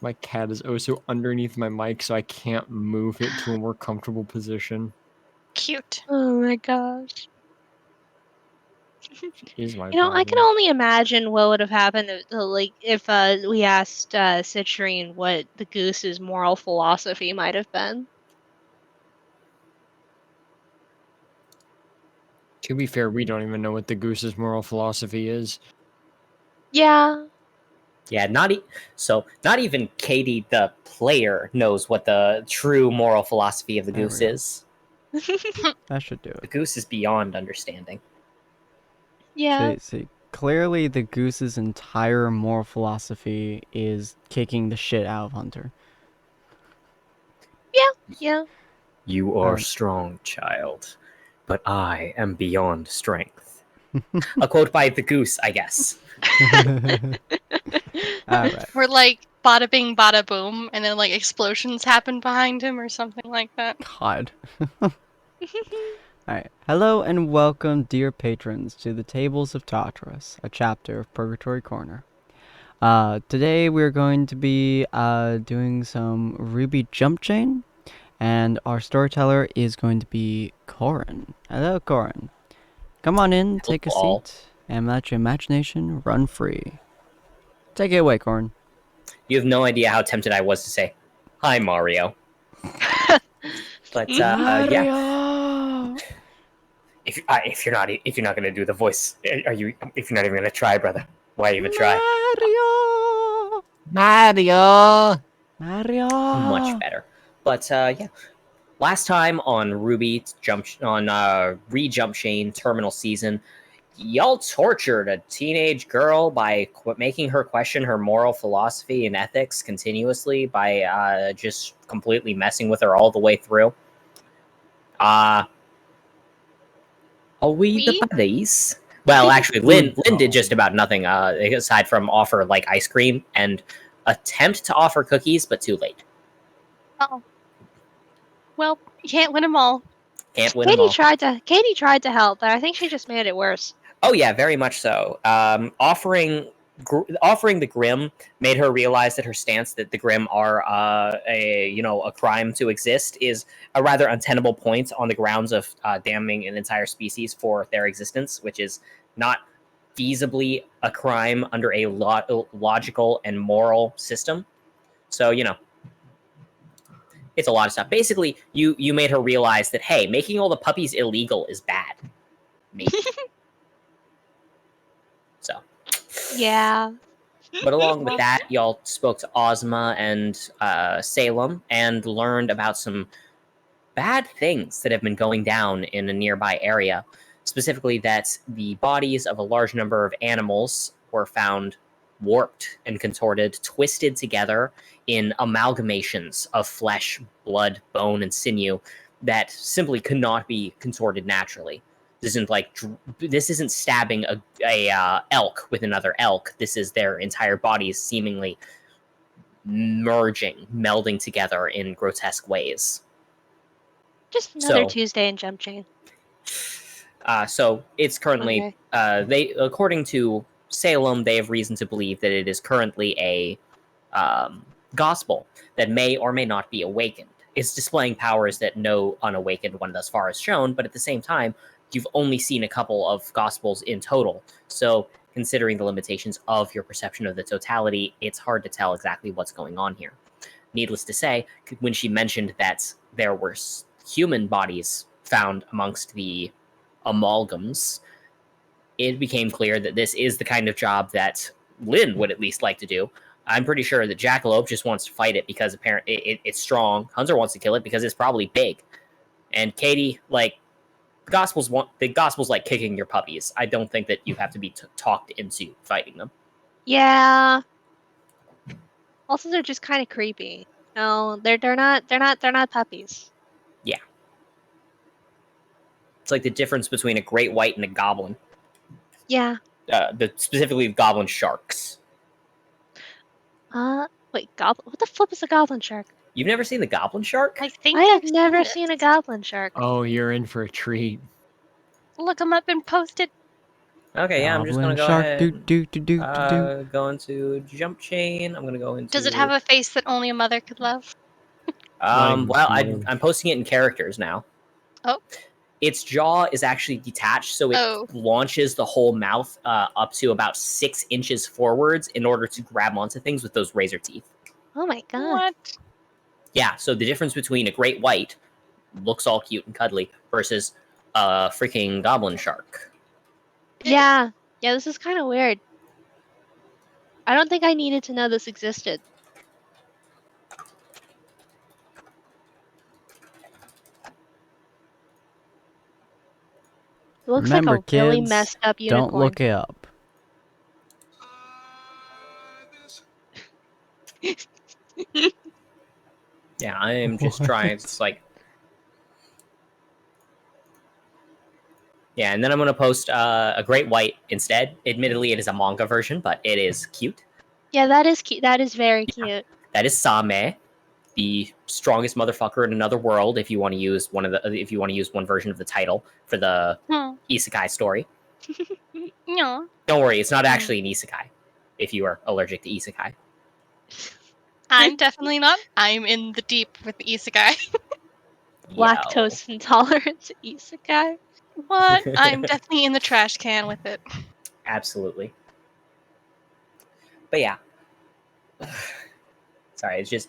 My cat is also underneath my mic, so I can't move it to a more comfortable position. Cute. Oh my gosh. She is my You know, I can problem. only imagine what would have happened if we asked Citrine what the goose's moral philosophy might have been. To be fair, we don't even know what the goose's moral philosophy is. Yeah. Yeah, not even Katie, the player, knows what the true moral philosophy of the There goose we go. is. That should do The it. goose is beyond understanding. Yeah. See, clearly the goose's entire moral philosophy is kicking the shit out of Hunter. Yeah. You are strong, child, but I am beyond strength. A quote by the goose, I guess. Alright. We're like bada bing, bada boom, and then like explosions happen behind him or something like that. God. Alright. Hello and welcome, dear patrons, to the Tables of Tartarus, a chapter of Purgatory Corner. Today we're going to be doing some RWBY Jumpchain, and our storyteller is going to be Corin. Hello, Corin. Come on in, take a Hello. seat, and let your imagination run free. Take it away, Corin. You have no idea how tempted I was to say, "Hi, Mario." But yeah, Mario! if you're not gonna do the voice, if you're not even gonna try, brother, why even try? Mario! Mario! Mario! Much better. But yeah, last time on Jumpchain Terminal Season, y'all tortured a teenage girl by making her question her moral philosophy and ethics continuously by just completely messing with her all the way through. Are we the buddies? Well, actually, Lynn did just about nothing aside from offer like ice cream and attempt to offer cookies, but too late. Oh. Well, you can't win them all. Can't win them all. Katie tried to help, but I think she just made it worse. Oh yeah, very much so. Offering the Grimm made her realize that her stance that the Grimm are a crime to exist is a rather untenable point on the grounds of damning an entire species for their existence, which is not feasibly a crime under a logical and moral system. So it's a lot of stuff. Basically, you made her realize that, hey, making all the puppies illegal is bad. Maybe. So. Yeah. But along with that, y'all spoke to Ozma and Salem and learned about some bad things that have been going down in a nearby area. Specifically, that the bodies of a large number of animals were found warped and contorted, twisted together in amalgamations of flesh, blood, bone, and sinew that simply could not be contorted naturally. This isn't stabbing a elk with another elk. This is their entire bodies seemingly melding together in grotesque ways. Just another Tuesday in Jumpchain. So it's currently according to Salem, they have reason to believe that it is currently a gospel that may or may not be awakened. It's displaying powers that no unawakened one thus far has shown, but at the same time, you've only seen a couple of gospels in total. So considering the limitations of your perception of the totality, it's hard to tell exactly what's going on here. Needless to say, when she mentioned that there were human bodies found amongst the amalgams, it became clear that this is the kind of job that Lynn would at least like to do. I'm pretty sure that Jackalope just wants to fight it because apparently it's strong. Hunter wants to kill it because it's probably big. And Katie, the Gospels like kicking your puppies. I don't think that you have to be talked into fighting them. Yeah. Also, they're just kind of creepy. No, they're not puppies. Yeah. It's like the difference between a great white and a goblin. Yeah. Specifically goblin sharks. Wait, what the flip is a goblin shark? You've never seen the goblin shark? I have never seen a goblin shark. Oh, you're in for a treat. Look them up and post it. Okay, yeah, I'm just gonna Goblin go shark, ahead. Go into Jumpchain. I'm gonna go into. Does it have a face that only a mother could love? Not Well, even I'm posting it in characters now. Oh. Its jaw is actually detached, so it Oh. launches the whole mouth up to about 6 inches forwards in order to grab onto things with those razor teeth. Oh my god. What? Yeah, so the difference between a great white, looks all cute and cuddly, versus a freaking goblin shark. Yeah. Yeah, this is kind of weird. I don't think I needed to know this existed. It looks Remember, like a really kids, messed up unicorn. don't look it up. Yeah, I am just trying. It's like. Yeah, and then I'm going to post a great white instead. Admittedly, it is a manga version, but it is cute. Yeah, that is cute. That is very cute. That is Same, the strongest motherfucker in another world. If you want to use one version of the title for the isekai story. No. Don't worry, it's not actually an isekai. If you are allergic to isekai, I'm definitely not. I'm in the deep with the isekai. Lactose intolerant isekai. What? I'm definitely in the trash can with it. Absolutely. But yeah. Sorry, it's just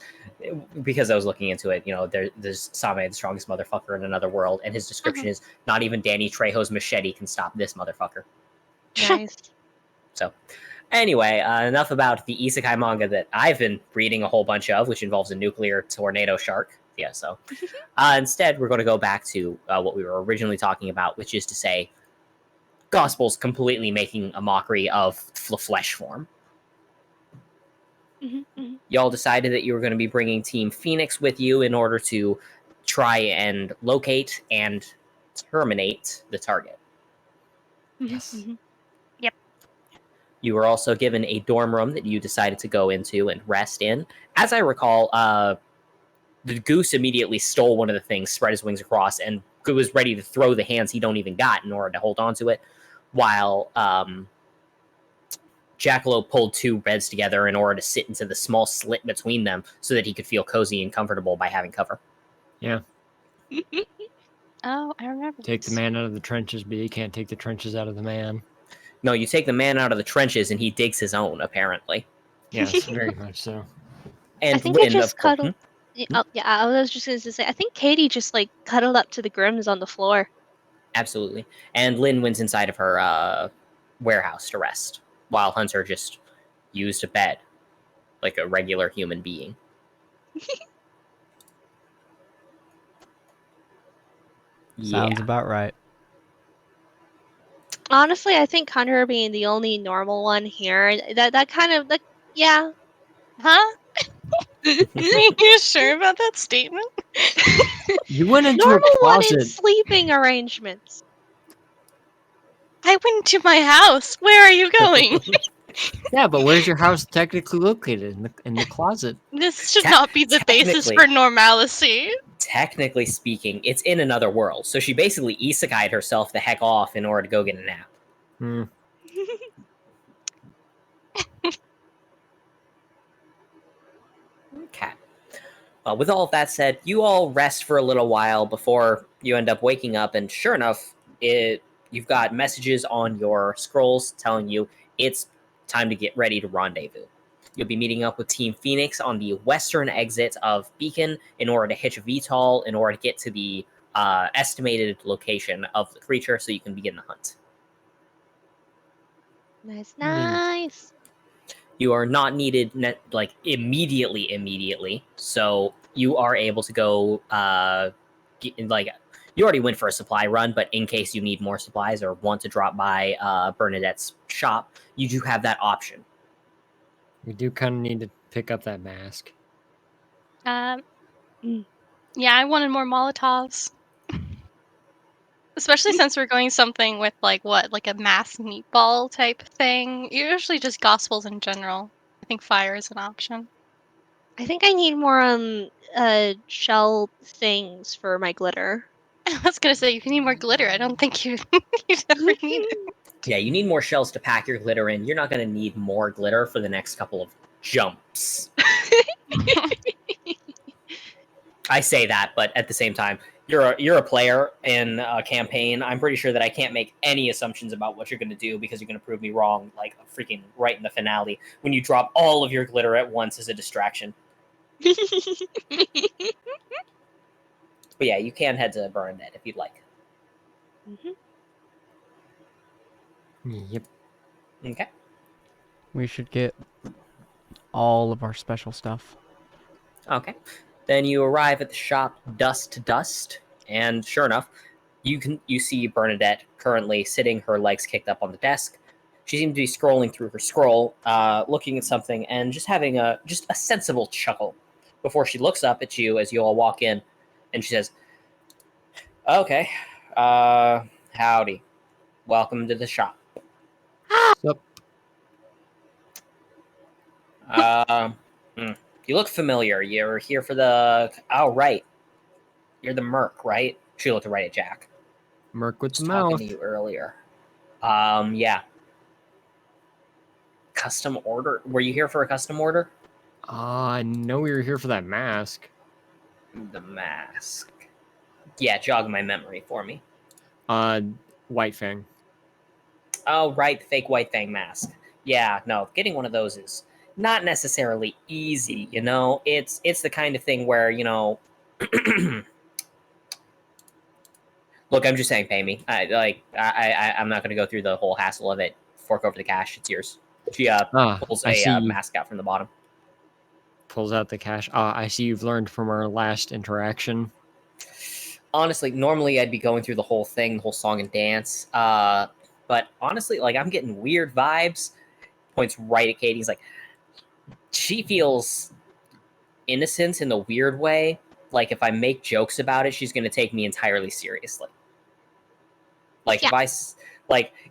because I was looking into it. You know, there's Same, the strongest motherfucker in another world, and his description is not even Danny Trejo's machete can stop this motherfucker. Nice. So, anyway, enough about the isekai manga that I've been reading a whole bunch of, which involves a nuclear tornado shark. Yeah, so instead, we're going to go back to what we were originally talking about, which is to say, Gospel's completely making a mockery of the flesh form. Y'all decided that you were going to be bringing Team Phoenix with you in order to try and locate and terminate the target. Yes. Yep. You were also given a dorm room that you decided to go into and rest in. As I recall, the goose immediately stole one of the things, spread his wings across, and was ready to throw the hands he don't even got in order to hold on to it, while Jackalope pulled 2 beds together in order to sit into the small slit between them so that he could feel cozy and comfortable by having cover. Yeah. Oh, I remember. Take the man out of the trenches, but you can't take the trenches out of the man. No, you take the man out of the trenches and he digs his own, apparently. Yes, very much so. And I think Lynn, I just of course, cuddled. Oh, yeah, I was just going to say, I think Katie just like cuddled up to the Grims on the floor. absolutely. And Lynn went inside of her warehouse to rest, while Hunter just used a bed like a regular human being. Sounds about right. Honestly, I think Hunter being the only normal one here, that kind of, like, yeah. Huh? You sure about that statement? You went into Normal a one in closet. sleeping arrangements. I went to my house. Where are you going? Yeah, but where's your house technically located? In the closet. This should not be the basis for normalcy. Technically speaking, it's in another world. So she basically isekai'd herself the heck off in order to go get a nap. Hmm. Okay. With all of that said, you all rest for a little while before you end up waking up, and sure enough, you've got messages on your scrolls telling you it's time to get ready to rendezvous. You'll be meeting up with Team Phoenix on the western exit of Beacon in order to hitch a VTOL in order to get to the estimated location of the creature so you can begin the hunt. Nice. You are not needed immediately, so you are able to go you already went for a supply run, but in case you need more supplies or want to drop by Bernadette's shop, you do have that option. We do kind of need to pick up that mask. Yeah, I wanted more Molotovs. Especially since we're going something with like a mass meatball type thing. Usually just gospels in general. I think fire is an option. I think I need more shell things for my glitter. I was gonna say you need more glitter. I don't think you ever need it. Yeah, you need more shells to pack your glitter in. You're not going to need more glitter for the next couple of jumps. I say that, but at the same time, you're a player in a campaign. I'm pretty sure that I can't make any assumptions about what you're going to do because you're going to prove me wrong, like freaking right in the finale when you drop all of your glitter at once as a distraction. But yeah, you can head to Burnett if you'd like. Yep. Okay. We should get all of our special stuff. Okay. Then you arrive at the shop dusk to dust, and sure enough, you see Bernadette currently sitting, her legs kicked up on the desk. She seems to be scrolling through her scroll, looking at something, and just having a sensible chuckle before she looks up at you as you all walk in, and she says, "Okay, howdy, welcome to the shop." Yep. You look familiar. You're here for the... Oh, right. You're the Merc, right? She looked right at Jack. Merc with I was the talking mouth. to you earlier. Yeah. Custom order. Were you here for a custom order? I know we were here for that mask. The mask. Yeah, jog my memory for me. White Fang. Oh, right, the fake White Fang mask. Yeah, no, getting one of those is not necessarily easy, you know? It's the kind of thing where, you know... Look, I'm just saying, pay me. I'm not going to go through the whole hassle of it. Fork over the cash. It's yours. She pulls I see a you. mask out from the bottom. Pulls out the cash. I see you've learned from our last interaction. Honestly, normally I'd be going through the whole thing, the whole song and dance. But honestly, like, I'm getting weird vibes. Points right at Katie. He's like, she feels innocent in the weird way. Like, if I make jokes about it, she's going to take me entirely seriously. Like, Yeah.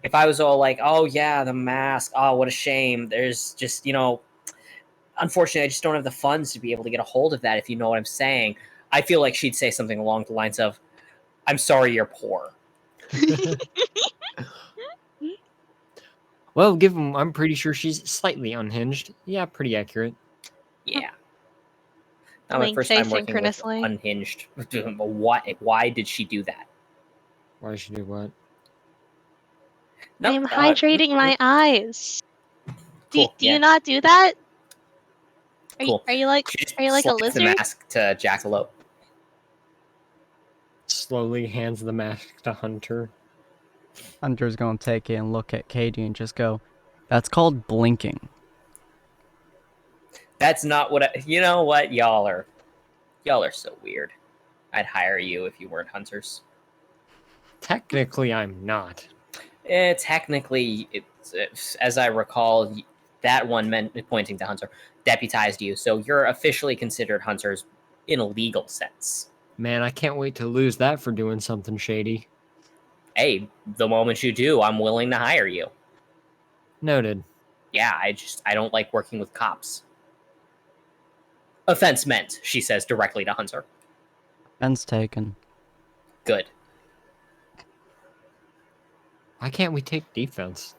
if I was all like, oh yeah, the mask, oh, what a shame. There's just, you know, unfortunately, I just don't have the funds to be able to get a hold of that, if you know what I'm saying. I feel like she'd say something along the lines of, I'm sorry you're poor. Well, I'm pretty sure she's slightly unhinged. Yeah, pretty accurate. Yeah. Not my Blink first say time working with synchronously. unhinged. Why did she do that? Why should she do what? Nope, I'm hydrating my eyes. Cool, Do yeah. you not do that? Cool. Are you like She just a slaps lizard? the mask to Jackalope. Slowly hands the mask to Hunter. Hunter's gonna take it and look at Katie and just go, "That's called blinking." That's not what you know what? Y'all are so weird. I'd hire you if you weren't hunters. Technically, I'm not. Technically, it's, as I recall, that one meant pointing to Hunter, deputized you, so you're officially considered hunters in a legal sense. Man, I can't wait to lose that for doing something shady. Hey, the moment you do, I'm willing to hire you. Noted. Yeah, I don't like working with cops. Offense meant, she says directly to Hunter. Offense taken. Good. Why can't we take defense?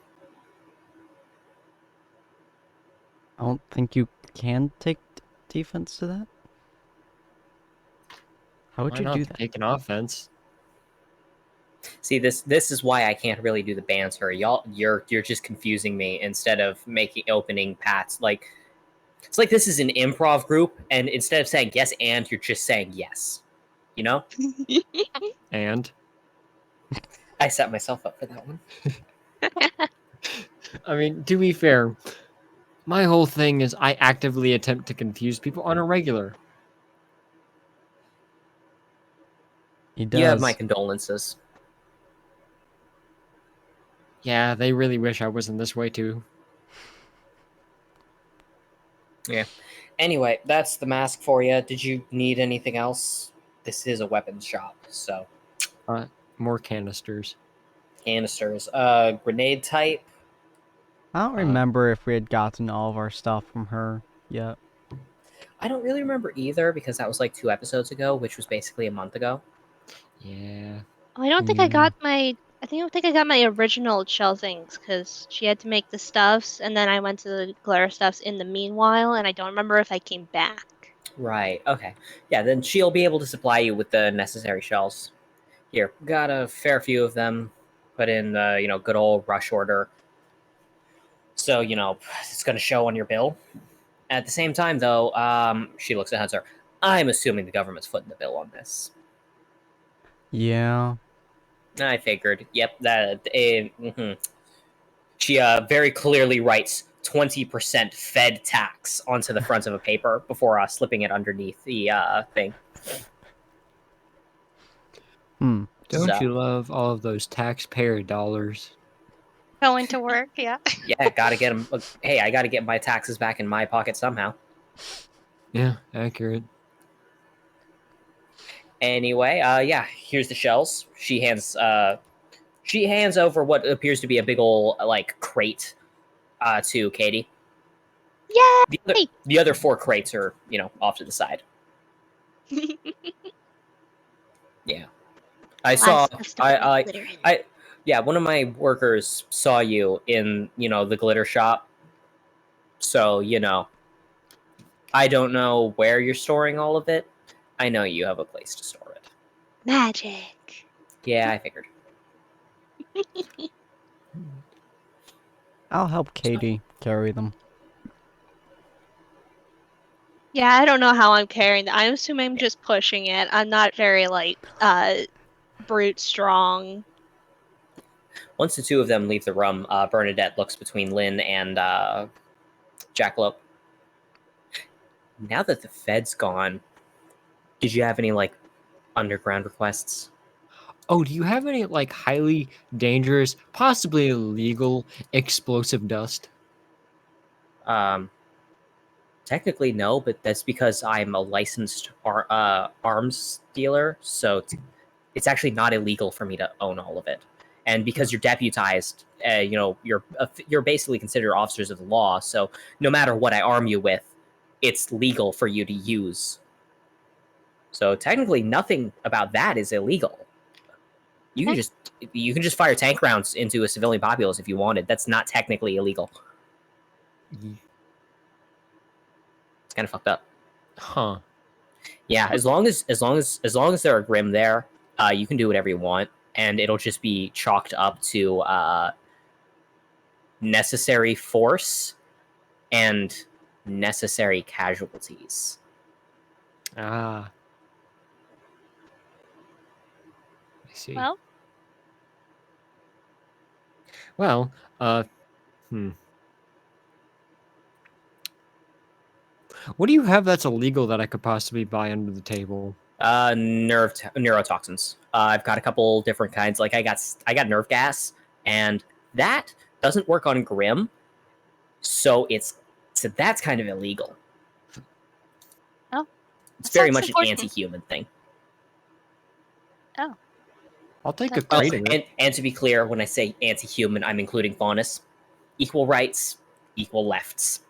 I don't think you can take defense to that. How would Why you not do that? take an offense? See, this is why I can't really do the banter. You're just confusing me instead of making opening pats. Like, it's like this is an improv group, and instead of saying yes and, you're just saying yes. You know? And? I set myself up for that one. I mean, to be fair, my whole thing is I actively attempt to confuse people on a regular. He does. You have my condolences. Yeah, they really wish I wasn't this way too. Yeah. Anyway, that's the mask for you. Did you need anything else? This is a weapons shop, so More canisters. canisters. Grenade type. I don't remember if we had gotten all of our stuff from her yet. I don't really remember either because that was like 2 episodes ago, which was basically a month ago. Yeah. I don't think I got my I think I got my original shell things because she had to make the stuffs, and then I went to the glitter stuffs in the meanwhile, and I don't remember if I came back. Right. Okay. Yeah. Then she'll be able to supply you with the necessary shells. Here, got a fair few of them. Put in the good old rush order. So it's going to show on your bill. At the same time, though, she looks at Hunter. I'm assuming the government's footing the bill on this. Yeah. I figured. Yep. That. She very clearly writes 20% Fed tax onto the front of a paper before slipping it underneath the thing. Don't So. you love all of those taxpayer dollars? Going to work, yeah. Yeah, gotta get them. Hey, I gotta get my taxes back in my pocket somehow. Yeah, accurate. Anyway, yeah, here's the shells. She hands over what appears to be a big ol' crate to Katie. Yeah. The other 4 crates are off to the side. Yeah, I saw. One of my workers saw you in the glitter shop. So I don't know where you're storing all of it. I know you have a place to store it. Magic. Yeah, I figured. I'll help Katie carry them. Yeah, I don't know how I'm carrying that. I'm assuming I'm just pushing it. I'm not very brute strong. Once the 2 of them leave the room, Bernadette looks between Lynn and Jackalope. Now that the Fed's gone, did you have any underground requests? Oh, do you have any highly dangerous, possibly illegal explosive dust? Technically no, but that's because I'm a licensed arms dealer, so it's actually not illegal for me to own all of it. And because you're deputized, you're basically considered officers of the law. So no matter what I arm you with, it's legal for you to use. So technically, nothing about that is illegal. You can just fire tank rounds into a civilian populace if you wanted. That's not technically illegal. It's kind of fucked up. Huh. Yeah, as long as there are Grim there, you can do whatever you want, and it'll just be chalked up to necessary force and necessary casualties. Ah. I see. Well, What do you have that's illegal that I could possibly buy under the table? Neurotoxins. I've got a couple different kinds. I got nerve gas, and that doesn't work on Grim, so that's kind of illegal. Oh, it's very much an anti-human thing. Oh, I'll take a crate of it. And to be clear, when I say anti-human, I'm including faunus. Equal rights, equal lefts.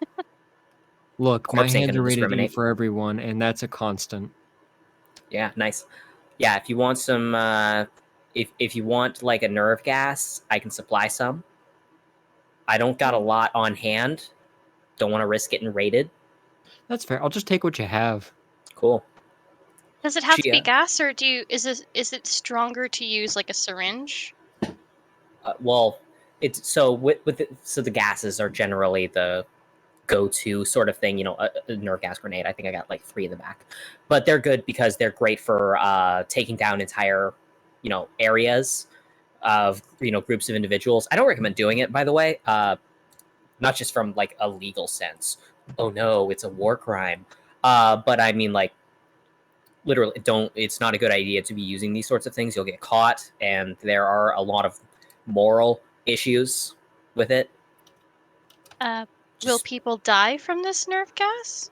Look, my hands are rated E for everyone, and that's a constant. Yeah, nice. Yeah, if you want some, if you want a nerve gas, I can supply some. I don't got a lot on hand. Don't want to risk getting raided. That's fair. I'll just take what you have. Cool. Does it have to be gas, or is it stronger to use a syringe? Well, it's so the gases are generally the go-to sort of thing. A nerve gas grenade. I think I got 3 in the back, but they're good because they're great for taking down entire areas of groups of individuals. I don't recommend doing it, by the way, not just from a legal sense. Oh no, it's a war crime. But I mean literally it's not a good idea to be using these sorts of things. You'll get caught, and there are a lot of moral issues with it. Will people die from this nerve gas?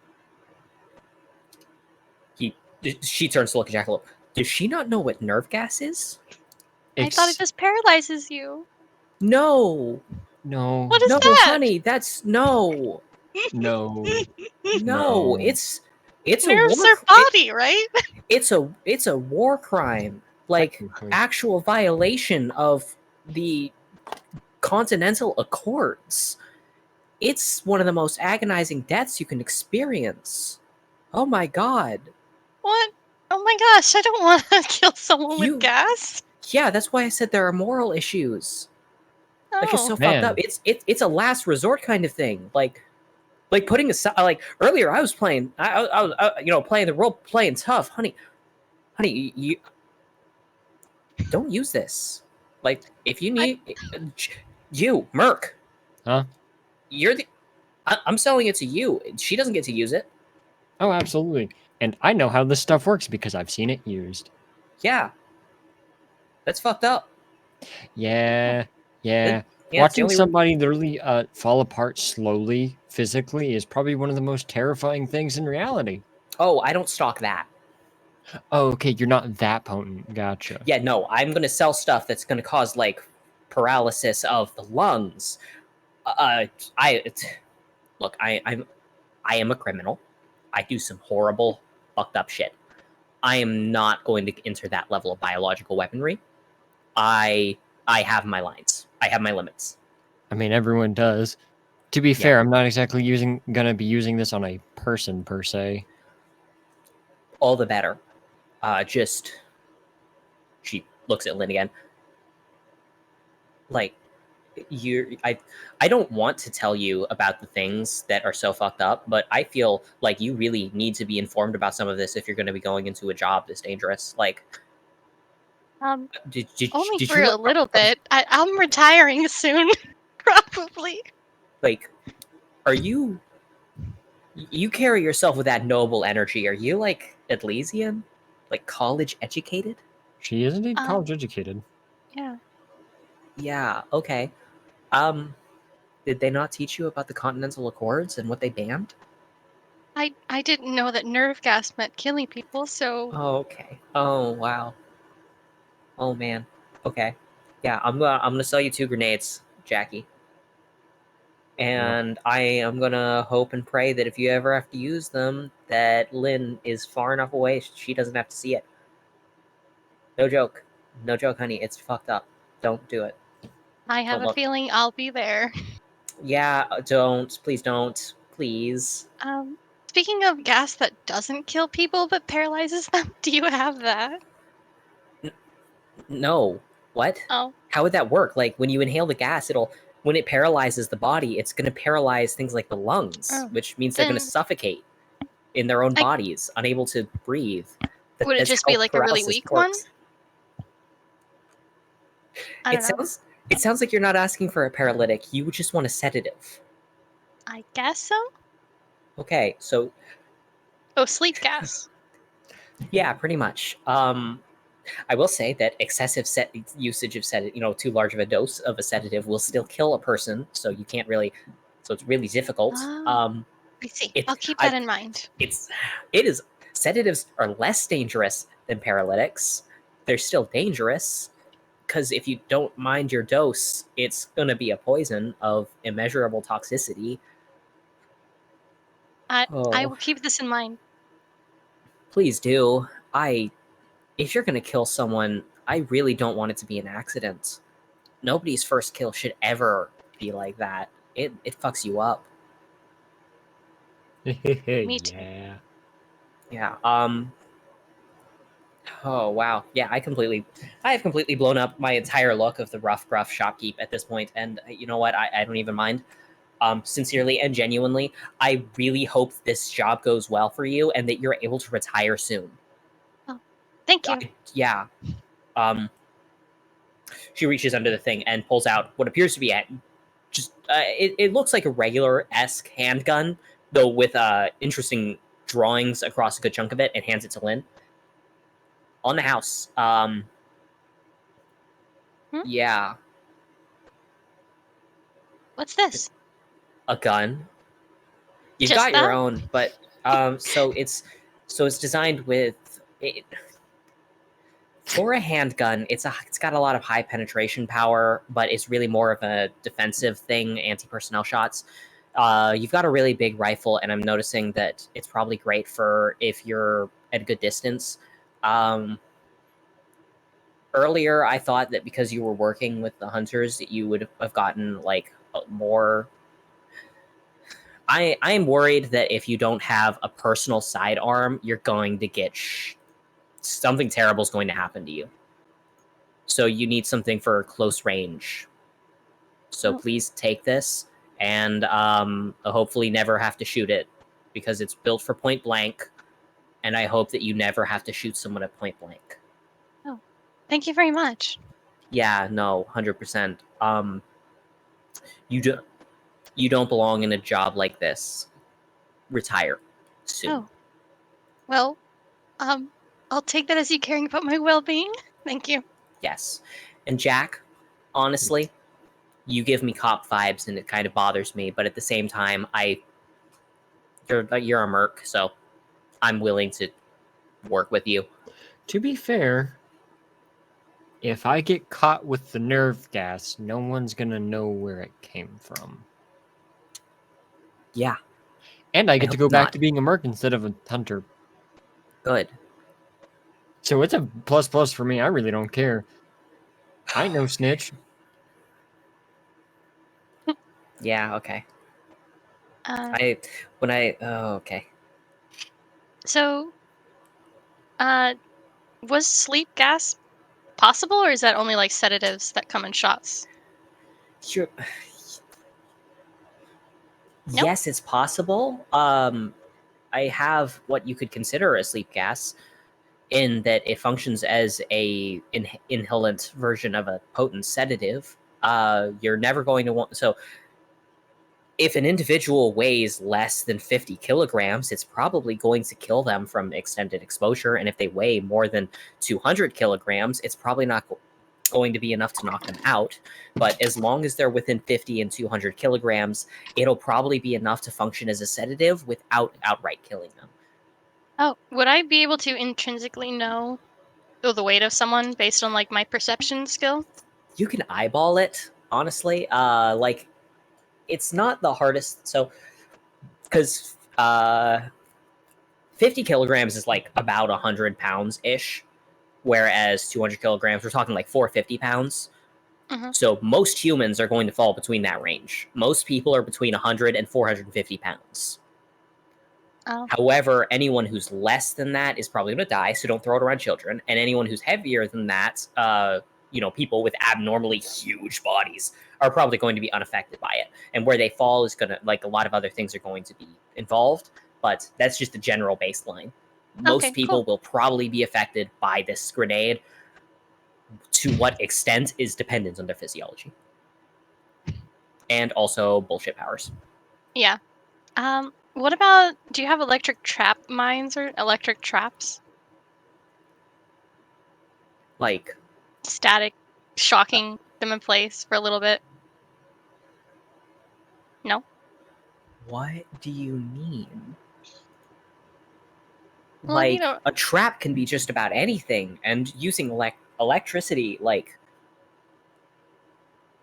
She turns to look at Jackalope. Does she not know what nerve gas is? I thought it just paralyzes you. No. What is no, that? honey, that's no. No. No, it's nerves are body, right? It's a war crime. Actual violation of the Continental Accords. It's one of the most agonizing deaths you can experience. Oh my god. What? Oh my gosh, I don't want to kill someone You- with gas. Yeah, that's why I said there are moral issues. Like, it's Oh. so fucked Man. up. It's a last resort kind of thing. Like putting aside, like earlier I was playing, I was playing the role, playing tough, honey, you don't use this. Like, if you need, you Merc, Huh? you're the, I'm selling it to you. She doesn't get to use it. Oh, absolutely. And I know how this stuff works because I've seen it used. Yeah, that's fucked up. Yeah. Yeah, it's the Watching only- somebody literally fall apart slowly, physically, is probably one of the most terrifying things in reality. Oh, I don't stock that. Oh, okay, you're not that potent. Gotcha. Yeah, no, I'm gonna sell stuff that's gonna cause like paralysis of the lungs. Look, I am a criminal. I do some horrible, fucked up shit. I am not going to enter that level of biological weaponry. I have my lines. I have my limits. I mean, everyone does. To be fair, I'm not exactly gonna be using this on a person per se. All the better. She looks at Lynn again. Like, I don't want to tell you about the things that are so fucked up, but I feel like you really need to be informed about some of this if you're going to be going into a job this dangerous. Like, did Only did for you a little bit. I'm retiring soon, probably. like? Are you? You carry yourself with that noble energy. Are you like Atlesian, like college educated? She is indeed college educated. Yeah. Yeah. Okay. Did they not teach you about the Continental Accords and what they banned? I didn't know that nerve gas meant killing people, so Oh, okay. Oh, wow. Oh man. Okay. Yeah, I'm gonna sell you 2 grenades, Jackie. And I am gonna hope and pray that if you ever have to use them, that Lynn is far enough away she doesn't have to see it. No joke. No joke, honey. It's fucked up. Don't do it. I have Don't a look. feeling I'll be there. Yeah, don't. Please don't. Please. Speaking of gas that doesn't kill people but paralyzes them, do you have that? No. What? Oh. How would that work? Like, when you inhale the gas, when it paralyzes the body, it's going to paralyze things like the lungs, Oh, which means they're going to then suffocate in their own I- bodies, unable to breathe. Would it That's just how be like a really paralysis weak one? works. I don't know. It sounds like you're not asking for a paralytic. You just want a sedative. I guess so. Okay, so Oh, sleep gas. yeah, pretty much. I will say that excessive usage of sedative, too large of a dose of a sedative will still kill a person. So you can't really. So it's really difficult. I see. I'll keep that in mind. It is. Sedatives are less dangerous than paralytics. They're still dangerous because if you don't mind your dose, it's gonna be a poison of immeasurable toxicity. I will keep this in mind. Please do. If you're gonna kill someone, I really don't want it to be an accident. Nobody's first kill should ever be like that. It fucks you up. Me too. Yeah. Yeah. Oh wow. Yeah, I have completely blown up my entire look of the rough, gruff shopkeep at this point, and you know what? I don't even mind. Sincerely and genuinely, I really hope this job goes well for you and that you're able to retire soon. Oh, thank you. Yeah. She reaches under the thing and pulls out what appears to be it looks like a regular-esque handgun, though with interesting drawings across a good chunk of it, and hands it to Lynn. On the house. Yeah. What's this? A gun. You've Just got your that? own, but so it's designed with it. For a handgun, it's got a lot of high penetration power, but it's really more of a defensive thing, anti-personnel shots. You've got a really big rifle, and I'm noticing that it's probably great for if you're at a good distance. earlier I thought that because you were working with the hunters that you would have gotten like more. I am worried that if you don't have a personal sidearm, you're going to get something terrible is going to happen to you. So you need something for close range. So please take this and hopefully never have to shoot it because it's built for point blank. And I hope that you never have to shoot someone at point blank. Oh, thank you very much. Yeah, no, 100%. You don't belong in a job like this. Retire soon. Oh, well, I'll take that as you caring about my well-being. Thank you. Yes. And Jack, honestly, you give me cop vibes and it kind of bothers me, but at the same time, you're a merc, so I'm willing to work with you. To be fair, if I get caught with the nerve gas, no one's gonna know where it came from. Yeah. And I get to go back not. to being a merc instead of a hunter. Good. So it's a plus for me. I really don't care. I ain't no snitch. Yeah, okay. Okay. So, was sleep gas possible, or is that only like sedatives that come in shots? Sure. Nope. Yes, it's possible. I have what you could consider a sleep gas, in that it functions as a inhalant version of a potent sedative. You're never going to want. So, if an individual weighs less than 50 kilograms, it's probably going to kill them from extended exposure. And if they weigh more than 200 kilograms, it's probably not going to be enough to knock them out. But as long as they're within 50 and 200 kilograms, it'll probably be enough to function as a sedative without outright killing them. Oh, would I be able to intrinsically know the weight of someone based on like my perception skill? You can eyeball it, honestly. It's not the hardest. So, because 50 kilograms is like about 100 pounds ish, whereas 200 kilograms, we're talking like 450 pounds. Mhm. So most humans are going to fall between that range. Most people are between 100 and 450 pounds. Oh. However, anyone who's less than that is probably going to die, so don't throw it around children. And anyone who's heavier than that, people with abnormally huge bodies are probably going to be unaffected by it. And where they fall is going to, like, a lot of other things are going to be involved, but that's just the general baseline. Most people will probably be affected by this grenade. To what extent is dependent on their physiology. And also bullshit powers. Yeah. What about, do you have electric trap mines or electric traps? Like static shocking them in place for a little bit? No? What do you mean? Well, Like, a trap can be just about anything, and using electricity, like,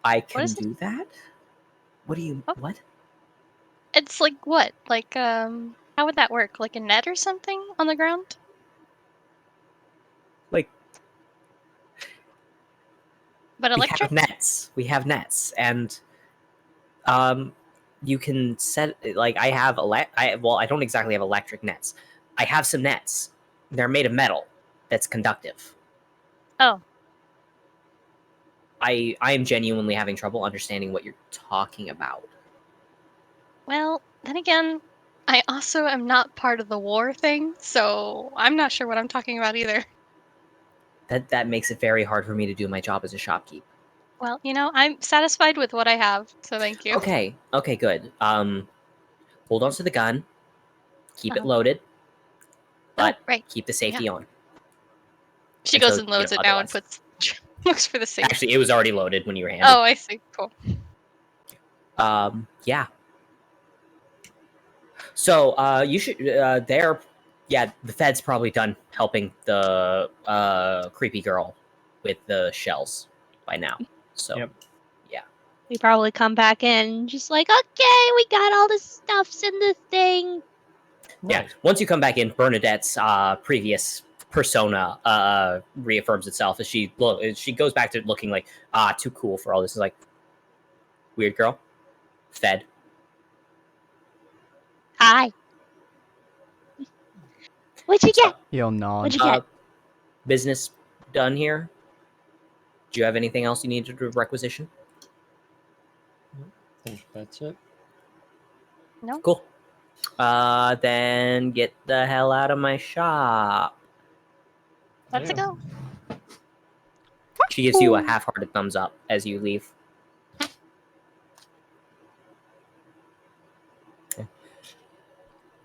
I can do that? What do you, what? It's like what? Like, how would that work? Like a net or something on the ground? Like, but electric? We have nets, and you can set, like, I don't exactly have electric nets. I have some nets. They're made of metal that's conductive. Oh. I am genuinely having trouble understanding what you're talking about. Well, then again, I also am not part of the war thing, so I'm not sure what I'm talking about either. That makes it very hard for me to do my job as a shopkeep. Well, I'm satisfied with what I have, so thank you. Okay, good. Hold on to the gun. Keep it loaded. But keep the safety on. She goes and loads it now and looks for the safety. Actually, it was already loaded when you were handed. Oh, I see. Cool. Yeah. So, you should, the Fed's probably done helping the, creepy girl with the shells by now. So, yeah. We probably come back in just like, okay, we got all the stuffs in the thing. Yeah, once you come back in, Bernadette's, previous persona reaffirms itself as she goes back to looking like too cool for all this. Is like, weird girl, fed. Hi. What'd you get? He'll nod. What'd you get? Business done here. Do you have anything else you need to requisition? I think that's it. No. Cool. Then get the hell out of my shop. Let's Yeah. go. She gives you a half-hearted thumbs up as you leave.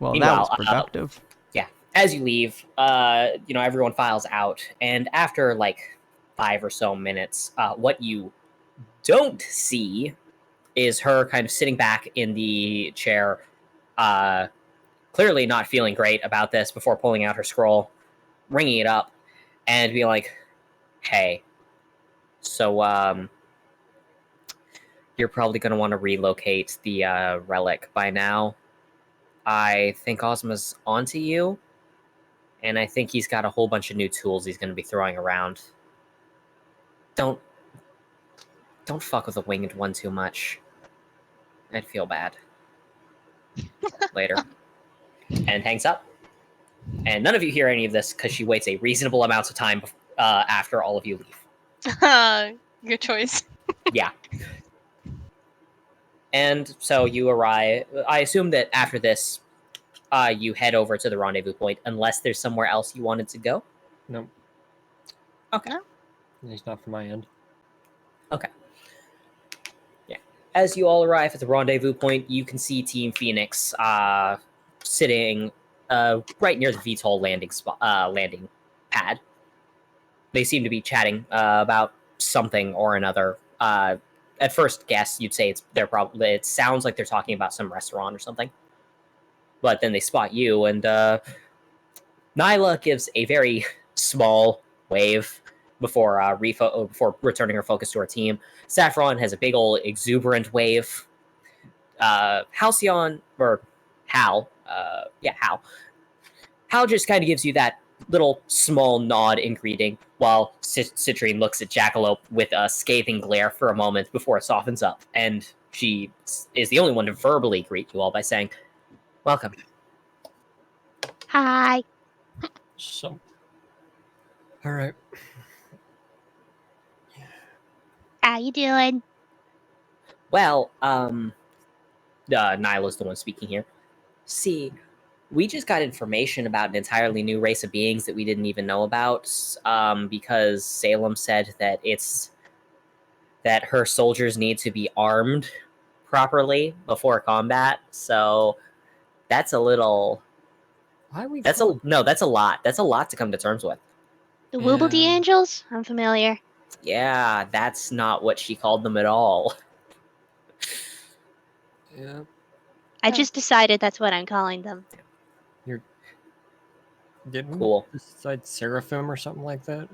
Well, that Meanwhile, was productive. As you leave, everyone files out, and after like 5 or so minutes, what you don't see is her kind of sitting back in the chair, clearly not feeling great about this, before pulling out her scroll, ringing it up, and being like, "Hey, so you're probably going to want to relocate the relic by now. I think Ozma's onto you. And I think he's got a whole bunch of new tools he's going to be throwing around. Don't fuck with the winged one too much. I'd feel bad. Later." And hangs up. And none of you hear any of this because she waits a reasonable amount of time after all of you leave. Good choice. Yeah. And so you arrive. I assume that after this, you head over to the rendezvous point, unless there's somewhere else you wanted to go. Nope. Okay. No. At least not from my end. Okay. Yeah. As you all arrive at the rendezvous point, you can see Team Phoenix sitting right near the VTOL landing pad. They seem to be chatting about something or another. At first guess, you'd say it sounds like they're talking about some restaurant or something. But then they spot you, and Nyla gives a very small wave before returning her focus to her team. Saffron has a big old exuberant wave. Halcyon, or Hal, Hal just kind of gives you that little small nod in greeting, while Citrine looks at Jackalope with a scathing glare for a moment before it softens up, and she is the only one to verbally greet you all by saying, "Welcome." Hi. So, all right. How you doing? Well, Nyla's the one speaking here. See, we just got information about an entirely new race of beings that we didn't even know about, because Salem said that that her soldiers need to be armed properly before combat. So that's a little. Why are we? That's a lot. That's a lot to come to terms with. The Woobledy Yeah. Angels? I'm familiar. Yeah, that's not what she called them at all. Yeah. I just decided that's what I'm calling them. Didn't Cool. we decide Seraphim or something like that?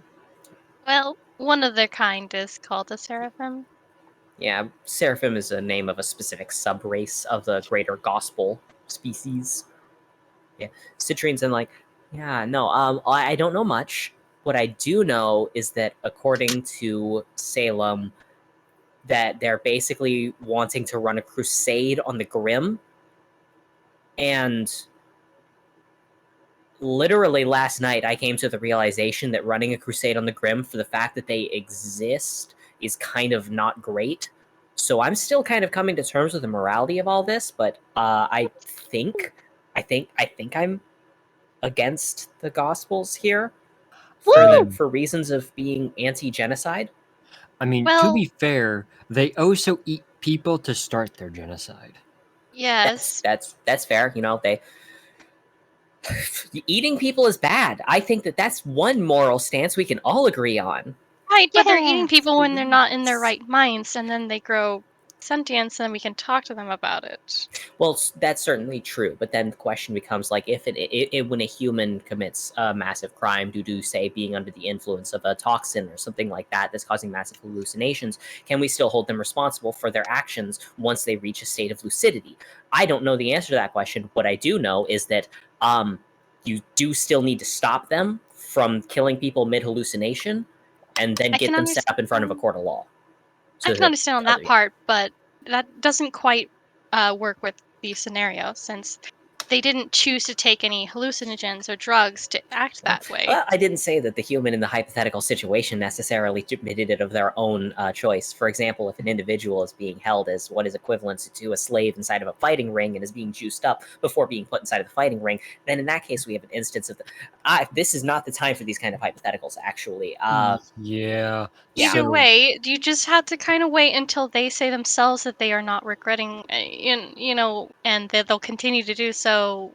Well, one of their kind is called a seraphim. Yeah, Seraphim is a name of a specific subrace of the greater gospel species. Yeah, Citrine's in like, yeah, no, I don't know much. What I do know is that according to Salem, that they're basically wanting to run a crusade on the Grim. And literally last night, I came to the realization that running a crusade on the Grim, for the fact that they exist, is kind of not great. So I'm still kind of coming to terms with the morality of all this, but I think I'm against the Gospels here for reasons of being anti-genocide. I mean, to Well- be fair, they also eat people to start their genocide. Yes. That's fair. You know, they eating people is bad. I think that's one moral stance we can all agree on. Right, but they're Yeah. eating people when they're not in their right minds, and then they grow sentience, and we can talk to them about it. Well, that's certainly true, but then the question becomes like, if when a human commits a massive crime due to, say, being under the influence of a toxin or something like that that's causing massive hallucinations, can we still hold them responsible for their actions once they reach a state of lucidity? I don't know the answer to that question. What I do know is that you do still need to stop them from killing people mid-hallucination and then I get can them set up in front of a understand- court of law. I So can understand on that yeah. part, but that doesn't quite work with the scenario since they didn't choose to take any hallucinogens or drugs to act that way. Well, I didn't say that the human in the hypothetical situation necessarily committed it of their own choice. For example, if an individual is being held as what is equivalent to a slave inside of a fighting ring and is being juiced up before being put inside of the fighting ring, then in that case we have an instance of this is not the time for these kind of hypotheticals, actually. Yeah. Either So- way, you just had to kind of wait until they say themselves that they are not regretting, and that they'll continue to do so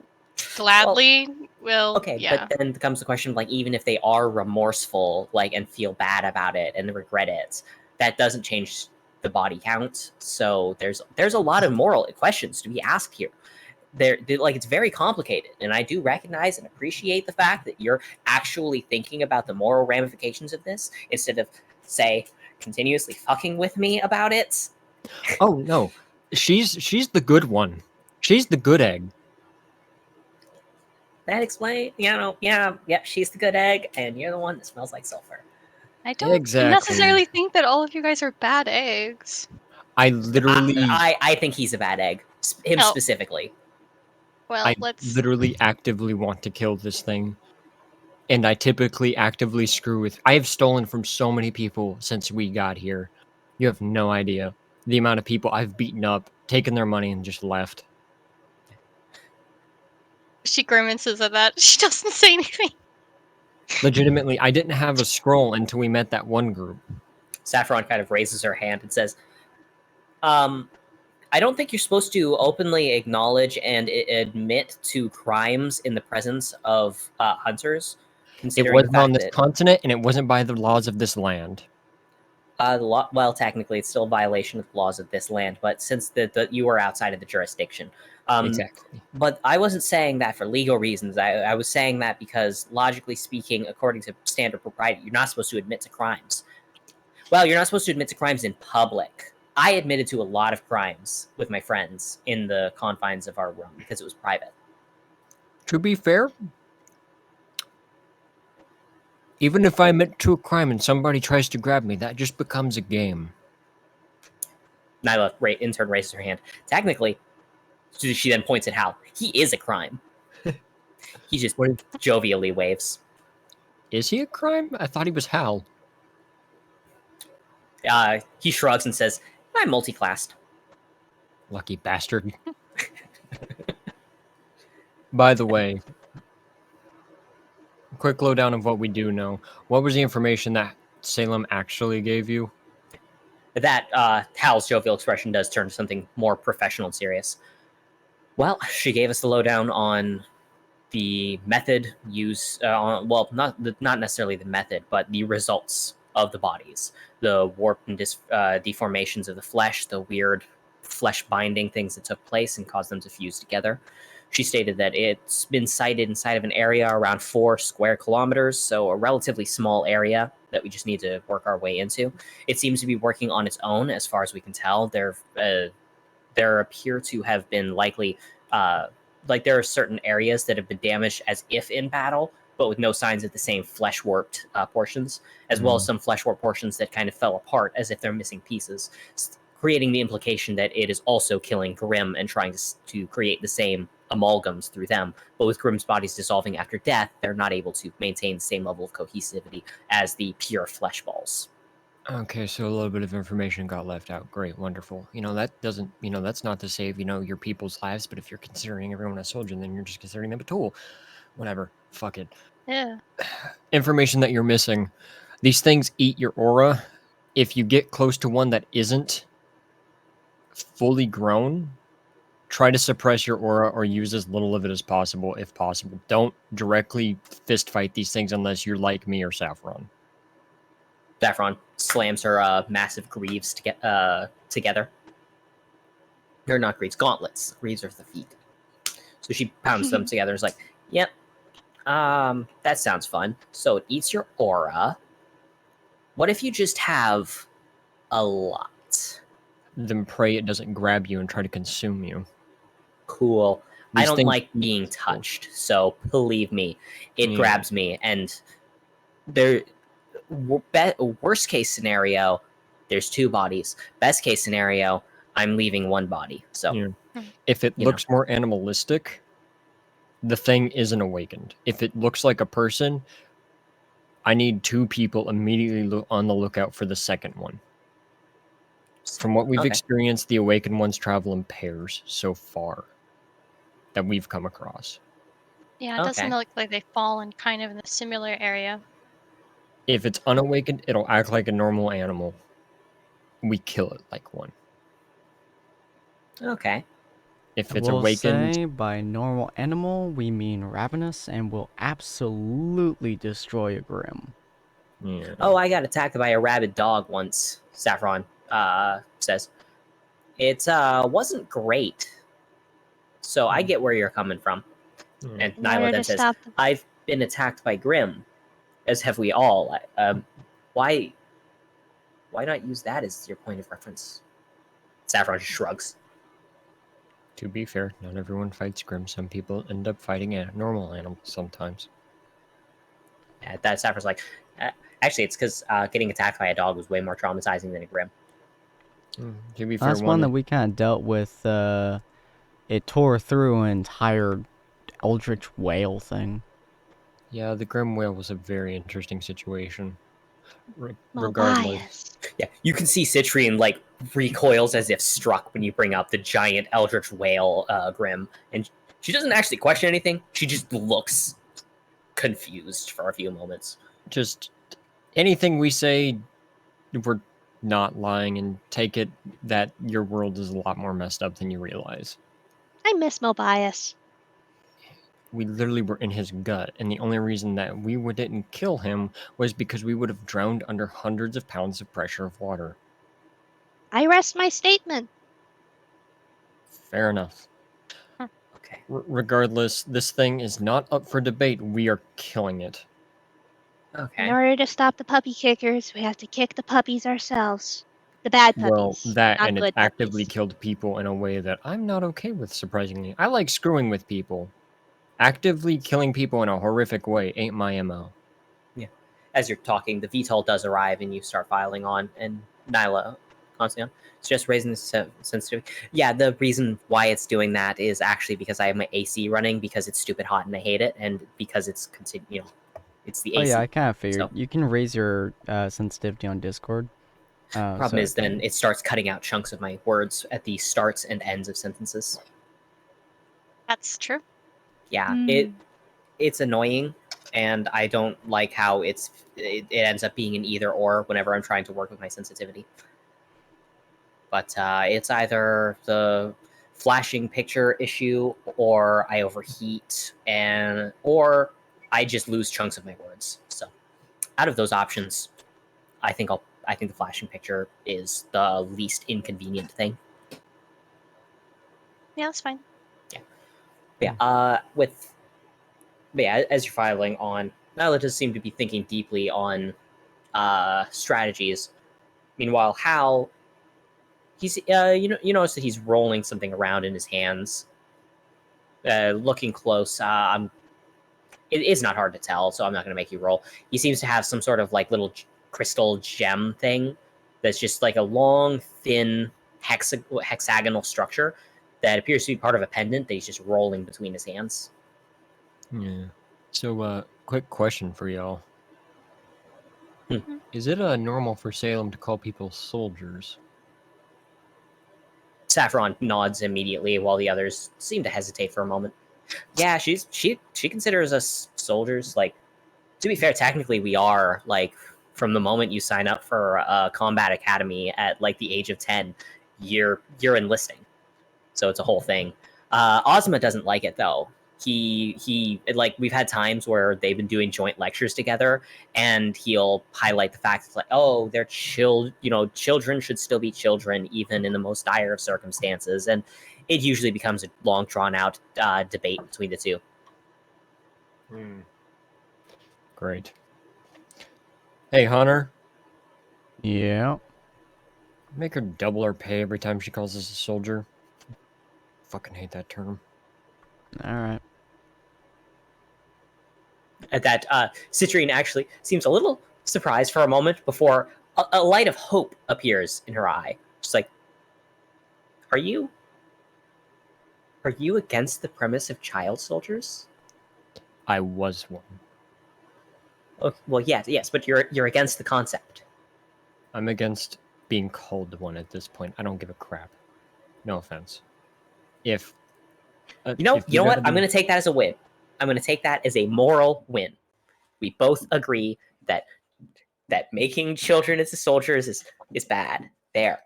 gladly. Well, Okay, yeah. but then comes the question of like, even if they are remorseful, like, and feel bad about it and regret it, that doesn't change the body count. So there's a lot of moral questions to be asked here. Like, it's very complicated, and I do recognize and appreciate the fact that you're actually thinking about the moral ramifications of this instead of, say, continuously fucking with me about it. Oh no, she's the good one. She's the good egg. That explain, she's the good egg, and you're the one that smells like sulfur. I don't Exactly. necessarily think that all of you guys are bad eggs. I literally, I think he's a bad egg. Him Oh. specifically. Well, I let's. literally actively want to kill this thing, and I typically actively screw with. I have stolen from so many people since we got here. You have no idea the amount of people I've beaten up, taken their money, and just left. She grimaces at that. She doesn't say anything. Legitimately, I didn't have a scroll until we met that one group. Saffron kind of raises her hand and says, I don't think you're supposed to openly acknowledge and admit to crimes in the presence of hunters, It considering wasn't the fact on this that continent, and it wasn't by the laws of this land. well, technically, it's still a violation of the laws of this land, but since you are outside of the jurisdiction. Exactly. But I wasn't saying that for legal reasons. I was saying that because, logically speaking, according to standard propriety, you're not supposed to admit to crimes. Well, you're not supposed to admit to crimes in public. I admitted to a lot of crimes with my friends in the confines of our room because it was private. To be fair, even if I admit to a crime and somebody tries to grab me, that just becomes a game. Nyla, intern, raises her hand. Technically, she then points at Hal. He is a crime. He just jovially waves. Is he a crime? I thought he was Hal. He shrugs and says, I'm multi-classed. Lucky bastard. By the way, quick lowdown of what we do know. What was the information that Salem actually gave you? That Hal's jovial expression does turn to something more professional and serious. Well, she gave us the lowdown on the method used, not necessarily the method, but the results of the bodies. The warp and deformations of the flesh, the weird flesh binding things that took place and caused them to fuse together. She stated that it's been sited inside of an area around 4 square kilometers, so a relatively small area that we just need to work our way into. It seems to be working on its own, as far as we can tell. There appear to have been likely, there are certain areas that have been damaged as if in battle, but with no signs of the same flesh-warped portions, as well as some flesh-warped portions that kind of fell apart as if they're missing pieces, creating the implication that it is also killing Grimm and trying to create the same amalgams through them. But with Grimm's bodies dissolving after death, they're not able to maintain the same level of cohesivity as the pure flesh balls. Okay, so a little bit of information got left out. Great, wonderful. That doesn't, that's not to save, your people's lives, but if you're considering everyone a soldier, then you're just considering them a tool. Whatever. Fuck it. Yeah. Information that you're missing. These things eat your aura. If you get close to one that isn't fully grown, try to suppress your aura or use as little of it as possible, if possible. Don't directly fist fight these things unless you're like me or Saffron. Saffron slams her massive greaves together. Or not greaves, gauntlets. Greaves are the feet. So she pounds them together. It's like, yep. That sounds fun. So it eats your aura. What if you just have a lot? Then pray it doesn't grab you and try to consume you. Cool. I These don't things like being touched, so believe me, it grabs me, and there. Worst case scenario, there's 2 bodies. Best case scenario, I'm leaving 1 body. So Yeah. If it looks more animalistic, the thing isn't awakened. If it looks like a person, I need 2 people immediately on the lookout for the second one. From what we've experienced, the awakened ones travel in pairs so far that we've come across. Yeah, it doesn't look like they fall in kind of in the similar area. If it's unawakened, it'll act like a normal animal. We kill it like one. Okay. If it's We'll awakened, say by normal animal, we mean ravenous and will absolutely destroy a Grim. yeah. Oh, I got attacked by a rabid dog once, Saffron says. It wasn't great. So I get where you're coming from. And Nyla then says, I've been attacked by Grim, as have we all. Why not use that as your point of reference? Saffron shrugs. To be fair, not everyone fights Grim. Some people end up fighting a normal animal sometimes. Yeah, that Saffron's like, actually, it's because getting attacked by a dog was way more traumatizing than a Grim. To be fair, That's one that we kind of dealt with. It tore through an entire eldritch whale thing. Yeah, the Grim whale was a very interesting situation. Regardless. Yeah, you can see Citrian like recoils as if struck when you bring up the giant eldritch whale Grim, and she doesn't actually question anything. She just looks confused for a few moments. Just anything we say, we're not lying, and take it that your world is a lot more messed up than you realize. I miss Mobius. We literally were in his gut, and the only reason that we didn't kill him was because we would have drowned under hundreds of pounds of pressure of water. I rest my statement. Fair enough. Okay. Regardless, this thing is not up for debate. We are killing it. Okay. In order to stop the puppy kickers, we have to kick the puppies ourselves. The bad puppies. Well, that not and it good actively puppies. killed people in a way that I'm not okay with, surprisingly. I like screwing with people. Actively killing people in a horrific way ain't my MO. Yeah. As you're talking, the VTOL does arrive and you start filing on, and Nyla, Consteon, it's just raising the sensitivity. Yeah, the reason why it's doing that is actually because I have my AC running because it's stupid hot and I hate it, and because it's it's the AC. Oh yeah, I kind of figured. So, you can raise your sensitivity on Discord. problem is then it starts cutting out chunks of my words at the starts and ends of sentences. That's true. Yeah, it's annoying, and I don't like how it ends up being an either or whenever I'm trying to work with my sensitivity. But it's either the flashing picture issue, or I overheat, or I just lose chunks of my words. So, out of those options, I think the flashing picture is the least inconvenient thing. Yeah, that's fine. Yeah. As you're filing on, Nyla does seem to be thinking deeply on strategies. Meanwhile, Hal, he's you notice that he's rolling something around in his hands. Looking close, it is not hard to tell, so I'm not going to make you roll. He seems to have some sort of like little crystal gem thing that's just like a long, thin hexagonal structure that appears to be part of a pendant that he's just rolling between his hands. Yeah. So, quick question for y'all. Hmm. Is it normal for Salem to call people soldiers? Saffron nods immediately while the others seem to hesitate for a moment. Yeah, she considers us soldiers. Like, to be fair, technically we are. Like, from the moment you sign up for a combat academy at like the age of 10, you're enlisting. So it's a whole thing. Ozma doesn't like it though. He like, we've had times where they've been doing joint lectures together, and he'll highlight the fact that, like, oh, they're children should still be children even in the most dire of circumstances, and it usually becomes a long drawn out debate between the two. Great. Hey, Hunter. Yeah. Make her double her pay every time she calls us a soldier. Fucking hate that term. All right. At that, Citrine actually seems a little surprised for a moment before a light of hope appears in her eye. She's like, Are you against the premise of child soldiers? I was one. Oh, well, yes, but you're against the concept. I'm against being called one at this point. I don't give a crap. No offense. If You know what? gotta I'm going to take that as a win. I'm going to take that as a moral win. We both agree that making children into soldiers is bad. There.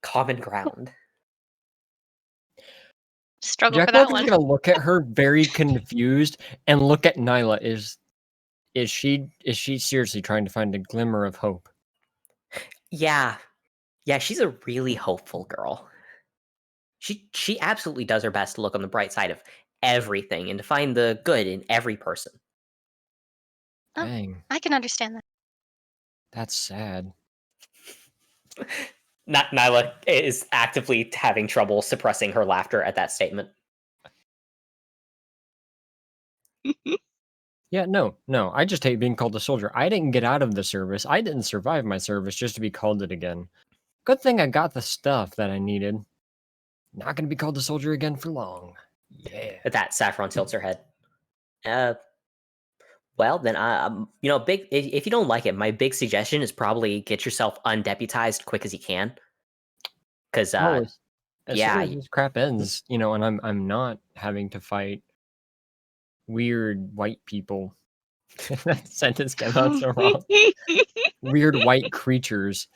Common ground. Struggle for Jack that Logan's one. gonna look at her very confused and look at Nyla. Is she seriously trying to find a glimmer of hope? Yeah. Yeah, she's a really hopeful girl. She absolutely does her best to look on the bright side of everything and to find the good in every person. Oh. Dang, I can understand that. that's sad. Nyla is actively having trouble suppressing her laughter at that statement. Yeah, no. I just hate being called a soldier. I didn't get out of the service. I didn't survive my service just to be called it again. Good thing I got the stuff that I needed. Not gonna be called a soldier again for long. Yeah. At that, Saffron tilts her head. Well, then, big. If you don't like it, my big suggestion is probably get yourself undeputized quick as you can. Because, As yeah, soon as this crap ends, and I'm not having to fight weird white people. That sentence came out so wrong. Weird white creatures.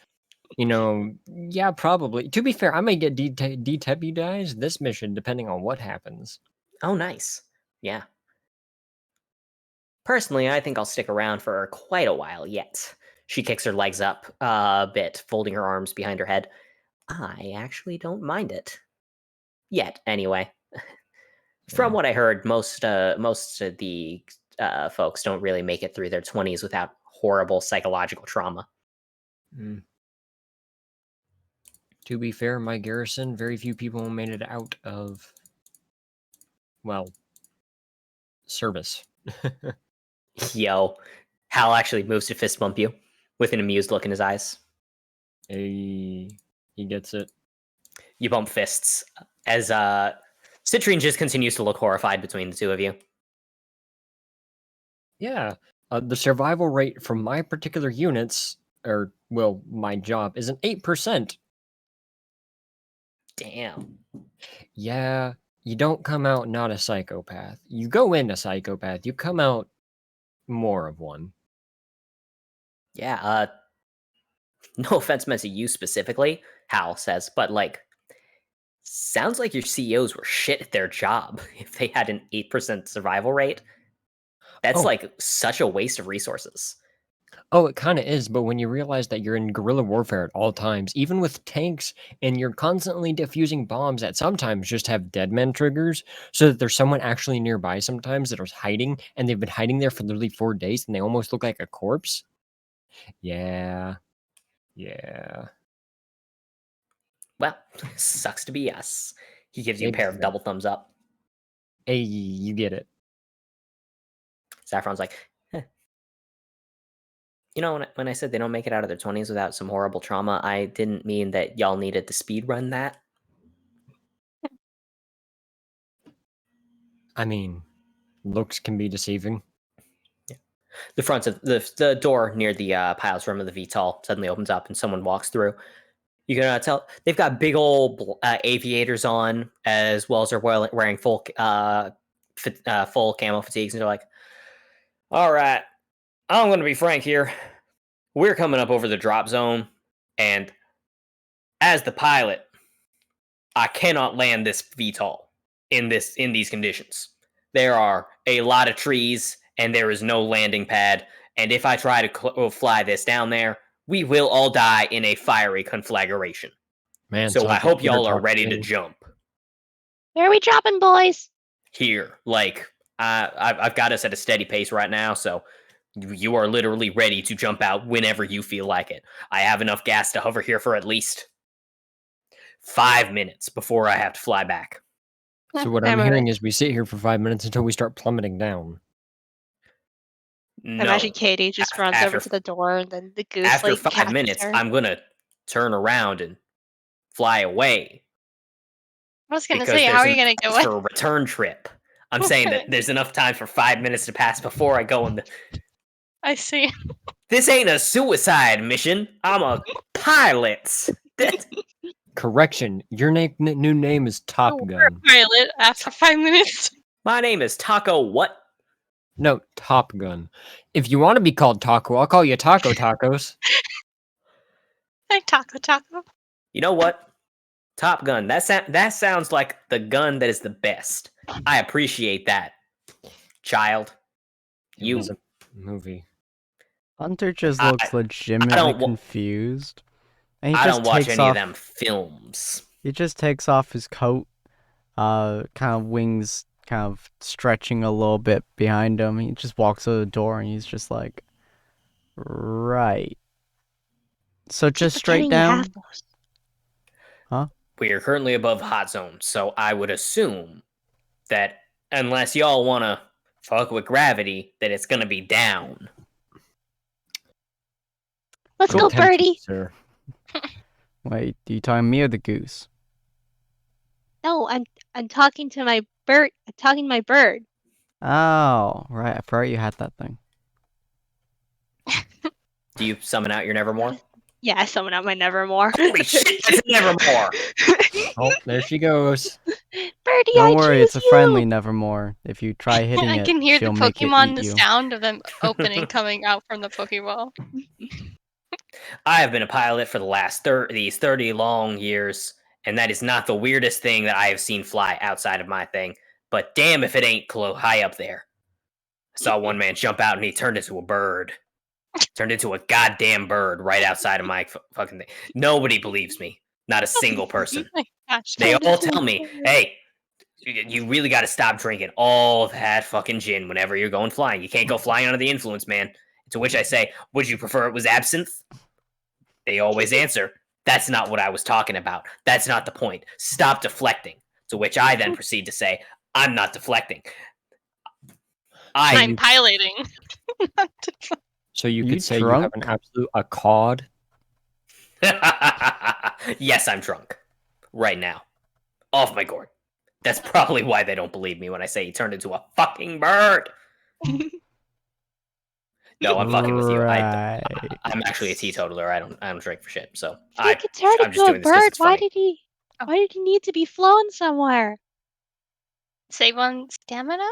Yeah, probably. To be fair, I may get deputized this mission depending on what happens. Oh, nice. Yeah. Personally, I think I'll stick around for quite a while yet. She kicks her legs up a bit, folding her arms behind her head. I actually don't mind it. Yet, anyway. From what I heard, most of the folks don't really make it through their 20s without horrible psychological trauma. Mm. To be fair, my garrison, very few people made it out of, well, service. Yo, Hal actually moves to fist bump you with an amused look in his eyes. He gets it. You bump fists as Citrine just continues to look horrified between the two of you. Yeah, the survival rate from my particular units, or, well, my job, is an 8%. Damn. Yeah, you don't come out not a psychopath. You go in a psychopath, you come out more of one. Yeah, no offense meant to you specifically, Hal says, but sounds like your CEOs were shit at their job if they had an 8% survival rate. That's such a waste of resources. Oh, it kind of is, but when you realize that you're in guerrilla warfare at all times, even with tanks, and you're constantly defusing bombs that sometimes just have dead man triggers, so that there's someone actually nearby sometimes that is hiding, and they've been hiding there for literally 4 days, and they almost look like a corpse. Yeah. Well, sucks to be us. He gives you a pair of double thumbs up. Hey, you get it. Saffron's like, when I said they don't make it out of their 20s without some horrible trauma, I didn't mean that y'all needed to speed run that. I mean, looks can be deceiving. Yeah. The front of the door near the pilot's room of the VTOL suddenly opens up and someone walks through. You can tell they've got big old aviators on, as well as they're wearing full camo fatigues, and they're like, "All right, I'm going to be frank here. We're coming up over the drop zone, and as the pilot, I cannot land this VTOL in these conditions. There are a lot of trees, and there is no landing pad. And if I try to fly this down there, we will all die in a fiery conflagration. Man, so I hope y'all are ready to jump. Where are we dropping, boys? Here, I've got us at a steady pace right now, so you are literally ready to jump out whenever you feel like it. I have enough gas to hover here for at least 5 minutes before I have to fly back. So what I'm hearing is we sit here for 5 minutes until we start plummeting down. No. Imagine Katie just runs over to the door, and then the goose After like 5 catches minutes, her. I'm gonna turn around and fly away. I was gonna Because say, how there's are you gonna enough get time away? for a return trip? I'm saying that there's enough time for 5 minutes to pass before I go on the. I see. This ain't a suicide mission. I'm a pilot. Correction, your new name is Top Oh, we're Gun. a pilot after 5 minutes. My name is Taco. What? No, Top Gun. If you want to be called Taco, I'll call you Taco Tacos. Hey, Taco. You know what? Top Gun. That sounds like the gun that is the best. I appreciate that, child. It was a movie. Hunter just I- looks I legitimately don't wa- confused. And he I just don't watch takes any off, of them films. He just takes off his coat, kind of wings kind of stretching a little bit behind him. He just walks to the door and he's just like, right. So just straight down? We are currently above hot zone, so I would assume that unless y'all want to fuck with gravity, that it's gonna be down. Let's Good go, attention, Birdie. sir. Wait, are you talking me or the goose? No, I'm talking to my bird. I'm talking to my bird. Oh, right. I forgot you had that thing. Do you summon out your Nevermore? Yeah, I summon out my Nevermore. Holy shit, that's a Nevermore! Oh, there she goes. Birdie, Don't I worry, choose it's a you. friendly Nevermore. If you try hitting I it, can hear the she'll make it Pokemon, eat the you. sound of them opening, coming out from the Pokeball. I have been a pilot for the last 30 long years, and that is not the weirdest thing that I have seen fly outside of my thing. But damn if it ain't high up there. I saw one man jump out and he turned into a bird. Turned into a goddamn bird right outside of my fucking thing. Nobody believes me. Not a single person. Oh my gosh. They Turned all into a tell me, bird. hey, you really got to stop drinking all that fucking gin whenever you're going flying. You can't go flying under the influence, man. To which I say, would you prefer it was absinthe? They always answer, that's not what I was talking about. That's not the point. Stop deflecting. To which I then proceed to say, I'm not deflecting. I'm piloting. So you Are could you say you have drunk? an absolute a cod. Yes, I'm drunk. Right now. Off my gourd. That's probably why they don't believe me when I say he turned into a fucking bird. No, I'm fucking with you. Right. I'm actually a teetotaler. I don't drink for shit. So He could turn I'm just into a doing this because bird. it's funny. Why did he need to be flown somewhere? Save on stamina?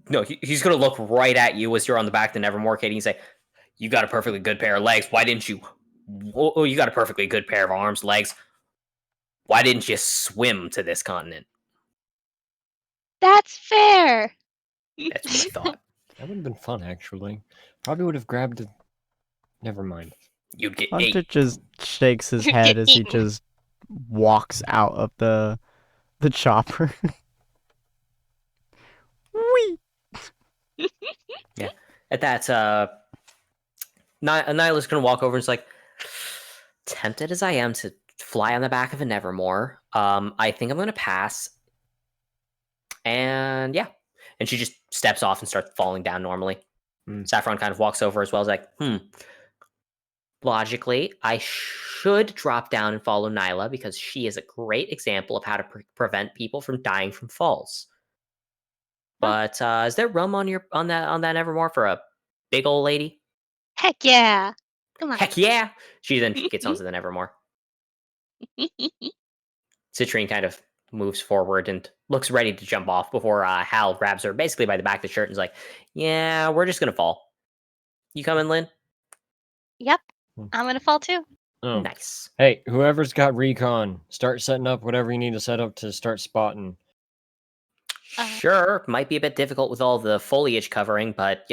No, he's gonna look right at you as you're on the back of the Nevermore, Katie, and say, "You got a perfectly good pair of legs. Why didn't you? Oh, you got a perfectly good pair of arms, legs. Why didn't you swim to this continent?" That's fair. That's what I thought. That would have been fun, actually. Probably would have grabbed it. Never mind. You'd get Hunter ate. just shakes his You'd head get as he eaten. just walks out of the chopper. Whee! At that, Nyla's gonna walk over and is like, tempted as I am to fly on the back of a Nevermore, I think I'm gonna pass. And yeah. And she just steps off and starts falling down normally. Saffron kind of walks over as well as like, logically, I should drop down and follow Nyla because she is a great example of how to prevent people from dying from falls. But is there rum on that Nevermore for a big old lady? Heck yeah. Come on. Heck yeah! She then gets onto the Nevermore. Citrine kind of moves forward and looks ready to jump off before Hal grabs her basically by the back of the shirt and is like, yeah, we're just gonna fall. You coming, Lynn? Yep. I'm gonna fall too. Oh. Nice. Hey, whoever's got recon, start setting up whatever you need to set up to start spotting. Sure, might be a bit difficult with all the foliage covering, but,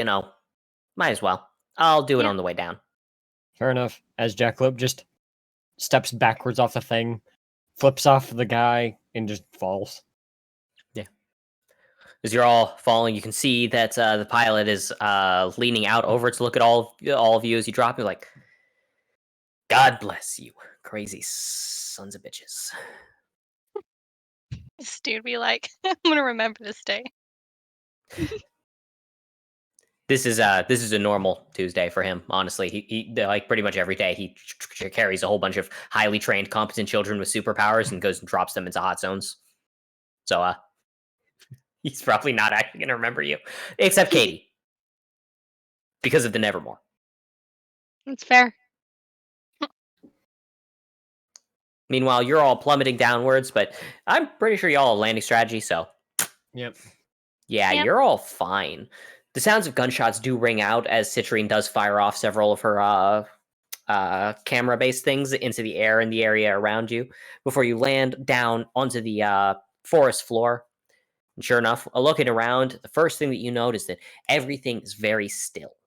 might as well. I'll do it on the way down. Fair enough. As Jackalope just steps backwards off the thing, flips off the guy, and just falls. Yeah. As you're all falling, you can see that the pilot is leaning out over to look at all of you as you drop. You're like, God bless you, crazy sons of bitches. This dude be like, I'm gonna remember this day. This is a normal Tuesday for him. Honestly, he like pretty much every day he carries a whole bunch of highly trained, competent children with superpowers and goes and drops them into hot zones. So he's probably not actually gonna remember you, except Katie, because of the Nevermore. That's fair. Meanwhile, you're all plummeting downwards, but I'm pretty sure y'all have a landing strategy, so Yep. yeah, Yep. you're all fine. The sounds of gunshots do ring out as Citrine does fire off several of her camera-based things into the air in the area around you before you land down onto the forest floor. And sure enough, looking around, the first thing that you notice is that everything is very still.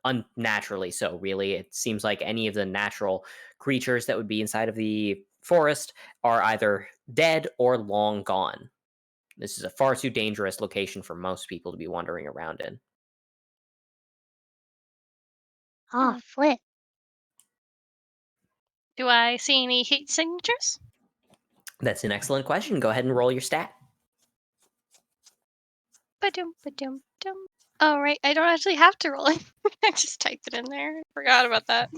Unnaturally so, really. It seems like any of the natural creatures that would be inside of the forest are either dead or long gone. This is a far too dangerous location for most people to be wandering around in. Ah, flip. Do I see any heat signatures? That's an excellent question. Go ahead and roll your stat. Ba-dum, ba-dum, dum. Oh, right. I don't actually have to roll it. I just typed it in there. Forgot about that.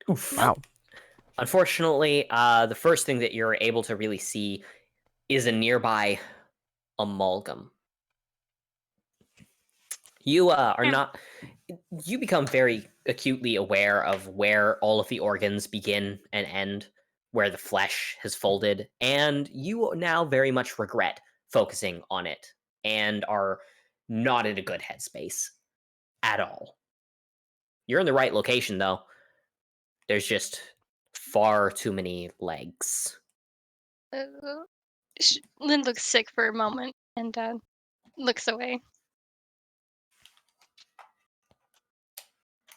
Oof. Wow. Unfortunately, the first thing that you're able to really see is a nearby amalgam. You are Yeah. not. You become very acutely aware of where all of the organs begin and end, where the flesh has folded, and you now very much regret focusing on it and are not in a good headspace at all. You're in the right location, though. There's just far too many legs. Lynn looks sick for a moment and looks away.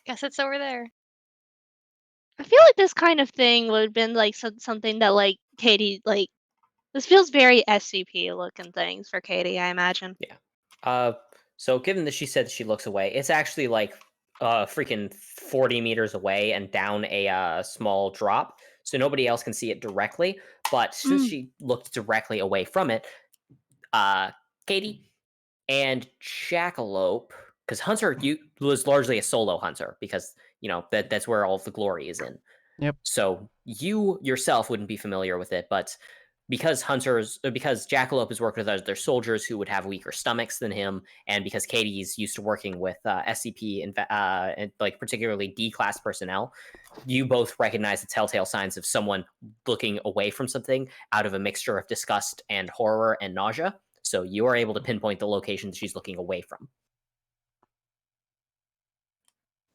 Guess it's over there. I feel like this kind of thing would have been like something that like Katie like. This feels very SCP looking things for Katie, I imagine. So given that she said she looks away, it's actually like freaking 40 meters away and down a small drop, so nobody else can see it directly. But since she looked directly away from it, Katie and Jackalope, because Hunter was largely a solo hunter, because that's where all of the glory is in. Yep. So you yourself wouldn't be familiar with it, but because Jackalope has worked with other soldiers who would have weaker stomachs than him, and because Katie's used to working with SCP and like particularly D-class personnel, you both recognize the telltale signs of someone looking away from something out of a mixture of disgust and horror and nausea. So you are able to pinpoint the location that she's looking away from.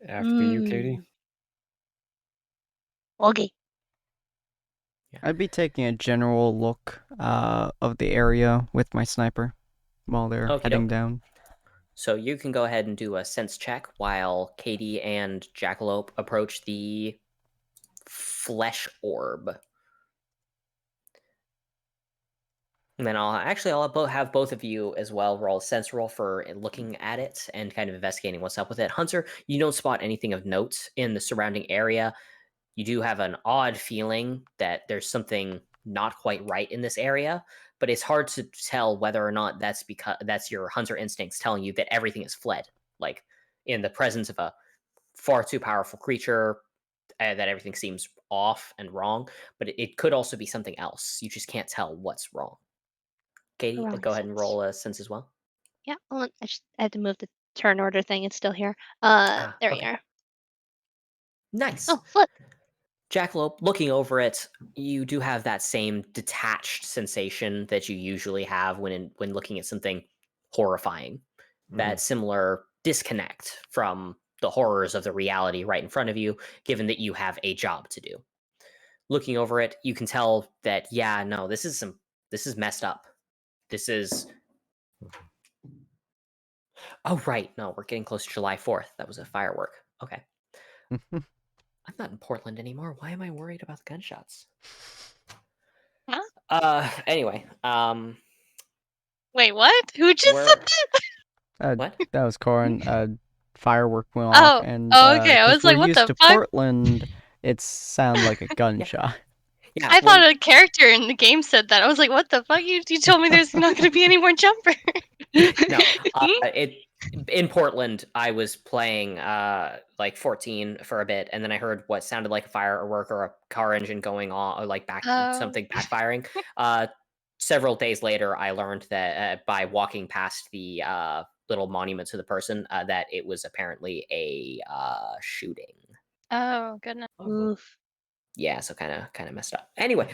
After you, Katie. Okay. I'd be taking a general look of the area with my sniper while they're heading down. So you can go ahead and do a sense check while Katie and Jackalope approach the flesh orb. And then I'll have both of you as well roll a sense roll for looking at it and kind of investigating what's up with it. Hunter, you don't spot anything of note in the surrounding area. You do have an odd feeling that there's something not quite right in this area, but it's hard to tell whether or not that's because that's your hunter instincts telling you that everything is fled, like in the presence of a far too powerful creature, that everything seems off and wrong, but it could also be something else. You just can't tell what's wrong. Katie, Wrong go ahead and sense. roll a sense as well. Yeah, I had to move the turn order thing. It's still here. There we are. Nice. Oh, flip. Jackalope, looking over it, you do have that same detached sensation that you usually have when looking at something horrifying. That similar disconnect from the horrors of the reality right in front of you, given that you have a job to do. Looking over it, you can tell that, yeah, no, this is messed up. This is... Oh, right. No, we're getting close to July 4th. That was a firework. Okay. I'm not in Portland anymore. Why am I worried about the gunshots? Huh? Anyway. Wait, what? Who just said that? What? That was Corin. Firework went Oh, off, and okay. I 'cause was like, we're what used the to fuck? Portland, it sounds like a gunshot. Yeah, I thought a character in the game said that. I was like, what the fuck? You told me there's not going to be any more jumper. No, in Portland, I was playing like 14 for a bit, and then I heard what sounded like a firework or a car engine going on, or like something backfiring. Several days later, I learned that by walking past the little monument to the person that it was apparently a shooting. Oh, goodness. Oof. Yeah, so kind of messed up. Anyway,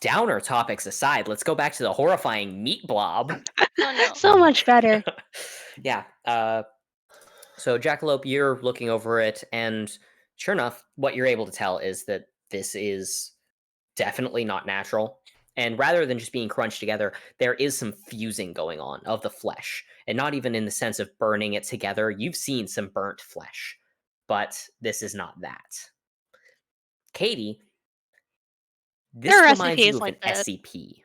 downer topics aside, let's go back to the horrifying meat blob. Oh, no. So much better. Yeah. So Jackalope, you're looking over it, and sure enough, what you're able to tell is that this is definitely not natural. And rather than just being crunched together, there is some fusing going on of the flesh. And not even in the sense of burning it together. You've seen some burnt flesh, but this is not that. Katie, this There are reminds you recipes of like an that. SCP.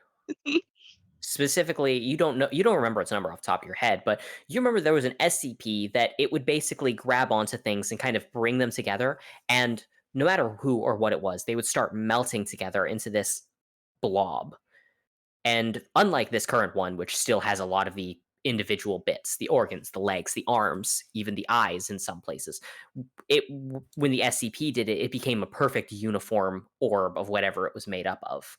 Specifically, you don't remember its number off the top of your head, but you remember there was an SCP that it would basically grab onto things and kind of bring them together, and no matter who or what it was, they would start melting together into this blob. And unlike this current one, which still has a lot of the individual bits, the organs, the legs, the arms, even the eyes in some places, when the SCP did it, it became a perfect uniform orb of whatever it was made up of.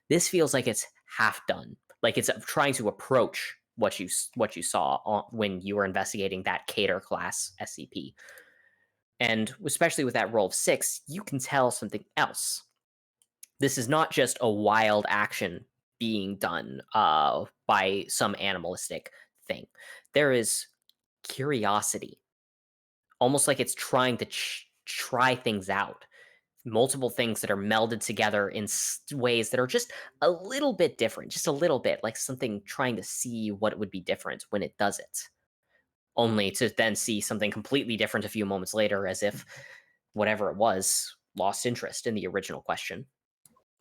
This feels like it's half done, like it's trying to approach what you saw when you were investigating that Cater class SCP. And especially with that roll of 6, you can tell something else. This is not just a wild action being done by some animalistic thing. There is curiosity, almost like it's trying to try things out. Multiple things that are melded together in ways that are just a little bit different, just a little bit, like something trying to see what it would be different when it does it. Only to then see something completely different a few moments later, as if whatever it was lost interest in the original question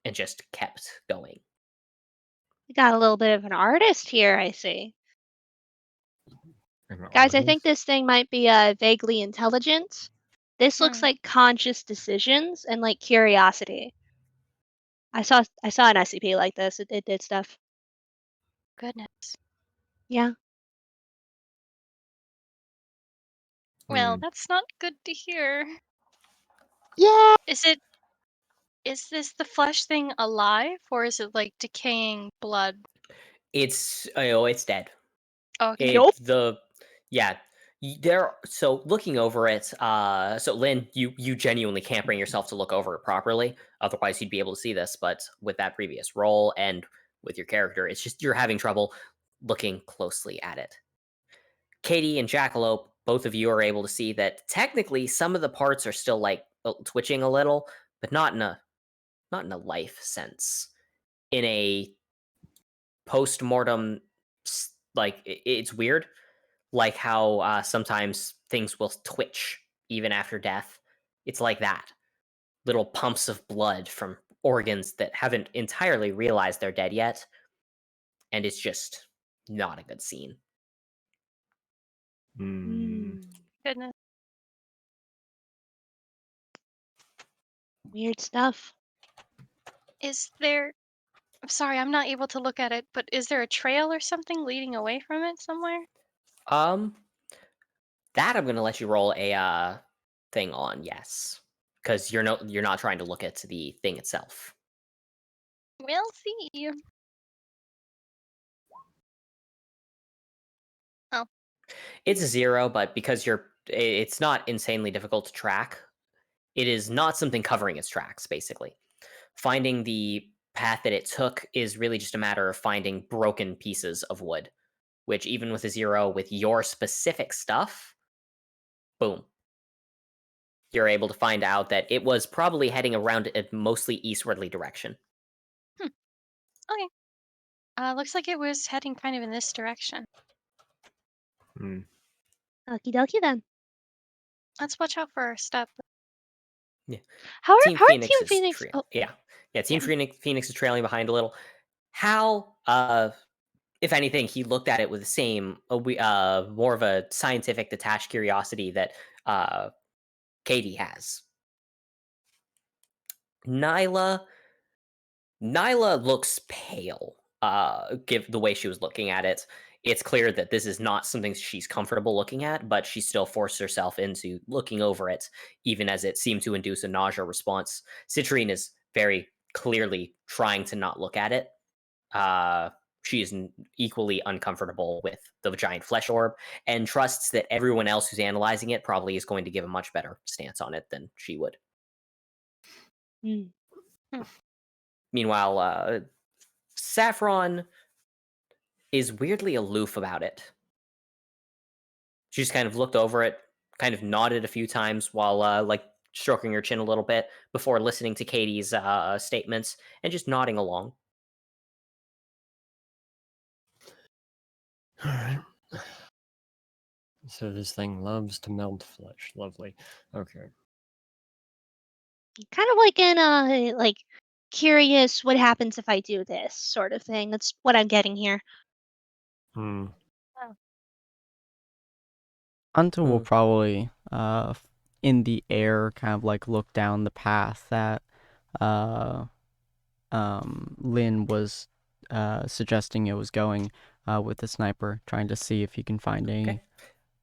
and just kept going. We got a little bit of an artist here, I see. Guys, I think this thing might be vaguely intelligent. This looks like conscious decisions and like curiosity. I saw an SCP like this. It did stuff. Goodness. Yeah. Well, that's not good to hear. Yeah. Is this the flesh thing alive, or is it like decaying blood? It's dead. Okay. Nope. So looking over it, so Lynn, you genuinely can't bring yourself to look over it properly, otherwise you'd be able to see this, but with that previous roll and with your character, it's just you're having trouble looking closely at it. Katie and Jackalope, both of you are able to see that technically some of the parts are still like twitching a little, but not in a life sense. In a post-mortem, like it's weird, like how sometimes things will twitch even after death. It's like that. Little pumps of blood from organs that haven't entirely realized they're dead yet. And it's just not a good scene. Goodness. Weird stuff. Is there... I'm sorry, I'm not able to look at it, but is there a trail or something leading away from it somewhere? That I'm gonna let you roll a thing on, yes. Because you're not trying to look at the thing itself. We'll see. Oh. It's a 0, but because it's not insanely difficult to track. It is not something covering its tracks, basically. Finding the path that it took is really just a matter of finding broken pieces of wood, which even with a 0, with your specific stuff, boom. You're able to find out that it was probably heading around a mostly eastwardly direction. Okay. Looks like it was heading kind of in this direction. Okie dokie then. Let's watch out for our step. Yeah. How are Team Team is Phoenix? Team Phoenix is trailing behind a little. Hal, if anything, he looked at it with the same, more of a scientific, detached curiosity that Katie has. Nyla, Nyla looks pale. Give the way she was looking at it, it's clear that this is not something she's comfortable looking at, but she still forced herself into looking over it, even as it seemed to induce a nausea response. Citrine is very clearly trying to not look at it. She is equally uncomfortable with the giant flesh orb and trusts that everyone else who's analyzing it probably is going to give a much better stance on it than she would. Mm. Meanwhile, Saffron is weirdly aloof about it. She just kind of looked over it, kind of nodded a few times while like stroking her chin a little bit before listening to Katie's statements and just nodding along. All right. So this thing loves to melt flesh. Lovely. Okay. Kind of like in like curious what happens if I do this sort of thing. That's what I'm getting here. Hmm. Until will probably, in the air, kind of like look down the path that Lynn was suggesting it was going with the sniper, trying to see if he can find any. Okay.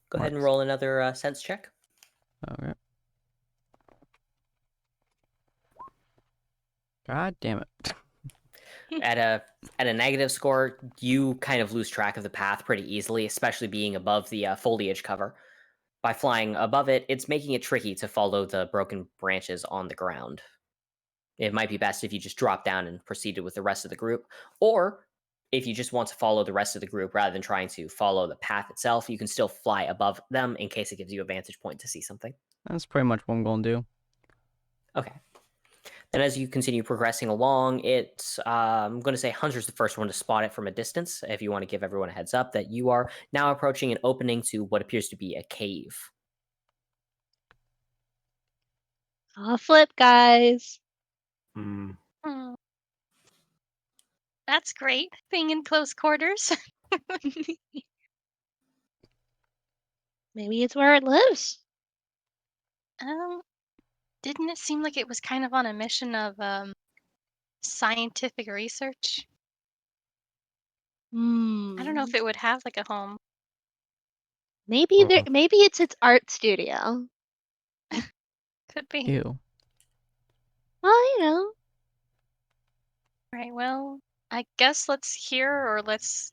Go ahead and marks. roll another sense check. Okay. God damn it. At a negative score, you kind of lose track of the path pretty easily, especially being above the foliage cover. By flying above it, it's making it tricky to follow the broken branches on the ground. It might be best if you just drop down and proceeded with the rest of the group, or if you just want to follow the rest of the group rather than trying to follow the path itself, you can still fly above them in case it gives you a vantage point to see something. That's pretty much what I'm going to do. Okay. And as you continue progressing along, I'm going to say Hunter's the first one to spot it from a distance. If you want to give everyone a heads up that you are now approaching an opening to what appears to be a cave. I'll flip, guys. Hmm. Hmm. That's great, being in close quarters. Maybe it's where it lives. Didn't it seem like it was kind of on a mission of scientific research? I don't know if it would have like a home. Maybe maybe it's its art studio. Could be. Ew. Well, you know. Right. Well, I guess let's hear, or let's.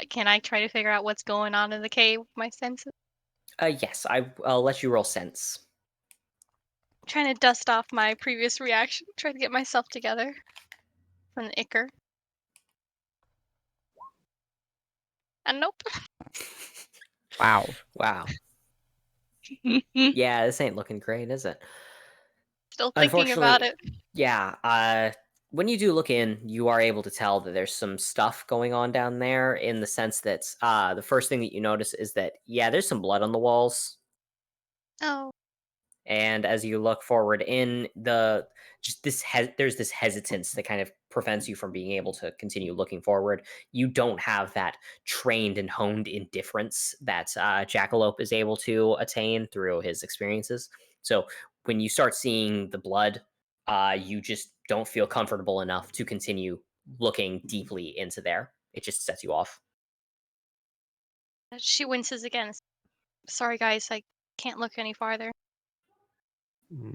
Can I try to figure out what's going on in the cave with my senses? Yes, I'll let you roll sense. Trying to dust off my previous reaction, try to get myself together from the ichor. And nope. Wow. Wow. Yeah, this ain't looking great, is it? Still thinking about it. Yeah, when you do look in, you are able to tell that there's some stuff going on down there in the sense that the first thing that you notice is that, yeah, there's some blood on the walls. Oh. And as you look forward in there's this hesitance that kind of prevents you from being able to continue looking forward. You don't have that trained and honed indifference that Jackalope is able to attain through his experiences. So when you start seeing the blood, you just don't feel comfortable enough to continue looking deeply into there. It just sets you off. She winces again. Sorry, guys, I can't look any farther.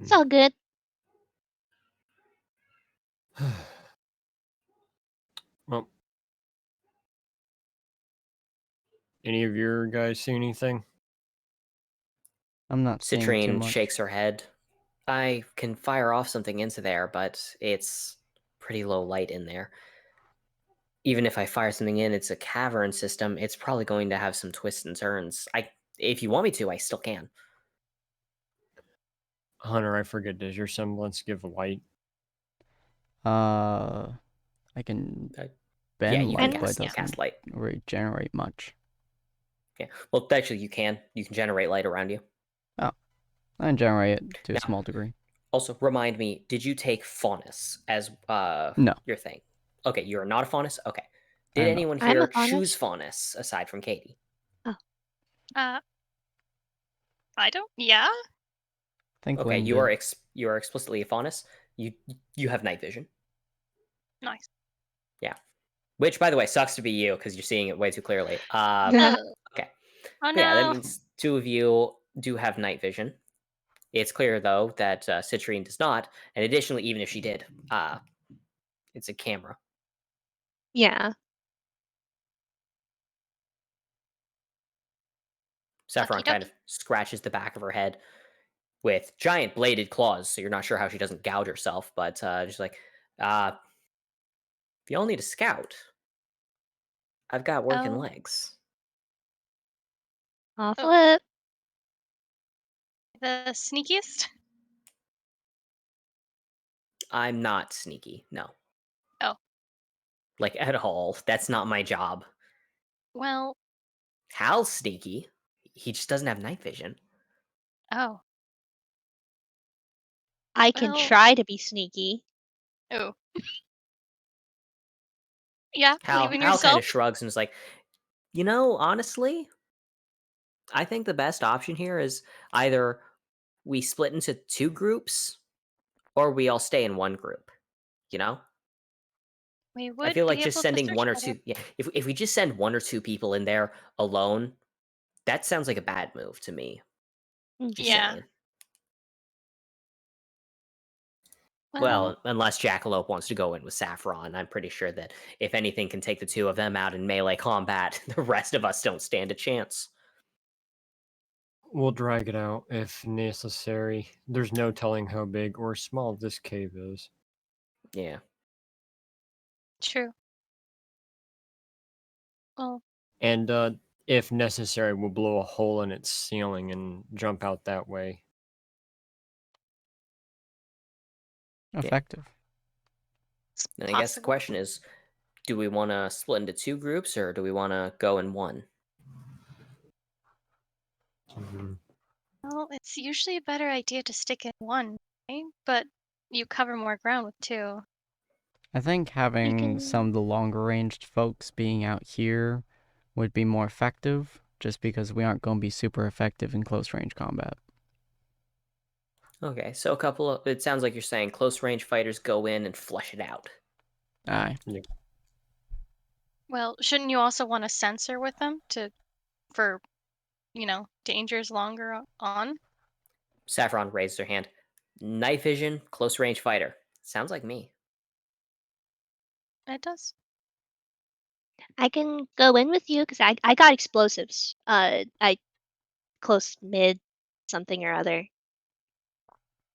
It's all good. Well, any of your guys see anything? I'm not seeing too Citrine much. shakes her head. I can fire off something into there, but it's pretty low light in there. Even if I fire something in, it's a cavern system. It's probably going to have some twists and turns. If you want me to, I still can. Hunter, I forget, does your semblance give light? I can bend you light, can but it cast doesn't light. regenerate much. Yeah. Well, actually, you can. You can generate light around you. Oh, I can generate it to a small degree. Also, remind me, did you take Faunus as No. your thing? Okay, you're not a Faunus? Okay. Did I'm anyone I'm here a Faunus. choose Faunus aside from Katie? I don't. Yeah. I think Okay, Lynn you did. are explicitly a Faunus. You have night vision. Nice. Which, by the way, sucks to be you because you're seeing it way too clearly. Okay. Oh But yeah, that no. means two of you do have night vision. It's clear, though, that Citrine does not. And additionally, even if she did, it's a camera. Yeah. Saffron Okie kind dokie. of scratches the back of her head with giant bladed claws, so you're not sure how she doesn't gouge herself, but just like, if y'all need a scout, I've got working Oh. legs. I'll Oh. flip. The sneakiest? I'm not sneaky, no. Oh. Like, at all. That's not my job. Well, Hal's sneaky. He just doesn't have night vision. oh. I can Well, try to be sneaky. oh. Yeah, believe in Hal kind yourself. of shrugs and is like, you know, honestly, I think the best option here is either we split into two groups or we all stay in one group. You know? We I would feel like be just able to sending search one or better. two. Yeah, if we just send one or two people in there alone, that sounds like a bad move to me. Just Yeah. saying. Well, Well, unless Jackalope wants to go in with Saffron, I'm pretty sure that if anything can take the two of them out in melee combat, the rest of us don't stand a chance. We'll drag it out if necessary. There's no telling how big or small this cave is. Yeah. true. Well, And if necessary, we'll blow a hole in its ceiling and jump out that way. Effective. it's And I guess the possible. question is, do we want to split into two groups or do we want to go in one? Well, it's usually a better idea to stick in one, right? But you cover more ground with two. I think having can- some of the longer ranged folks being out here would be more effective, just because we aren't going to be super effective in close range combat. Okay, so it sounds like you're saying close range fighters go in and flush it out. Aye. Well, shouldn't you also want a sensor with them for, dangers longer on? Saffron raised her hand. Night vision, close range fighter. Sounds like me. It does. I can go in with you because I got explosives. I close mid something or other.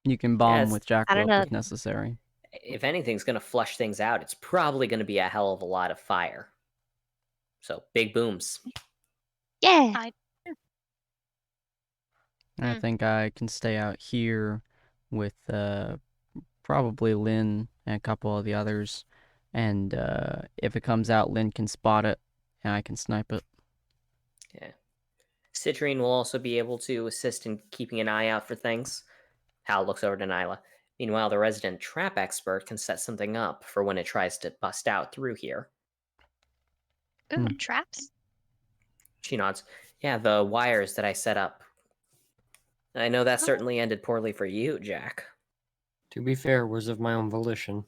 You can bomb Yes, with I don't Jackalope know. if necessary. if anything's going to flush things out, it's probably going to be a hell of a lot of fire. So, big booms. Yeah. And I Hmm. think I can stay out here with probably Lynn and a couple of the others. And if it comes out, Lynn can spot it, and I can snipe it. Yeah. Citrine will also be able to assist in keeping an eye out for things. Hal looks over to Nyla. Meanwhile, the resident trap expert can set something up for when it tries to bust out through here. Ooh, traps? She nods. Yeah, the wires that I set up. I know that Oh. certainly ended poorly for you, Jack. To be fair, it was of my own volition.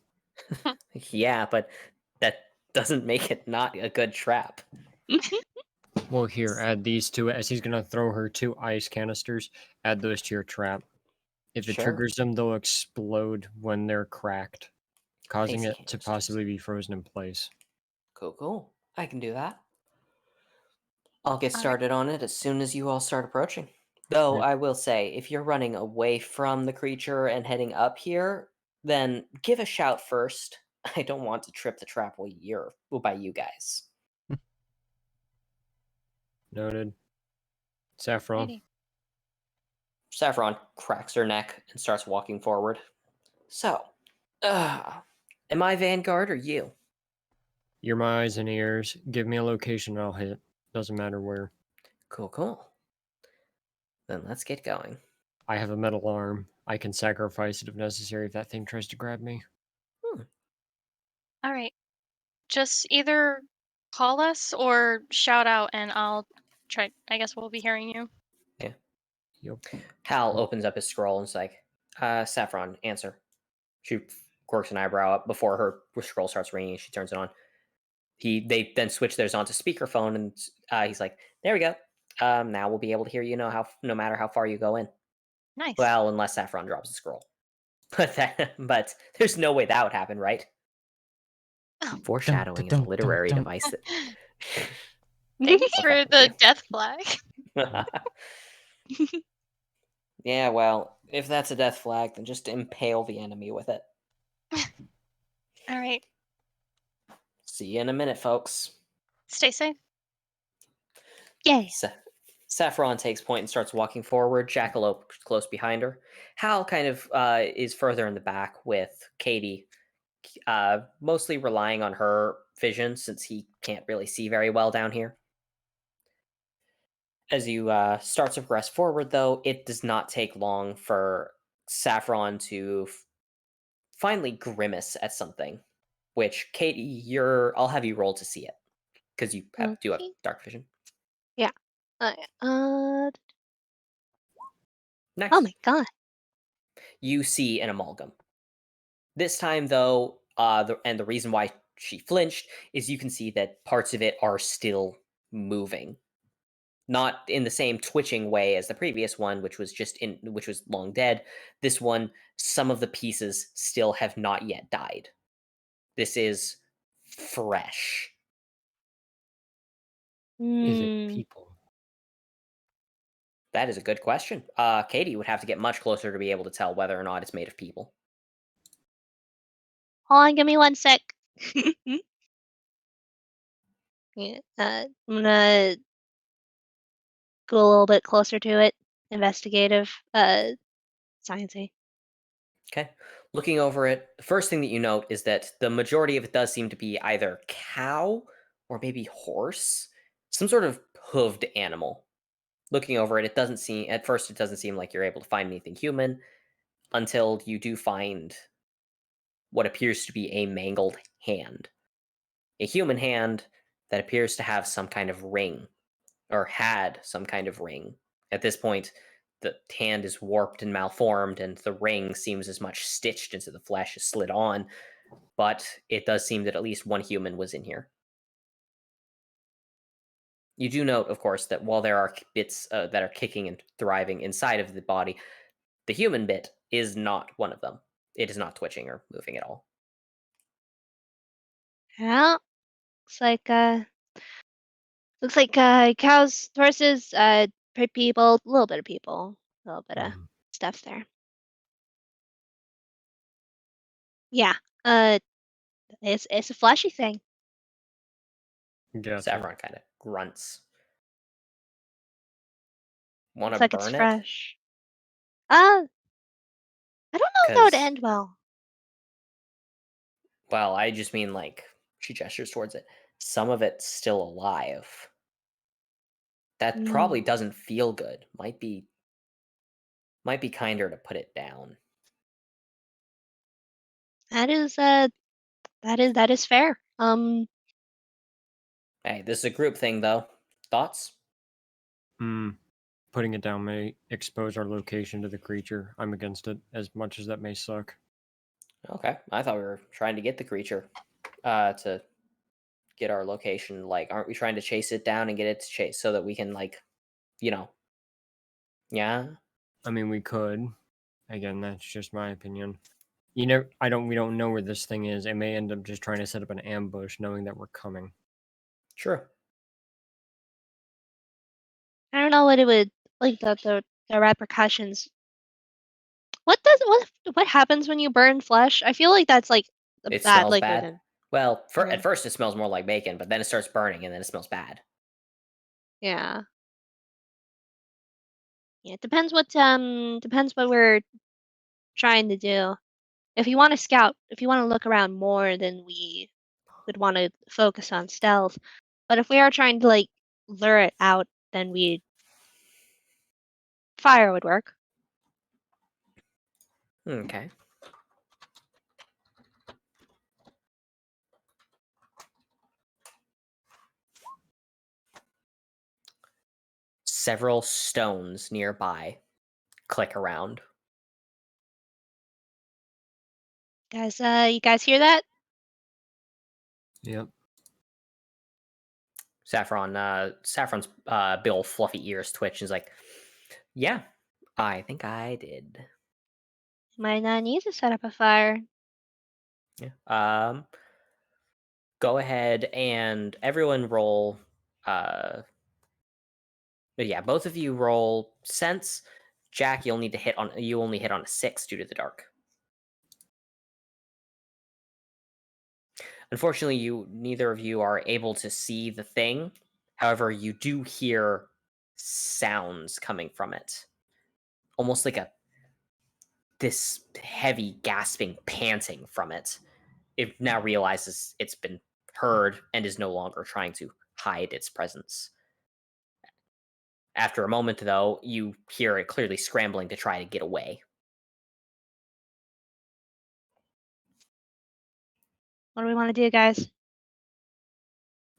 Yeah, but that doesn't make it not a good trap. Well, here, add these to it. As he's going to throw her 2 ice canisters, add those to your trap. If it Sure. triggers them, they'll explode when they're cracked, causing Icy it to canisters. possibly be frozen in place. Cool. I can do that. I'll get All right. started on it as soon as you all start approaching. Though, Yep. I will say, if you're running away from the creature and heading up here, then give a shout first. I don't want to trip the trap by you guys. Noted. Saffron. Alrighty. Saffron cracks her neck and starts walking forward. So, am I Vanguard or you? You're my eyes and ears. Give me a location and I'll hit. Doesn't matter where. Cool. Then let's get going. I have a metal arm. I can sacrifice it if necessary if that thing tries to grab me. All right. Just either call us or shout out, and I'll try. I guess we'll be hearing you. Yep. Hal opens up his scroll and is like, Saffron, answer. She quirks an eyebrow up before her scroll starts ringing. She turns it on. They then switch theirs onto speakerphone, and he's like, "There we go. Now we'll be able to hear you. No matter how far you go in. Nice. Well, unless Saffron drops the scroll. But there's no way that would happen, right? Oh. Foreshadowing is a literary device. Thanks for Okay, the okay. death flag. Yeah, well, if that's a death flag, then just impale the enemy with it. All right. See you in a minute, folks. Stay safe. Yay. Saffron takes point and starts walking forward. Jackalope close behind her. Hal kind of is further in the back with Katie, mostly relying on her vision since he can't really see very well down here. As you start to progress forward, though, it does not take long for Saffron to finally grimace at something, which, Katie, I'll have you roll to see it, because you do have Okay. dark vision. Yeah. Oh Nice. my god. You see an amalgam. This time, though, the reason why she flinched is you can see that parts of it are still moving. Not in the same twitching way as the previous one, which was long dead. This one, some of the pieces still have not yet died. This is fresh. Is it Hmm. people? That is a good question. Katie would have to get much closer to be able to tell whether or not it's made of people. Hold on, give me 1 sec. Yeah, I'm gonna go a little bit closer to it. Investigative, sciencey. Okay. Looking over it, the first thing that you note is that the majority of it does seem to be either cow or maybe horse, some sort of hooved animal. Looking over it, at first it doesn't seem like you're able to find anything human until you do find what appears to be a mangled hand. A human hand that appears to have some kind of ring, or had some kind of ring. At this point, the hand is warped and malformed, and the ring seems as much stitched into the flesh as slid on, but it does seem that at least one human was in here. You do note, of course, that while there are bits that are kicking and thriving inside of the body, the human bit is not one of them. It is not twitching or moving at all. Yeah. Looks like cows, horses, people, a little bit of people, a little bit of stuff there. Yeah. It's a fleshy thing. Gotcha. Saffron kind of grunts. Want Looks to like it's burn it? fresh. I don't know if that would 'Cause- end well. Well, I just mean, like, she gestures towards it. Some of it's still alive. That probably doesn't feel good. Might be kinder to put it down. That is fair. Hey, this is a group thing, though. Thoughts? Putting it down may expose our location to the creature. I'm against it, as much as that may suck. Okay, I thought we were trying to get the creature to get our location. Like, aren't we trying to chase it down and get it to chase so that we can, like, yeah? I mean, we could. Again, that's just my opinion. We don't know where this thing is. It may end up just trying to set up an ambush, knowing that we're coming. Sure. I don't know what it would like the repercussions. What happens when you burn flesh? I feel like that's like a It bad smells liquid. bad. Well, Yeah. at first it smells more like bacon, but then it starts burning and then it smells bad. Yeah. Yeah, it depends what we're trying to do. If you want to scout, if you want to look around more, then we would want to focus on stealth. But if we are trying to like lure it out, then fire would work. Okay. Several stones nearby click around. Guys, you guys hear that? Yep. Saffron's big old fluffy ears twitch and is like, yeah, I think I did. Might not need to set up a fire. Yeah. Go ahead and everyone roll. But yeah, both of you roll sense. Jack, you only hit on a 6 due to the dark. Unfortunately, neither of you are able to see the thing. However, you do hear sounds coming from it, almost like this heavy gasping, panting from it. It now realizes it's been heard and is no longer trying to hide its presence. After a moment, though, you hear it clearly scrambling to try to get away. What do we want to do, guys?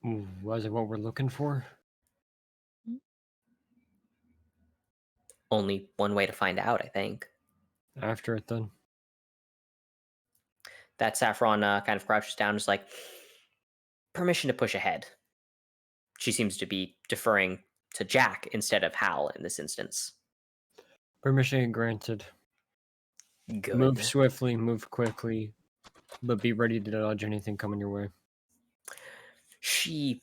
Ooh, was it what we're looking for? Only one way to find out, I think. After it, then. That Saffron kind of crouches down and is like, permission to push ahead. She seems to be deferring to Jack instead of Hal in this instance. Permission granted. Good. Move swiftly, move quickly, but be ready to dodge anything coming your way. She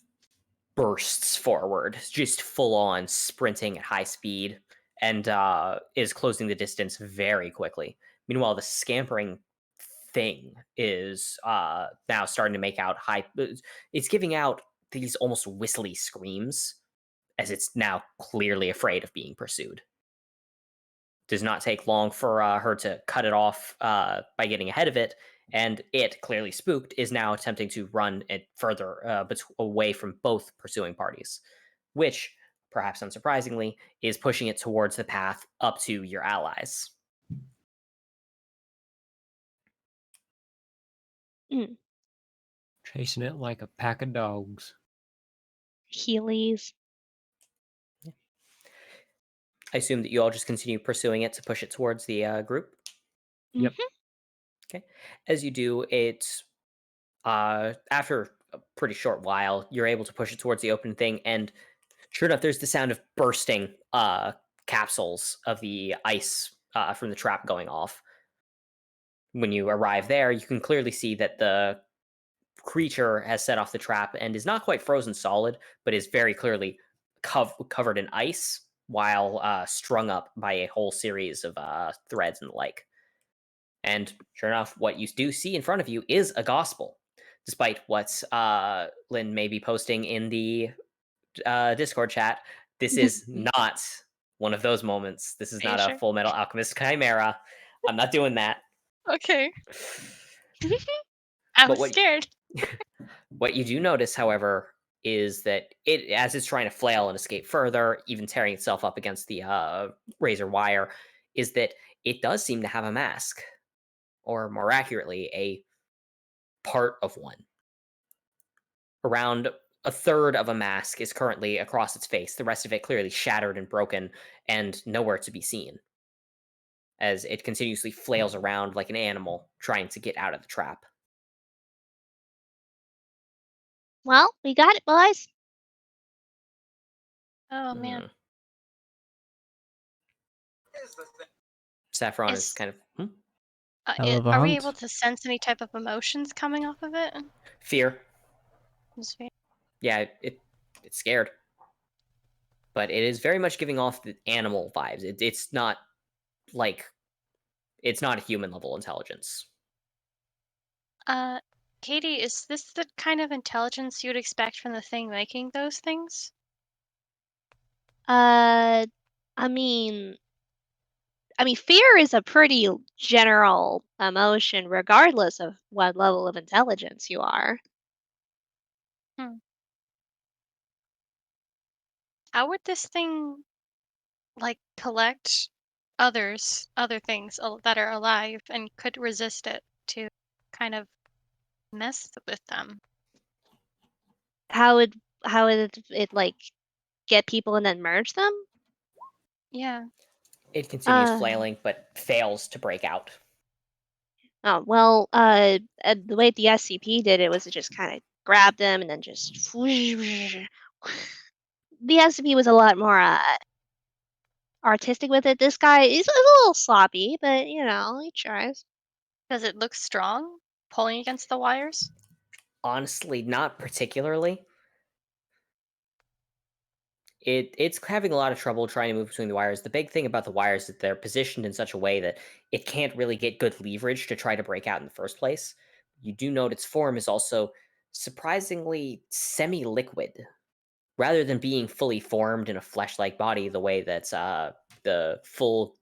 bursts forward, just full on sprinting at high speed, and is closing the distance very quickly. Meanwhile, the scampering thing is now starting to make out it's giving out these almost whistly screams as it's now clearly afraid of being pursued. Does not take long for her to cut it off by getting ahead of it, and it, clearly spooked, is now attempting to run it further away from both pursuing parties, which, perhaps unsurprisingly, is pushing it towards the path up to your allies. Chasing it like a pack of dogs. Heelys. I assume that you all just continue pursuing it to push it towards the group. Yep. Okay. As you do, it's after a pretty short while, you're able to push it towards the open thing, and sure enough, there's the sound of bursting capsules of the ice from the trap going off. When you arrive there, you can clearly see that the creature has set off the trap and is not quite frozen solid, but is very clearly covered in ice while strung up by a whole series of threads and the like. And sure enough, what you do see in front of you is a gospel, despite what Lynn may be posting in the Discord chat. This is not one of those moments. This is not a Full Metal Alchemist Chimera. I'm not doing that. Okay. I was scared. What you do notice, however, is that it, as it's trying to flail and escape further, even tearing itself up against the razor wire, is that it does seem to have a mask, or more accurately, a part of one. Around a third of a mask is currently across its face, the rest of it clearly shattered and broken and nowhere to be seen, as it continuously flails around like an animal trying to get out of the trap. Well, we got it, boys. Oh, man. Saffron is kind of... Hell of a Are we hunt. able to sense any type of emotions coming off of it? Fear. Just fear. Yeah, it's scared. But it is very much giving off the animal vibes. It's not like... It's not a human level intelligence. Katie, is this the kind of intelligence you'd expect from the thing making those things? I mean, fear is a pretty general emotion, regardless of what level of intelligence you are. How would this thing, like, collect other things that are alive and could resist it to kind of mess with them? How would it like get people and then merge them? Yeah. It continues flailing, but fails to break out. Oh, well, the way the SCP did it was it just kind of grabbed them and then just. The SCP was a lot more artistic with it. This guy is a little sloppy, but he tries. Does it look strong, pulling against the wires? Honestly, not particularly. It's having a lot of trouble trying to move between the wires. The big thing about the wires is that they're positioned in such a way that it can't really get good leverage to try to break out in the first place. You do note its form is also surprisingly semi-liquid. Rather than being fully formed in a flesh-like body the way that's the full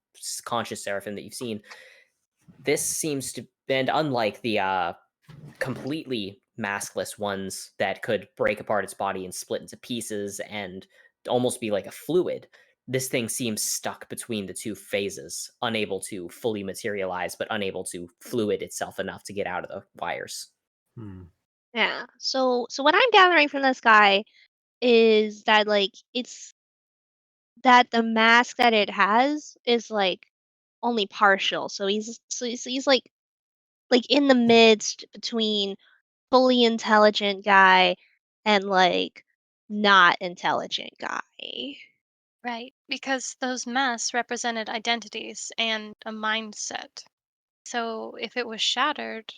conscious Seraphim that you've seen, this seems to, and unlike the completely maskless ones that could break apart its body and split into pieces and almost be like a fluid, this thing seems stuck between the two phases, unable to fully materialize, but unable to fluid itself enough to get out of the wires. Yeah. So what I'm gathering from this guy is that it's that the mask that it has is only partial. So he's like in the midst between fully intelligent guy and not intelligent guy. Right, because those masks represented identities and a mindset. So if it was shattered,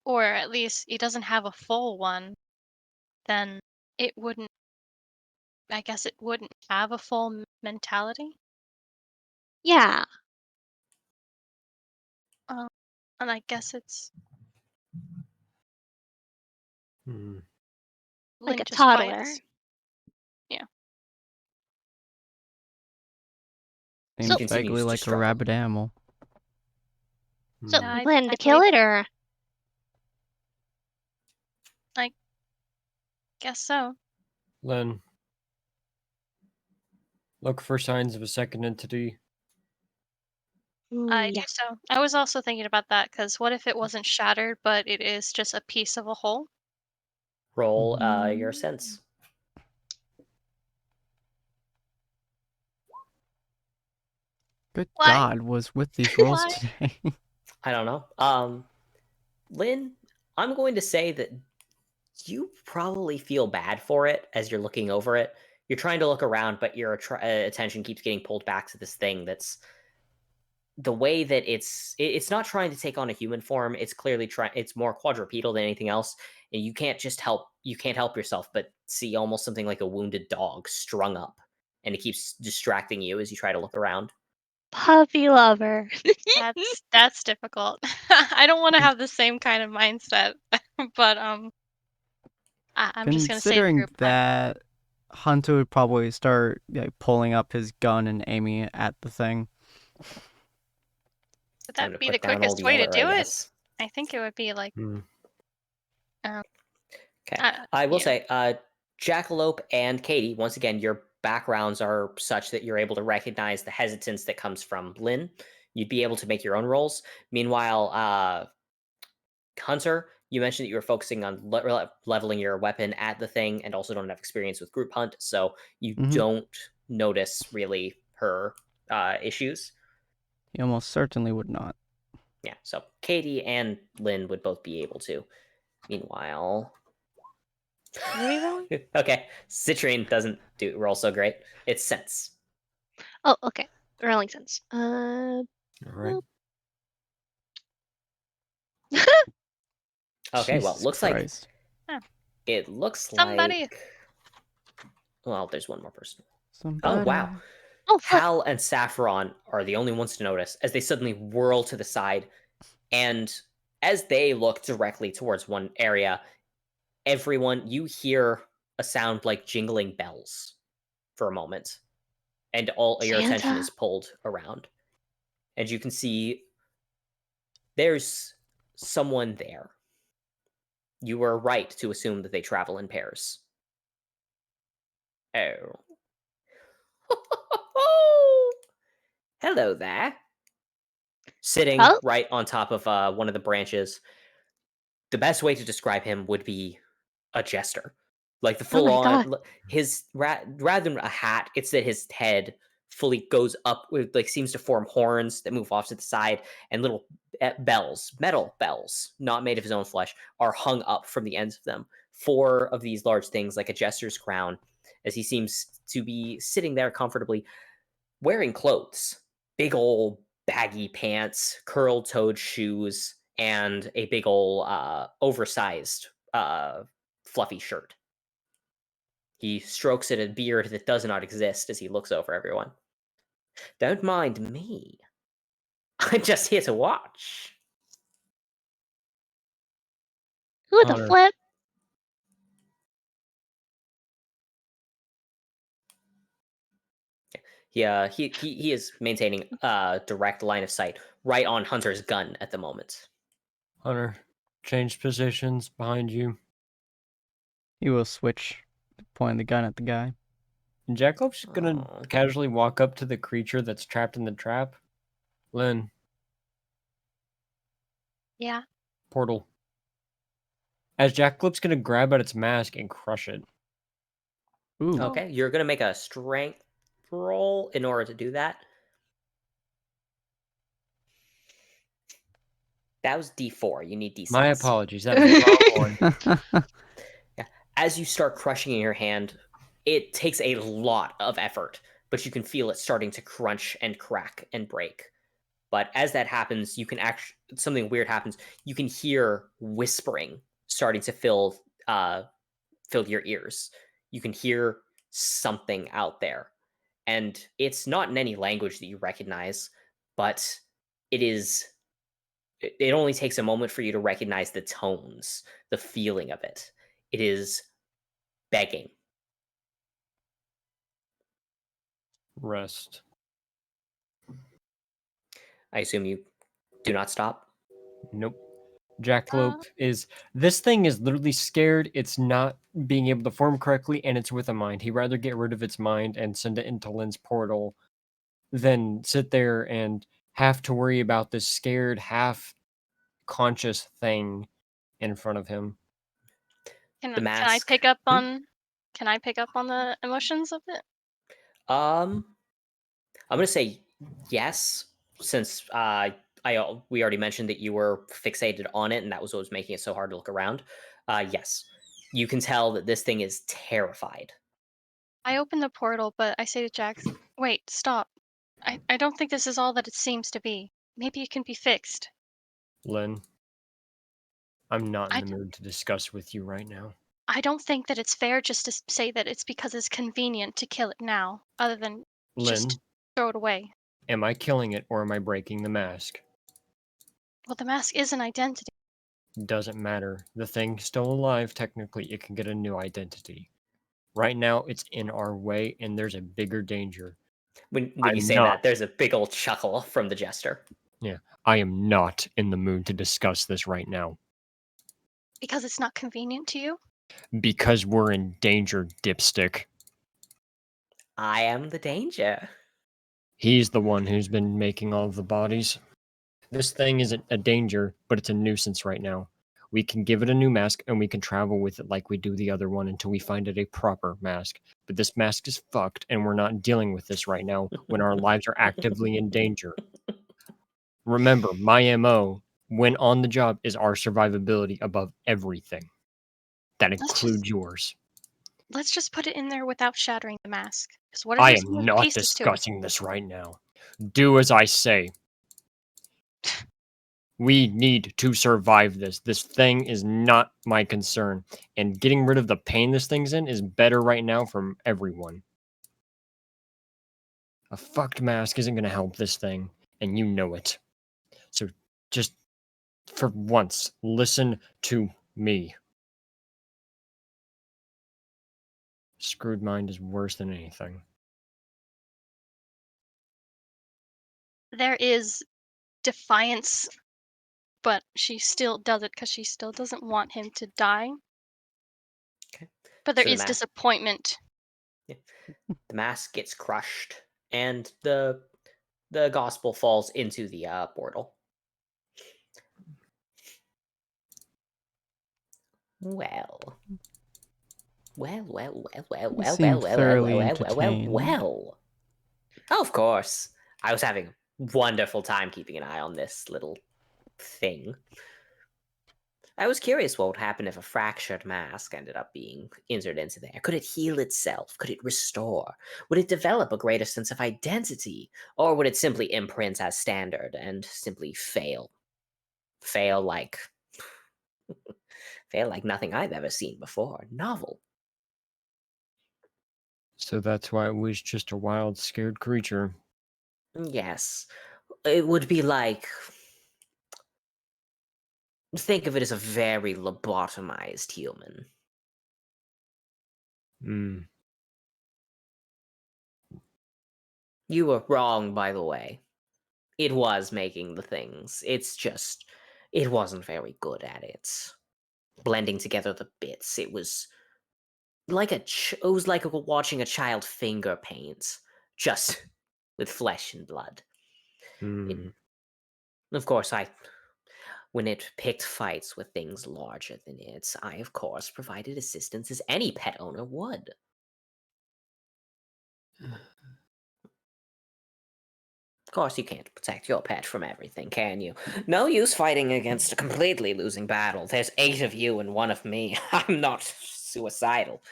or at least it doesn't have a full one, then it wouldn't, I guess it wouldn't have a full mentality. Yeah. And I guess it's Like a linked just by toddler. its. Yeah. Seems So- vaguely like a rabid animal. So I- you planning I to kill believe- it or? Guess so. Len, look for signs of a second entity. Ooh, I yeah. do so. I was also thinking about that because what if it wasn't shattered, but it is just a piece of a whole? Roll your sense. Good Why? God, was with these rolls Why? today. I don't know. Lynn, I'm going to say that you probably feel bad for it as you're looking over it. You're trying to look around, but your attention keeps getting pulled back to this thing that's the way that it's not trying to take on a human form. It's clearly trying. It's more quadrupedal than anything else, and you can't help yourself but see almost something like a wounded dog strung up, and it keeps distracting you as you try to look around. Puppy lover. That's difficult. I don't want to have the same kind of mindset, but I'm just gonna say the Considering group. that, Hunter would probably start pulling up his gun and aiming it at the thing. Would Time that to be the put down quickest old way to Yeller, do I it? guess. I think it would be like. Okay. I will yeah. say, Jackalope and Katie, once again, your backgrounds are such that you're able to recognize the hesitance that comes from Lynn. You'd be able to make your own rolls. Meanwhile, Hunter, you mentioned that you were focusing on leveling your weapon at the thing and also don't have experience with group hunt, so you don't notice really her issues. He almost certainly would not. Yeah, so Katie and Lynn would both be able to. Meanwhile... What are we rolling? Okay, Citrine doesn't roll so great. It's sense. Oh, okay. Rolling sense. All right. Okay, well, Jesus looks Christ. Huh. it looks Somebody. like. Well, there's one more person. Somebody. Oh wow, Oh, look. Hal and Saffron are the only ones to notice as they suddenly whirl to the side, and as they look directly towards one area, everyone you hear a sound like jingling bells for a moment, and all your attention Santa. is pulled around, and you can see there's someone there. You were right to assume that they travel in pairs. Oh. Hello there. Sitting Oh. right on top of one of the branches. The best way to describe him would be a jester. Like the Oh my full God. on, his rather than a hat, it's that his head fully goes up with like seems to form horns that move off to the side, and little bells, metal bells, not made of his own flesh, are hung up from the ends of them. 4 of these large things, like a jester's crown, as he seems to be sitting there comfortably, wearing clothes, big old baggy pants, curl-toed shoes, and a big old oversized fluffy shirt. He strokes at a beard that does not exist as he looks over everyone. Don't mind me. I'm just here to watch. Who the Honor. flip? He is maintaining a direct line of sight right on Hunter's gun at the moment. Hunter, change positions behind you. He will switch, pointing the gun at the guy. Jackal's gonna Aw. casually walk up to the creature that's trapped in the trap. Lynn, Yeah. portal. As Jackal's gonna grab at its mask and crush it. Ooh. Okay, you're gonna make a strength roll in order to do that. That was D4. You need D6. My apologies, that was the wrong one. As you start crushing in your hand, it takes a lot of effort, but you can feel it starting to crunch and crack and break. But as that happens, you can actually something weird happens. You can hear whispering starting to fill your ears. You can hear something out there, and it's not in any language that you recognize, but it is. It only takes a moment for you to recognize the tones, the feeling of it. It is begging. Rest. I assume you do not stop. Nope. Jackalope is... This thing is literally scared. It's not being able to form correctly, and it's with a mind. He'd rather get rid of its mind and send it into Lynn's portal than sit there and have to worry about this scared, half-conscious thing in front of him. Can The I mask. pick up on? Can I pick up on the emotions of it? I'm gonna say yes, since we already mentioned that you were fixated on it, and that was what was making it so hard to look around. Yes, you can tell that this thing is terrified. I open the portal, but I say to Jax, "Wait, stop. I don't think this is all that it seems to be. Maybe it can be fixed." Lynn, I'm not I in the mood to discuss with you right now. I don't think that it's fair just to say that it's because it's convenient to kill it now, other than Lynn, just throw it away. am I killing it or am I breaking the mask? Well, the mask is an identity. Doesn't matter. The thing's still alive, technically. It can get a new identity. Right now, it's in our way, and there's a bigger danger. When you I'm say not. that, there's a big old chuckle from the jester. Yeah, I am not in the mood to discuss this right now. Because it's not convenient to you? Because we're in danger, dipstick. I am the danger. He's the one who's been making all of the bodies. This thing isn't a danger, but it's a nuisance right now. We can give it a new mask, and we can travel with it like we do the other one until we find it a proper mask. But this mask is fucked, and we're not dealing with this right now when our lives are actively in danger. Remember, my MO, when on the job, is our survivability above everything. That includes yours. Let's just put it in there without shattering the mask. 'Cause what if I there's am more not pieces to it? discussing this right now. Do as I say. We need to survive this. This thing is not my concern. And getting rid of the pain this thing's in is better right now from everyone. A fucked mask isn't going to help this thing, and you know it. So just, for once, listen to me. Screwed mind is worse than anything. There is defiance, but she still does it because she still doesn't want him to die. Okay. But there So the is mask- disappointment. The mask gets crushed, and the gospel falls into the portal. Well. He seemed thoroughly entertained. Oh, of course. I was having a wonderful time keeping an eye on this little thing. I was curious what would happen if a fractured mask ended up being inserted into there. Could it heal itself? Could it restore? Would it develop a greater sense of identity? Or would it simply imprint as standard and simply fail? Fail like nothing I've ever seen before. Novel. So that's why it was just a wild, scared creature. Yes. It would be like, think of it as a very lobotomized human. Hmm. You were wrong, by the way. It was making the things. It's just, it wasn't very good at it. Blending together the bits. It was like it was like watching a child finger paint, just with flesh and blood. Hmm. Of course, when it picked fights with things larger than it, I, of course, provided assistance as any pet owner would. Of course, you can't protect your pet from everything, can you? No use fighting against a completely losing battle. There's 8 of you and 1 of me. I'm not suicidal.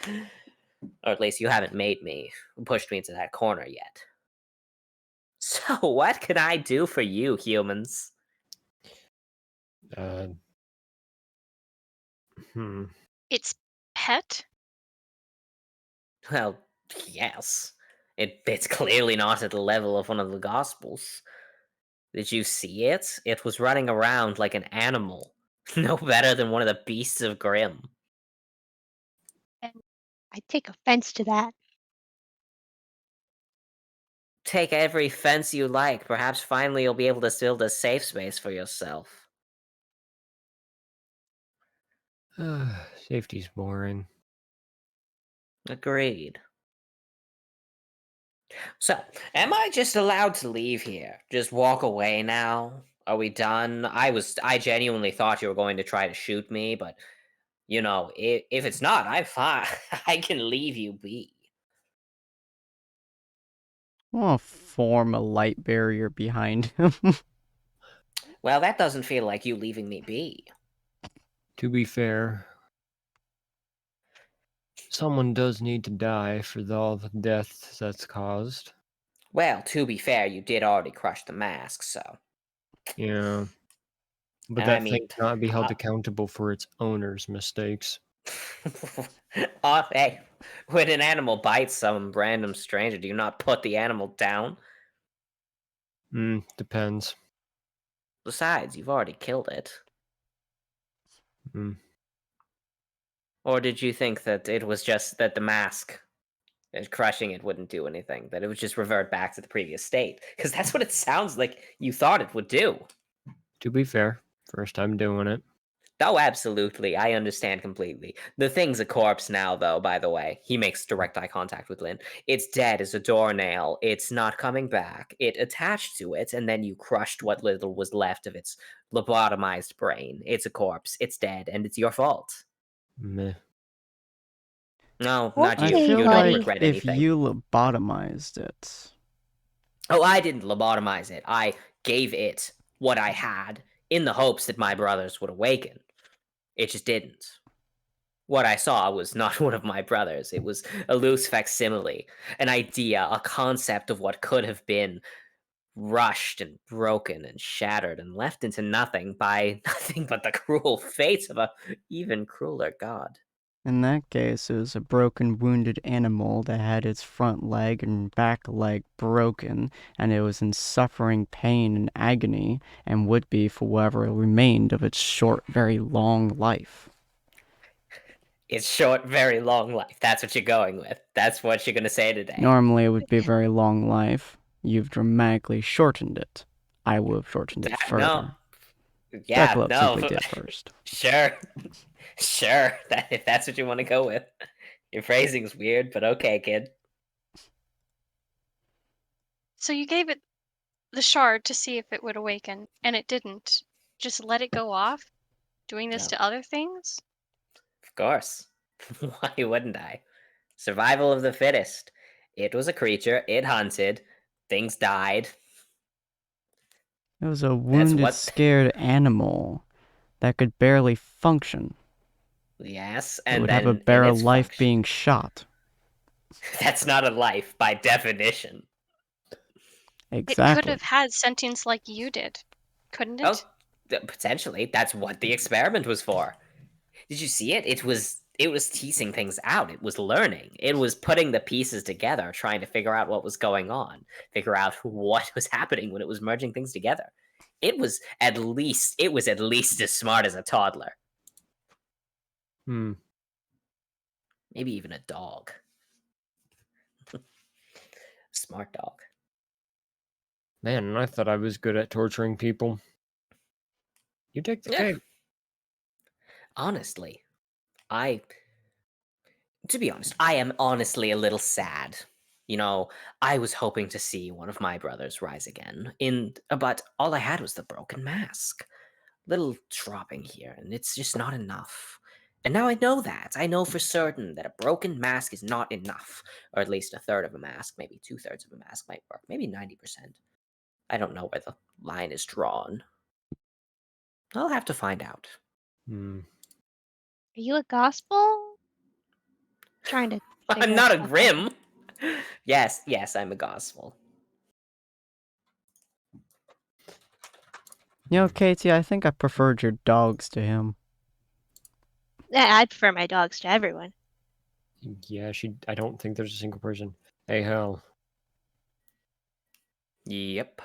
Or at least you haven't made me, pushed me into that corner yet. So, what can I do for you, humans? Uh. Hmm. Its pet? Well, yes. It's clearly not at the level of one of the Gospels. Did you see it? It was running around like an animal. No better than one of the beasts of Grimm. And I take offense to that. Take every fence you like. Perhaps finally you'll be able to build a safe space for yourself. Safety's boring. Agreed. So, am I just allowed to leave here? Just walk away now? Are we done? I genuinely thought you were going to try to shoot me, but you know, if it's not, I'm fine. I can leave you be. I'll form a light barrier behind him. Well, that doesn't feel like you leaving me be. To be fair, someone does need to die for all the death that's caused. Well, to be fair, you did already crush the mask, so. Yeah. But And I that thing mean, cannot be held accountable for its owner's mistakes. hey, when an animal bites some random stranger, do you not put the animal down? Depends. Besides, you've already killed it. Hmm. Or did you think that it was just that the mask and crushing it wouldn't do anything, that it would just revert back to the previous state? Because that's what it sounds like you thought it would do. To be fair, first time doing it. Oh, absolutely. I understand completely. The thing's a corpse now, though, by the way. He makes direct eye contact with Lynn. It's dead as a doornail. It's not coming back. It attached to it, and then you crushed what little was left of its lobotomized brain. It's a corpse. It's dead, and it's your fault. Meh. No, not I you. Okay, feel You don't buddy. like regret if anything. you lobotomized it. Oh, I didn't lobotomize it. I gave it what I had in the hopes that my brothers would awaken. It just didn't. What I saw was not one of my brothers. It was a loose facsimile, an idea, a concept of what could have been rushed and broken and shattered and left into nothing by nothing but the cruel fate of a even crueler god. In that case, it was a broken, wounded animal that had its front leg and back leg broken, and it was in suffering, pain, and agony, and would be for whatever remained of its short, very long life. It's short, very long life. That's what you're going with. That's what you're going to say today. Normally, it would be a very long life. You've dramatically shortened it. I would have shortened it further. No. Yeah, Jackalope no. simply did first. Sure. Sure. If that's what you want to go with. Your phrasing's weird, but okay, kid. So you gave it the shard to see if it would awaken, and it didn't. Just let it go off, doing this No. to other things? Of course. Why wouldn't I? Survival of the fittest. It was a creature, it hunted. things died. It was a wounded, scared animal that could barely function. Yes, It and would then have a bare in its life function- being shot. That's not a life by definition. It could Exactly. have had sentience like you did, couldn't it? Oh, potentially. That's what the experiment was for. Did you see it? It was teasing things out. It was learning. It was putting the pieces together, trying to figure out what was going on, figure out what was happening when it was merging things together. It was at least as smart as a toddler. Hmm. Maybe even a dog. Smart dog. Man, I thought I was good at torturing people. You take the cake. Honestly, to be honest, I am honestly a little sad. You know, I was hoping to see one of my brothers rise again, but all I had was the broken mask. Little dropping here, and it's just not enough. And now I know that. I know for certain that a broken mask is not enough. Or at least a third of a mask, maybe 2/3 of a mask might work. Maybe 90%. I don't know where the line is drawn. I'll have to find out. Hmm. Are you a gospel? Trying to figure I'm out not a stuff out Grim. Yes, I'm a gospel. You know, Katie, I think I preferred your dogs to him. Yeah, I prefer my dogs to everyone. Yeah, I don't think there's a single person. Hey, hell. Yep.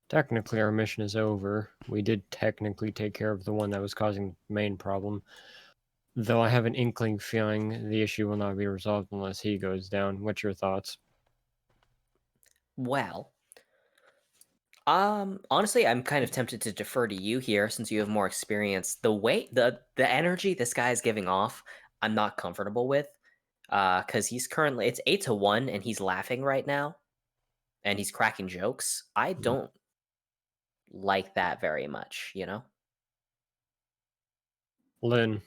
Technically, our mission is over. We did technically take care of the one that was causing the main problem. Though I have an inkling feeling the issue will not be resolved unless he goes down. What's your thoughts? Well, honestly, I'm kind of tempted to defer to you here since you have more experience. The way the energy this guy is giving off, I'm not comfortable with. Because he's currently it's 8-1 and he's laughing right now, and he's cracking jokes. I don't like that very much, you know? Lynn,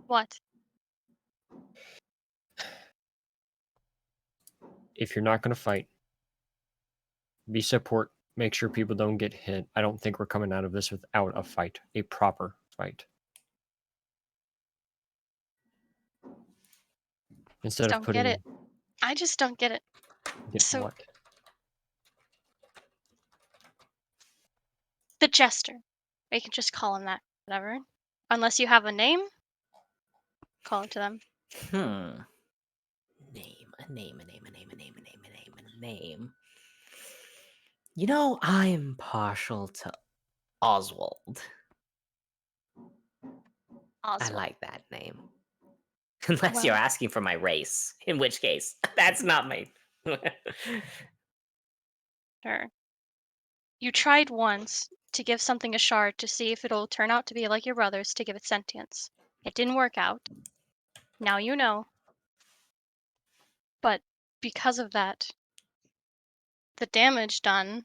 What? if you're not going to fight, be support. Make sure people don't get hit. I don't think we're coming out of this without a fight, a proper fight. Instead of Don't get putting it. I just don't get it. Get So what? the jester. We can just call him that. Whatever. Unless you have a name, call it to them. A name. You know, I'm partial to Oswald. I Oswald. like that name. Unless you're Well- asking for my race, in which case, that's not my. Sure. You tried once to give something a shard to see if it'll turn out to be like your brother's to give it sentience. It didn't work out. Now you know. But because of that, the damage done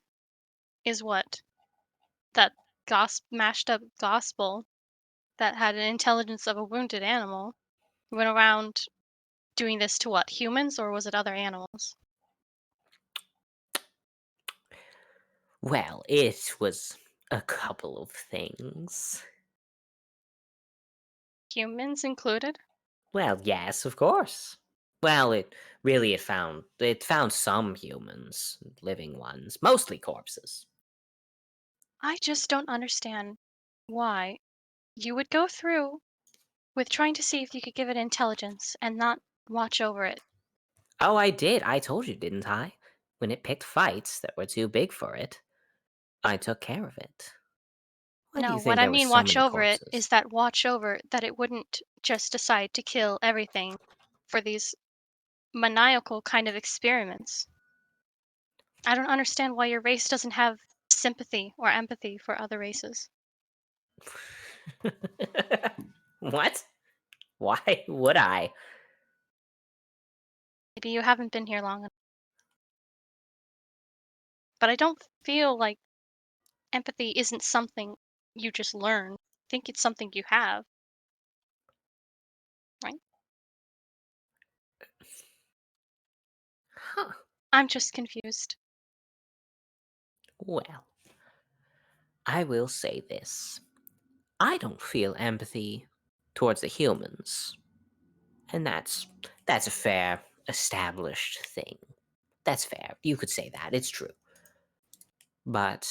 is what? That mashed up gospel that had an intelligence of a wounded animal went around doing this to what? Humans, or was it other animals? Well, it was a couple of things. Humans included? Well, yes, of course. Well, it found some humans, living ones, mostly corpses. I just don't understand why you would go through with trying to see if you could give it intelligence and not watch over it. Oh, I did. I told you, didn't I? When it picked fights that were too big for it, I took care of it. Why do No, you what think I there were mean so watch many over it corpses? is that watch over that it wouldn't just decide to kill everything for these maniacal kind of experiments. I don't understand why your race doesn't have sympathy or empathy for other races. What? Why would I? Maybe you haven't been here long enough. But I don't feel like empathy isn't something you just learn. I think it's something you have. Right? Huh. I'm just confused. Well, I will say this. I don't feel empathy towards the humans. And that's a fair, established thing. That's fair. You could say that. It's true. But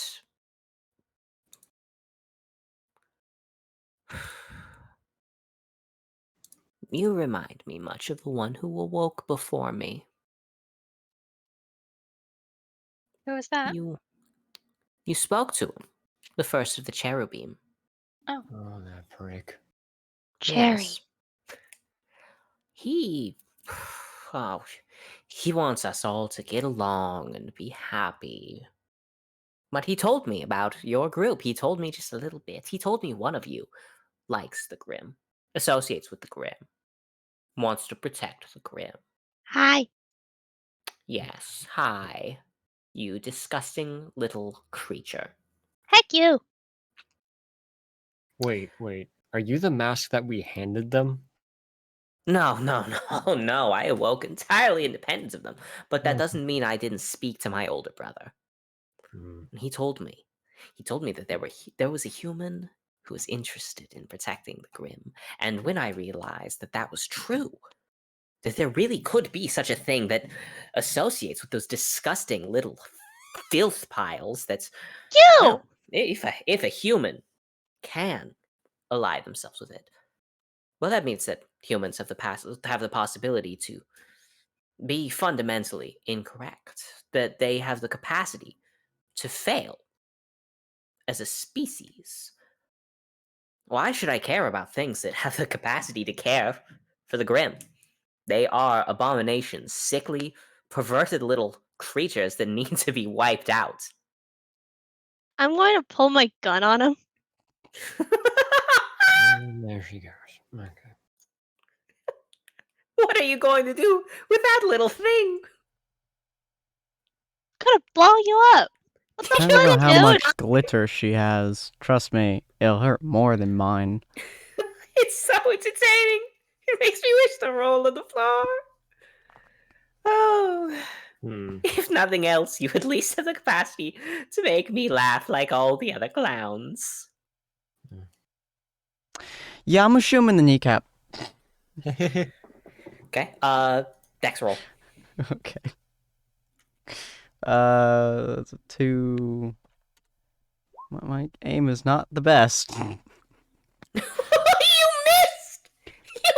you remind me much of the one who awoke before me. Who was that? You spoke to him, the first of the cherubim. Oh, Oh, that prick. Cherry. Yes. He, oh, he wants us all to get along and be happy. But he told me about your group. He told me just a little bit. He told me one of you likes the Grim, associates with the Grim, wants to protect the Grim. Hi. Yes, hi, you disgusting little creature. Heck you. Wait. Are you the mask that we handed them? No, no. I awoke entirely independent of them, but that Okay. doesn't mean I didn't speak to my older brother. Mm. He told me that there was a human who was interested in protecting the Grim, and when I realized that that was true, that there really could be such a thing that associates with those disgusting little filth piles, that's You. well, if a human can ally themselves with it, well, that means that humans have the possibility to be fundamentally incorrect, that they have the capacity to fail as a species. Why should I care about things that have the capacity to care for the Grim? They are abominations, sickly, perverted little creatures that need to be wiped out. I'm going to pull my gun on him. And there she goes. Okay. What are you going to do with that little thing? I'm gonna blow you up. What the Depending on fuck, how dude? much glitter she has, trust me, it'll hurt more than mine. It's so entertaining. It makes me wish to roll on the floor. Oh. Hmm. If nothing else, you at least have the capacity to make me laugh like all the other clowns. Yeah, I'm gonna shoot him in the kneecap. Okay, dex roll. Okay. That's a 2. My aim is not the best. You missed! You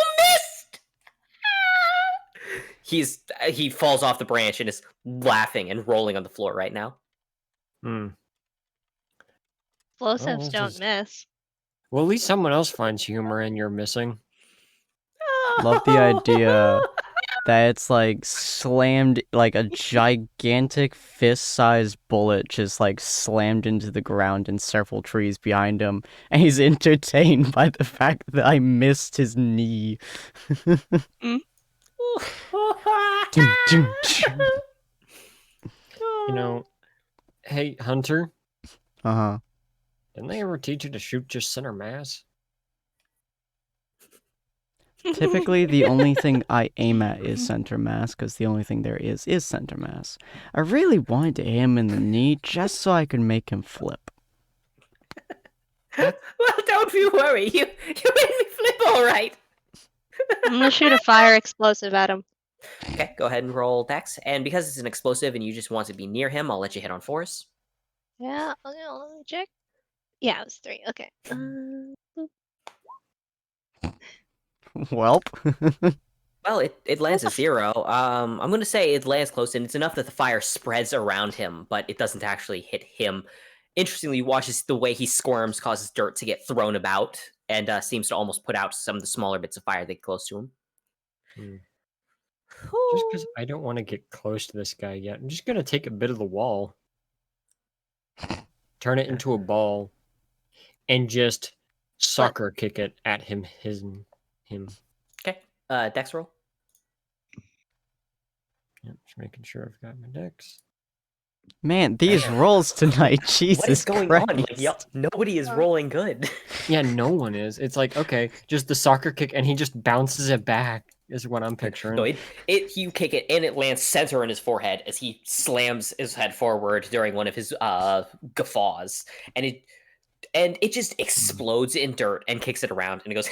missed! He falls off the branch and is laughing and rolling on the floor right now. Hmm. Explosives this don't is- miss. Well, at least someone else finds humor in your missing. Love the idea that it's like slammed, like a gigantic fist-sized bullet just like slammed into the ground and several trees behind him, and he's entertained by the fact that I missed his knee. Dun, dun, dun. You know, hey, Hunter, Uh-huh. didn't they ever teach you to shoot just center mass? Typically, the only thing I aim at is center mass, because the only thing there is center mass. I really wanted to hit him in the knee just so I could make him flip. Well, don't you worry. You made me flip all right. I'm gonna shoot a fire explosive at him. Okay, go ahead and roll dex. And because it's an explosive and you just want to be near him, I'll let you hit on force. Yeah, okay, let me check. Yeah, it was 3. Okay. Welp. Well, it lands a 0. I'm going to say it lands close, and it's enough that the fire spreads around him, but it doesn't actually hit him. Interestingly, you watch the way he squirms, causes dirt to get thrown about, and seems to almost put out some of the smaller bits of fire that get close to him. Just because I don't want to get close to this guy yet, I'm just going to take a bit of the wall, turn it into a ball, and just soccer kick it at him. Okay, dex roll. Yep, just making sure I've got my decks. Man, these rolls tonight, Jesus What is going Christ. on? Like, nobody is rolling good. Yeah, no one is. It's like, okay, just the soccer kick, and he just bounces it back. is what I'm picturing. No, you kick it and it lands center in his forehead as he slams his head forward during one of his guffaws, and it just explodes in dirt and kicks it around, and it goes.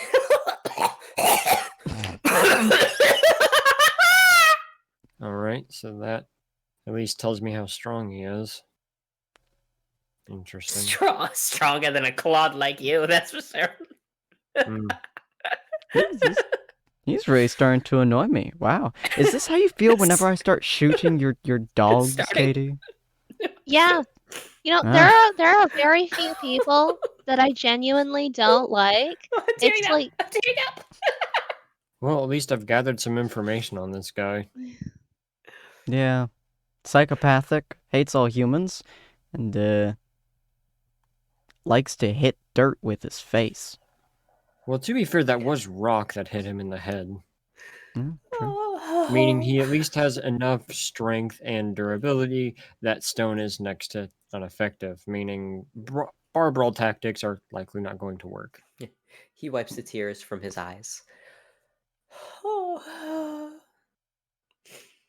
All right, so that at least tells me how strong he is. Interesting. Stronger than a clod like you, that's for sure. Mm. He's really starting to annoy me. Wow. Is this how you feel whenever I start shooting your dogs, starting. Katie? Yeah. You know, there are very few people that I genuinely don't like. I'm tearing It's up. like I'm tearing up. Well, at least I've gathered some information on this guy. Yeah. Psychopathic, hates all humans, and likes to hit dirt with his face. Well, to be fair, that was rock that hit him in the head. True. Meaning he at least has enough strength and durability that stone is next to ineffective. Meaning bar brawl tactics are likely not going to work. He wipes the tears from his eyes.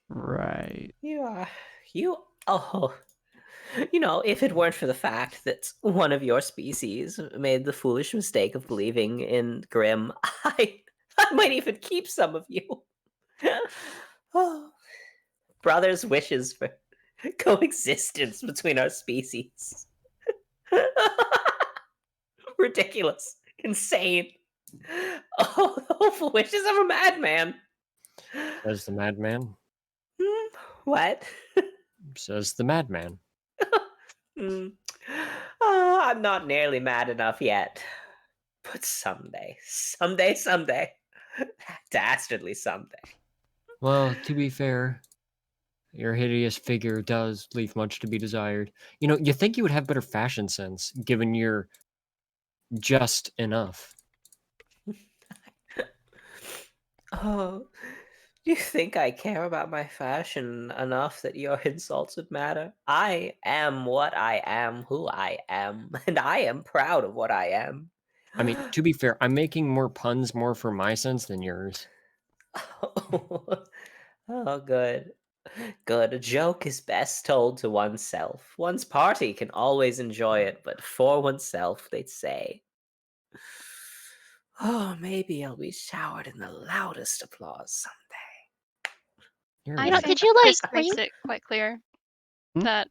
Right. If it weren't for the fact that one of your species made the foolish mistake of believing in Grimm, I might even keep some of you. Brothers' wishes for coexistence between our species. Ridiculous. Insane. Oh, the hopeful wishes of a madman. Says the madman. What? Says the madman. I'm not nearly mad enough yet. But someday. That dastardly someday. Well, to be fair, your hideous figure does leave much to be desired. You know, you think you would have better fashion sense, given you're just enough. Oh, do you think I care about my fashion enough that your insults would matter? I am what I am, who I am, and I am proud of what I am. I mean, to be fair, I'm making more puns more for my sense than yours. Oh, good. Good. A joke is best told to oneself. One's party can always enjoy it, but for oneself, they'd say. Oh, maybe I'll be showered in the loudest applause someday. You're I You know, right. think did you, like, this makes it quite clear Hmm? that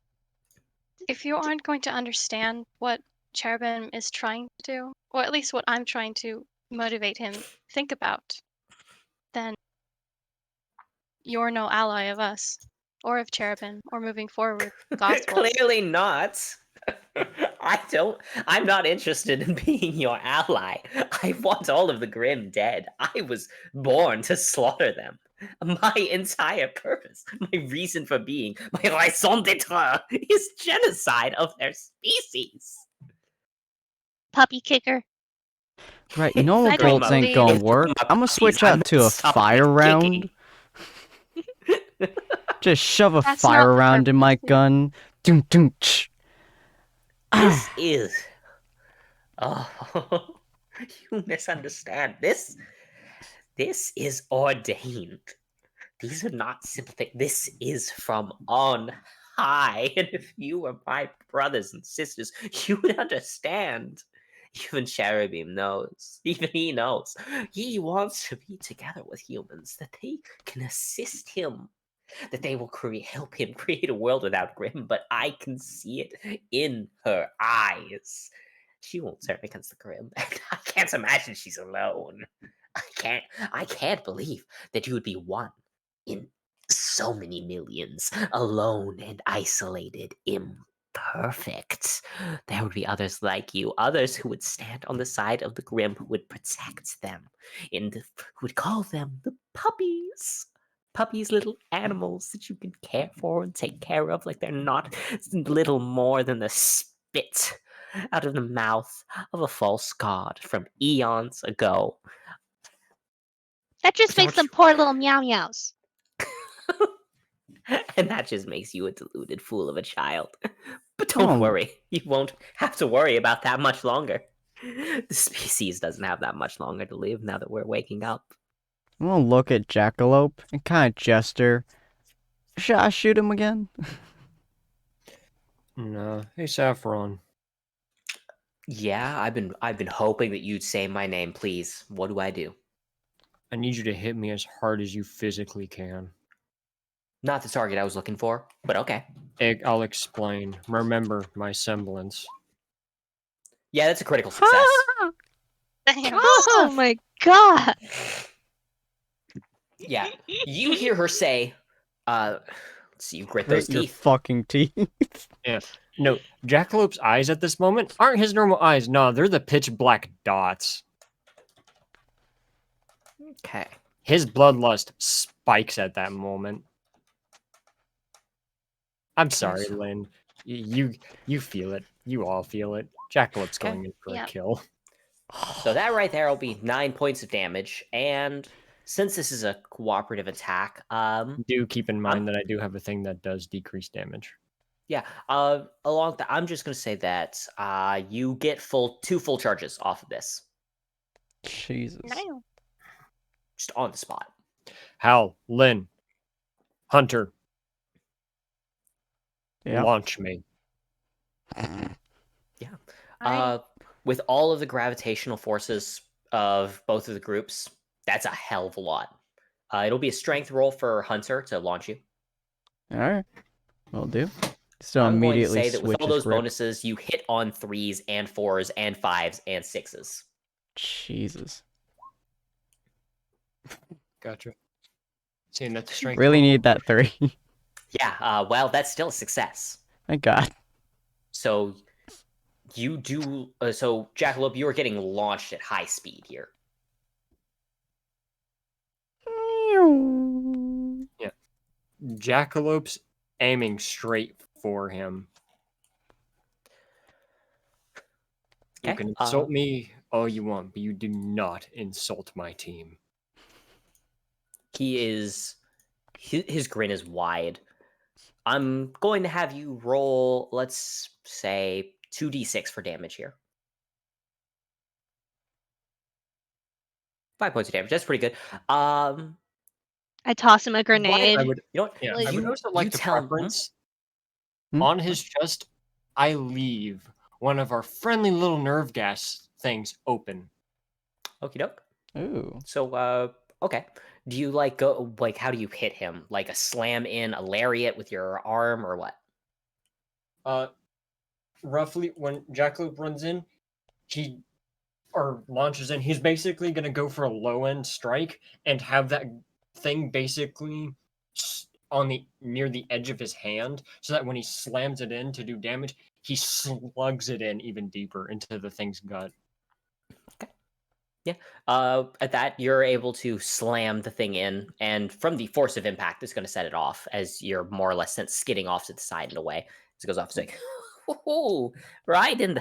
if you aren't going to understand what Cherubim is trying to do, or at least what I'm trying to motivate him think about, then you're no ally of us, or of Cherubim, or moving forward with Gospels. Clearly not. I'm not interested in being your ally. I want all of the Grimm dead. I was born to slaughter them. My entire purpose, my reason for being, my raison d'etre is genocide of their species. puppy kicker? Right, you know I what don't bolts ain't believe- gonna If work? my I'm gonna puppies, switch I'm out to a not stopping fire round. kicking. Just shove a That's fire not the round in my purpose. gun. Doom doom ch. This is. Oh, you misunderstand. This is ordained. These are not simple things. This is from on high. And if you were my brothers and sisters, you would understand. Even Cherubim knows. Even he knows. He wants to be together with humans, that they can assist him, that they will help him create a world without Grimm, but I can see it in her eyes. She won't turn against the Grimm, and I can't imagine she's alone. I can't believe that you would be one in so many millions, alone and isolated, imperfect. There would be others like you, others who would stand on the side of the Grimm, who would protect them, who would call them the puppies. Puppies, little animals that you can care for and take care of like they're not little more than the spit out of the mouth of a false god from eons ago. That just makes them poor little meow meows. And that just makes you a deluded fool of a child. But Come don't on. worry, you won't have to worry about that much longer. The species doesn't have that much longer to live now that we're waking up. I'm gonna look at Jackalope and kind of gesture. Should I shoot him again? No. Hey, Saffron. Yeah, I've been hoping that you'd say my name, please. What do I do? I need you to hit me as hard as you physically can. Not the target I was looking for, but okay. I'll explain. Remember my semblance. Yeah, that's a critical success. Damn. Oh my god! Yeah, you hear her say, let's see, you grit those Grit your teeth. fucking teeth. Yeah. No, Jackalope's eyes at this moment aren't his normal eyes. No, they're the pitch black dots. Okay. His bloodlust spikes at that moment. I'm sorry, so- Lynn. You feel it. You all feel it. Jackalope's Okay. going in for Yeah. a kill. So that right there will be 9 points of damage, and since this is a cooperative attack, Do keep in mind that I do have a thing that does decrease damage. yeah, along that, I'm just gonna say that you get 2 full charges off of this, Jesus. Damn. just on the spot. Hal, Lynn, Hunter, Yeah. launch me. Alright. With all of the gravitational forces of both of the groups, that's a hell of a lot. It'll be a strength roll for Hunter to launch you. All right. Will do. So I'm going to immediately say that with switch all his those grip. bonuses, you hit on 3s and 4s and 5s and 6s. Jesus. Gotcha. Seeing that the strength Really roll- need that 3. Yeah, well, that's still a success. Thank God. So you do. So Jackalope, you are getting launched at high speed here. Jackalope's aiming straight for him. You Okay, can insult me all you want, but you do not insult my team. He is. His grin is wide. I'm going to have you roll, let's say, 2d6 for damage here. 5 points of damage. That's pretty good. I toss him a I grenade. would, You know what? yeah, Like- I would also like to tell- preference Hmm? on his chest. I leave one of our friendly little nerve gas things open. Okie doke. Ooh. So, okay. Do you go how do you hit him? Like a slam in a lariat with your arm or what? Roughly when Jackalope runs in, he or launches in, he's basically gonna go for a low end strike and have that thing basically on the near the edge of his hand, so that when he slams it in to do damage, he slugs it in even deeper into the thing's gut. At that, you're able to slam the thing in, and from the force of impact, it's going to set it off as you're more or less sent skidding off to the side and away. As it goes off, it's like, "Ooh, right in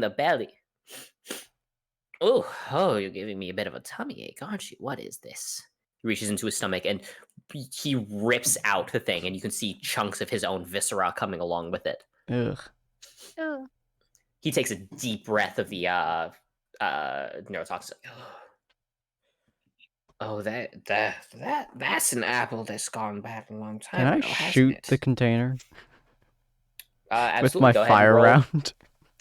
the belly. Oh, you're giving me a bit of a tummy ache, aren't you? What is this?" He reaches into his stomach and he rips out the thing, and you can see chunks of his own viscera coming along with it. Ugh. Ooh. He takes a deep breath of the neurotoxin. Oh, that's an apple that's gone bad a long time Can I ago, hasn't shoot it? the container Absolutely. with my Go ahead and fire round?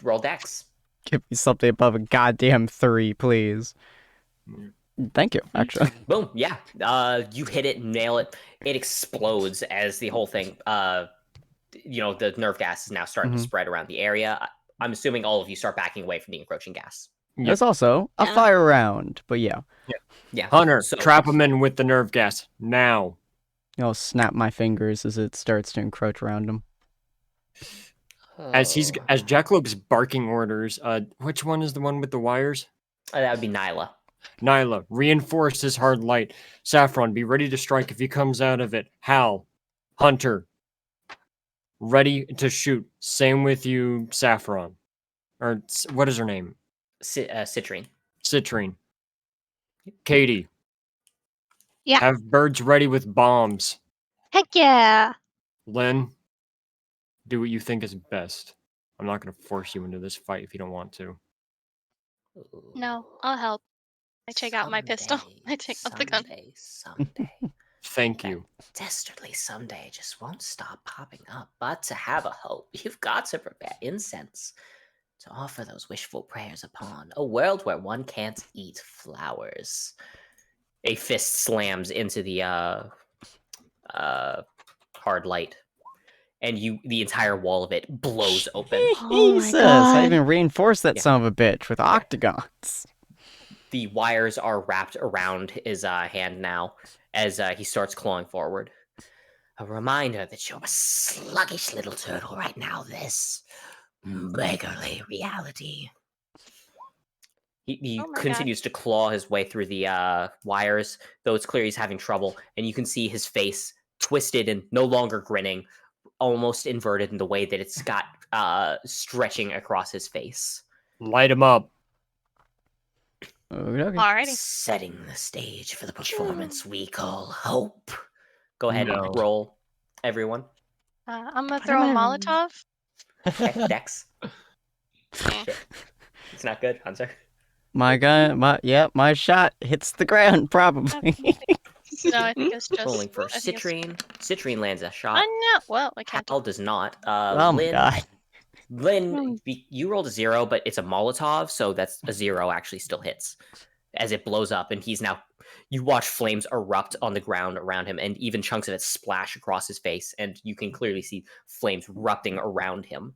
roll Dex. Give me something above a goddamn 3, please. Thank you, actually. Boom. Yeah. You hit it, nail it. It explodes as the whole thing. The nerve gas is now starting to Mhm. spread around the area. I'm assuming all of you start backing away from the encroaching gas. There's also a Yeah. fire round, but yeah. Yeah. Hunter, So- trap him in with the nerve gas now. I'll snap my fingers as it starts to encroach around him. As Jackalope's barking orders, which one is the one with the wires? That would be Nyla. Nyla, reinforce his hard light. Saffron, be ready to strike if he comes out of it. Hal, Hunter, ready to shoot. Same with you, Saffron. Or what is her name? Citrine. Citrine. Katie. Yeah. Have birds ready with bombs. Heck yeah! Lynn, do what you think is best. I'm not going to force you into this fight if you don't want to. No, I'll help. I take out my pistol. I take out the gun. Someday. Thank That you. dastardly someday just won't stop popping up. But to have a hope, you've got to prepare incense to offer those wishful prayers upon a world where one can't eat flowers. A fist slams into the hard light, and the entire wall of it blows open. Oh my Jesus! I God. even reinforced that Yeah. son of a bitch with octagons. The wires are wrapped around his hand now as he starts clawing forward. A reminder that you're a sluggish little turtle right now, this beggarly reality. He Oh my continues to claw his way through the wires, though it's clear he's having trouble, and you can see his face twisted and no longer grinning, almost inverted in the way that it's got stretching across his face. Light him up. Okay. Alrighty. Setting the stage for the performance we call Hope. Go ahead No. and roll, everyone. I'm gonna What throw a am I- Molotov. Okay, Dex. Eh. Sure. It's not good, Hunter. My gun, my shot hits the ground, probably. No, I think it's just Rolling for I think it's- Citrine. Citrine lands a shot. no. Well, I can't. Hal does not. Oh my Lynn, God. Lynn, you rolled a 0, but it's a Molotov, so that's a 0 actually still hits. As it blows up, and he's now... You watch flames erupt on the ground around him, and even chunks of it splash across his face, and you can clearly see flames erupting around him.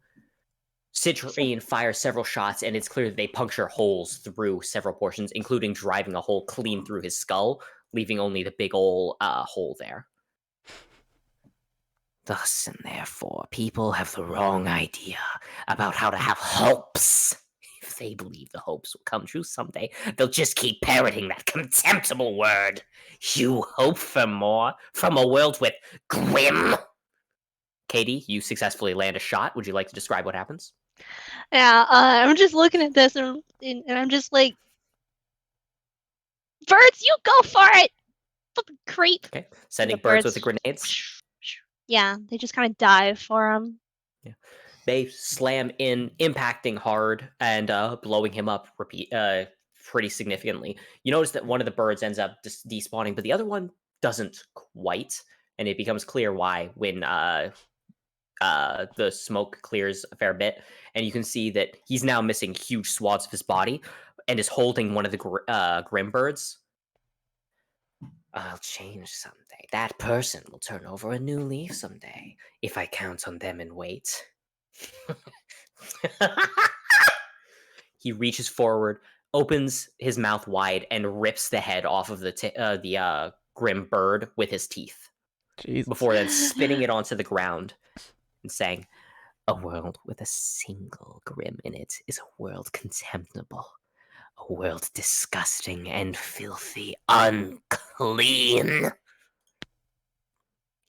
Citrine fires several shots, and it's clear that they puncture holes through several portions, including driving a hole clean through his skull, leaving only the big ol' hole there. Thus and therefore, people have the wrong idea about how to have hopes. If they believe the hopes will come true someday, they'll just keep parroting that contemptible word. You hope for more from a world with grim? Katie, you successfully land a shot. Would you like to describe what happens? Yeah, I'm just looking at this and I'm just like, birds, you go for it! Fucking creep. Okay, sending The birds with the grenades. Yeah, they just kind of dive for him. They slam in, impacting hard and blowing him up pretty significantly. You notice that one of the birds ends up despawning, but the other one doesn't quite, and it becomes clear why when the smoke clears a fair bit, and you can see that he's now missing huge swaths of his body and is holding one of the grim birds. I'll change someday. That person will turn over a new leaf someday, if I count on them and wait. He reaches forward, opens his mouth wide, and rips the head off of the grim bird with his teeth, Jesus. before then spitting it onto the ground and saying, "A world with a single grim in it is a world contemptible, a world disgusting and filthy, unclean.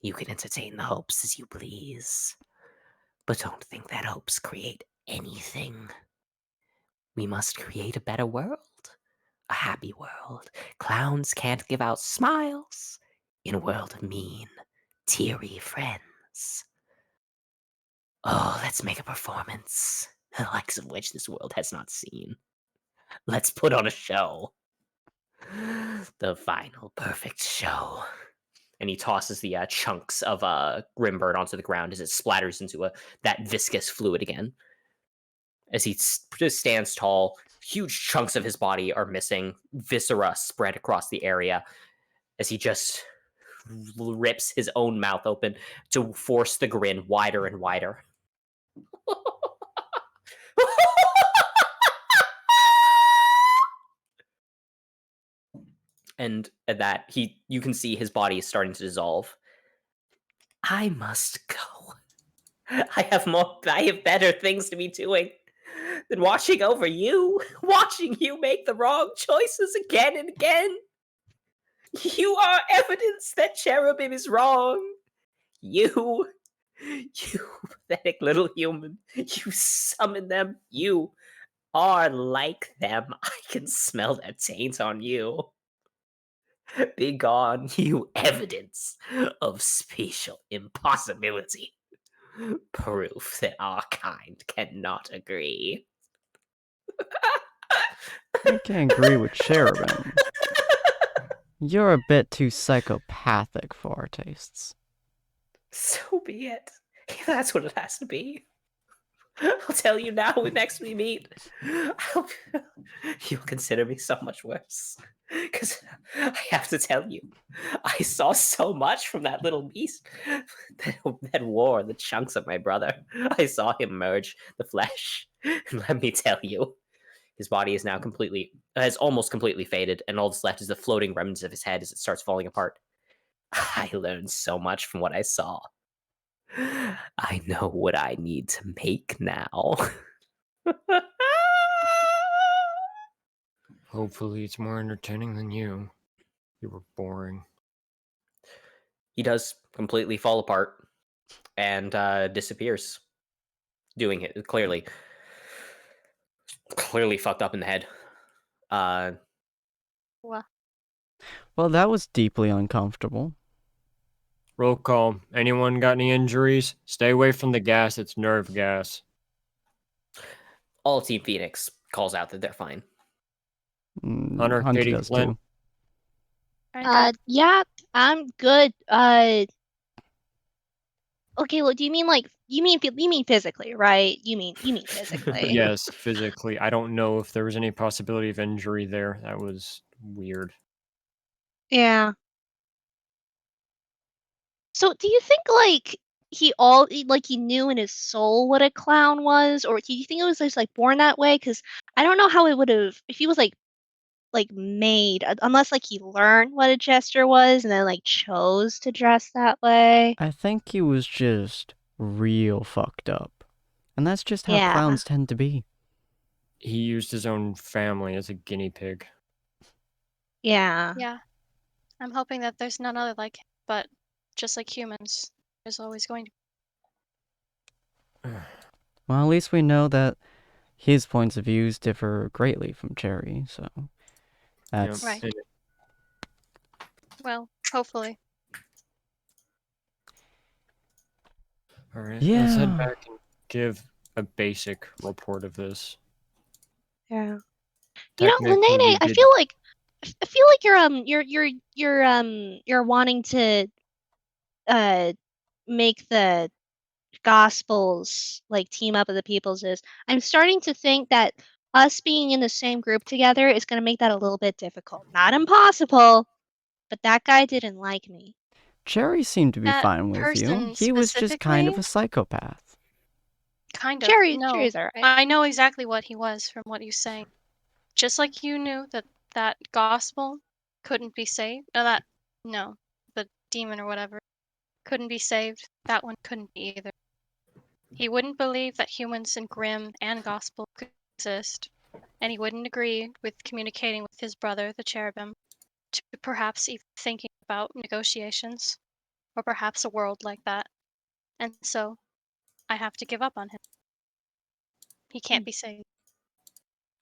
You can entertain the hopes as you please, but don't think that hopes create anything. We must create a better world, a happy world. Clowns can't give out smiles in a world of mean, teary friends. Oh, let's make a performance, the likes of which this world has not seen. Let's put on a show. The final perfect show." And he tosses the chunks of Grimbird onto the ground as it splatters into that viscous fluid again. As he just stands tall, huge chunks of his body are missing, viscera spread across the area, as he just rips his own mouth open to force the grin wider and wider. And at that, you can see his body is starting to dissolve. I must go. I have better things to be doing than watching over you, watching you make the wrong choices again and again. You are evidence that Cherubim is wrong. You pathetic little human, you summon them. You are like them. I can smell their taint on you. Begone, you evidence of spatial impossibility. Proof that our kind cannot agree. I can't agree with Cherubim. You're a bit too psychopathic for our tastes. So be it. If that's what it has to be. I'll tell you now when next we meet. You'll consider me so much worse. Because I have to tell you, I saw so much from that little beast that wore the chunks of my brother. I saw him merge the flesh. And let me tell you, his body is now has almost completely faded, and all that's left is the floating remnants of his head as it starts falling apart. I learned so much from what I saw. I know what I need to make now. Hopefully, it's more entertaining than you. You were boring. He does completely fall apart and disappears. Doing it clearly fucked up in the head. Well, Well, that was deeply uncomfortable. Roll call. Anyone got any injuries? Stay away from the gas. It's nerve gas. All of Team Phoenix calls out that they're fine. Hunter, Katie, does Clint. too. alright, Yeah, I'm good. Okay, well, do you mean like you mean physically, right? You mean physically. Yes, physically. I don't know if there was any possibility of injury there. That was weird. Yeah. So, do you think like he knew in his soul what a clown was, or do you think it was just like born that way? Because I don't know how it would have if he was like made unless like he learned what a jester was and then like chose to dress that way. I think he was just real fucked up. And that's just how Yeah. clowns tend to be. He used his own family as a guinea pig. Yeah. yeah. I'm hoping that there's none other like him, but just like humans, there's always going to Well, at least we know that his points of views differ greatly from Cherry, so that's Right. And well, hopefully. all right, let's head Yeah. back and give a basic report of this. Yeah. You know, Technically, Linene, we I did. feel like you're wanting to make the gospels like team up with the peoples is I'm starting to think that us being in the same group together is going to make that a little bit difficult. Not impossible, but that guy didn't like me. Cherry seemed to be That fine with you. person He was just kind of specifically, a psychopath. kind of. No, Cherry's alright. I know exactly what he was from what he's saying. Just like you knew that that gospel couldn't be saved. No, the demon or whatever couldn't be saved. That one couldn't be either. He wouldn't believe that humans and Grimm and gospel could exist, and he wouldn't agree with communicating with his brother, the cherubim, to perhaps even thinking about negotiations, or perhaps a world like that. And so, I have to give up on him. He can't be saved.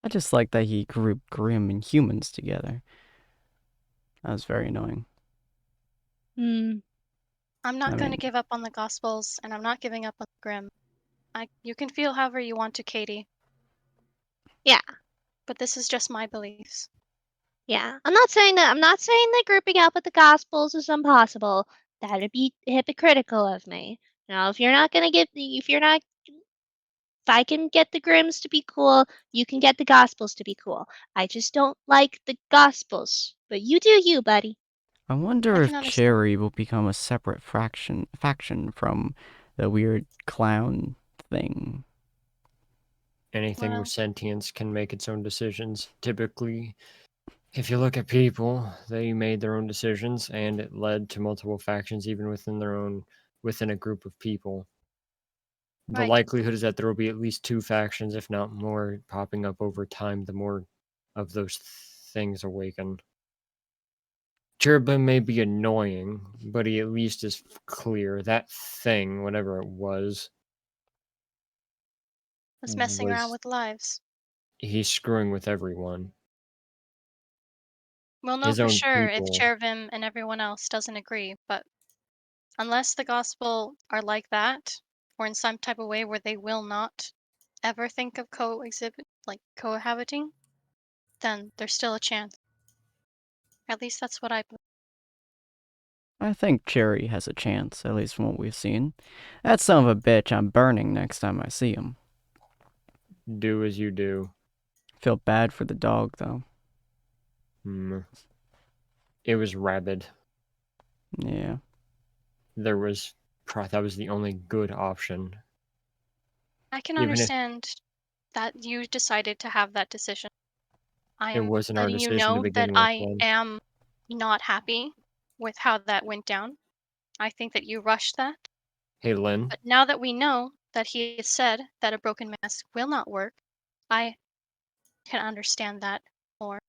I just like that he grouped Grimm and humans together. That was very annoying. Hmm. I'm not I going to mean- give up on the Gospels, and I'm not giving up on Grimm. You can feel however you want to, Katie. Yeah. But this is just my beliefs. Yeah. I'm not saying that grouping up with the gospels is impossible. That'd be hypocritical of me. Now, if I can get the Grimms to be cool, you can get the Gospels to be cool. I just don't like the Gospels. But you do you, buddy. I wonder I if can understand. Cherry will become a separate faction from the weird clown thing. Anything Well, with sentience can make its own decisions. Typically, if you look at people, they made their own decisions, and it led to multiple factions, even within a group of people. The right. likelihood is that there will be at least two factions, if not more, popping up over time. The more of those things awaken. Cherubim may be annoying, but he at least is clear. That thing, whatever it was Was messing around with lives. he's screwing with everyone. We'll know His for own sure if people. Cherubim and everyone else doesn't agree, but unless the Gospel are like that, or in some type of way where they will not ever think of cohabiting, then there's still a chance. At least that's what I believe. I think Cherry has a chance, at least from what we've seen. That son of a bitch I'm burning next time I see him. Do as you do. Feel bad for the dog, though. It was rabid. Yeah. That was the only good option. I can Even if- understand that you decided to have that decision. I It am wasn't our letting you decision to know begin that with, I Lynn. am not happy with how that went down. I think that you rushed that. Hey, Lynn. But now that we know that he has said that a broken mask will not work, I can understand that more.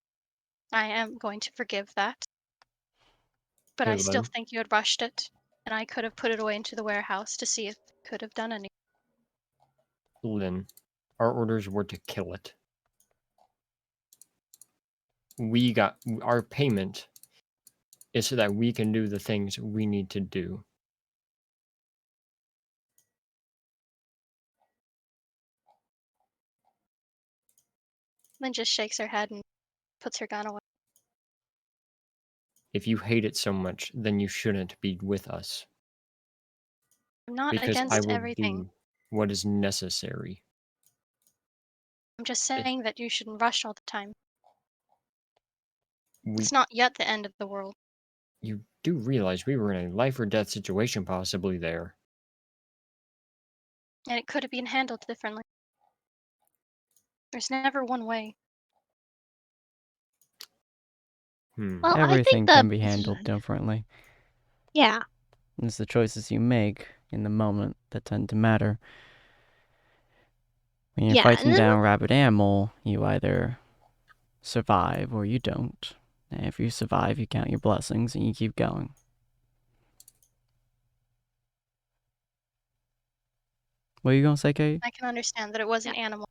I am going to forgive that. But Hey, I still Lynn. think you had rushed it, and I could have put it away into the warehouse to see if it could have done anything. Lynn, our orders were to kill it. Our payment is so that we can do the things we need to do. Lynn just shakes her head and puts her gun away. If you hate it so much, then you shouldn't be with us. I'm not Because I against will everything. do what is necessary. I'm just saying that you shouldn't rush all the time. We, It's not yet the end of the world. you do realize we were in a life or death situation possibly there. And it could have been handled differently. There's never one way. Well, I Everything think the can be handled differently. yeah. It's the choices you make in the moment that tend to matter. When you're Yeah, fighting and then down rabid animal, you either survive or you don't. And if you survive, you count your blessings and you keep going. What are you gonna say, Kate? I can understand that it was an animal.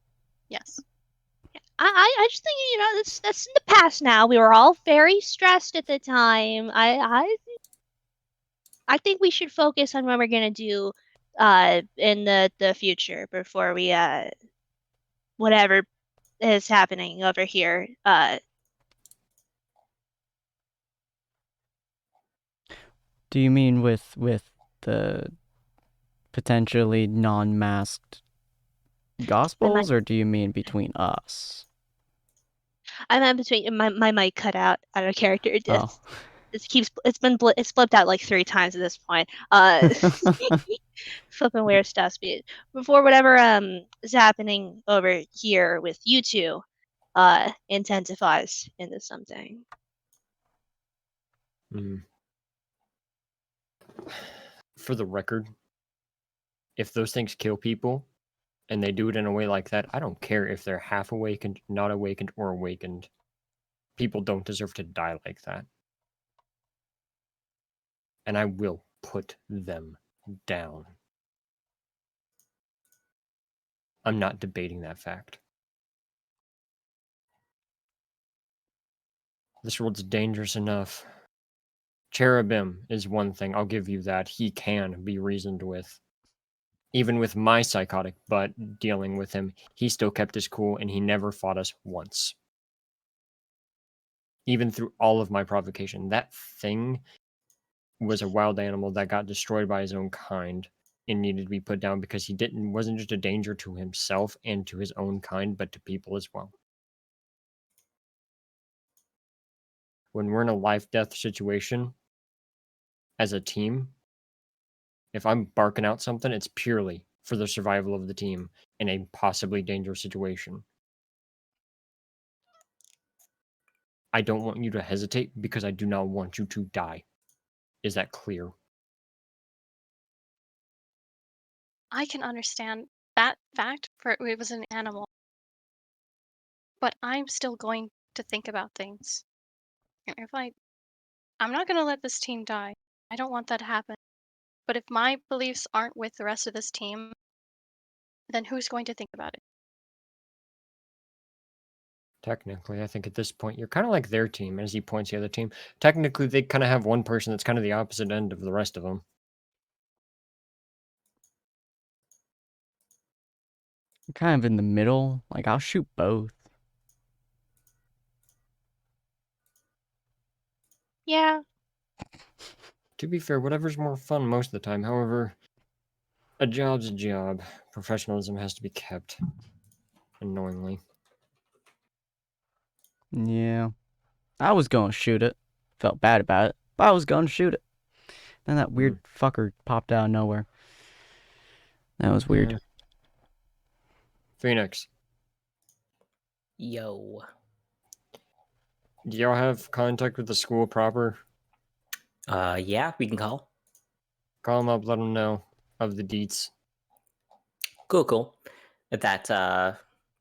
Yes. I just think that's in the past now. We were all very stressed at the time. I think we should focus on what we're gonna do in the future before we whatever is happening over here. Do you mean with the potentially non-masked gospels, or do you mean between us? I meant between my mic cut out of character. Oh. It's flipped out like 3 times at this point. Flipping weird stuff speed before whatever is happening over here with you two intensifies into something. For the record, if those things kill people and they do it in a way like that, I don't care if they're half awakened, not awakened, or awakened. People don't deserve to die like that. And I will put them down. I'm not debating that fact. This world's dangerous enough. Cherubim is one thing, I'll give you that. He can be reasoned with. Even with my psychotic butt dealing with him, he still kept his cool and he never fought us once. Even through all of my provocation, that thing was a wild animal that got destroyed by his own kind and needed to be put down because he wasn't just a danger to himself and to his own kind, but to people as well. When we're in a life-death situation as a team, if I'm barking out something, it's purely for the survival of the team in a possibly dangerous situation. I don't want you to hesitate because I do not want you to die. Is that clear? I can understand that fact for it was an animal. But I'm still going to think about things. And if I'm not going to let this team die. I don't want that to happen. But if my beliefs aren't with the rest of this team, then who's going to think about it? Technically, I think at this point, you're kind of like their team, as he points the other team. Technically, they kind of have one person that's kind of the opposite end of the rest of them. Kind of in the middle. Like, I'll shoot both. Yeah. To be fair, whatever's more fun most of the time. However, a job's a job. Professionalism has to be kept. Annoyingly. Yeah. I was gonna shoot it. Felt bad about it, but I was gonna shoot it. Then that weird fucker popped out of nowhere. That was weird. Yeah. Phoenix, Yo. do y'all have contact with the school proper? Yeah, we can call. Call them up, let them know of the deets. Cool. At that,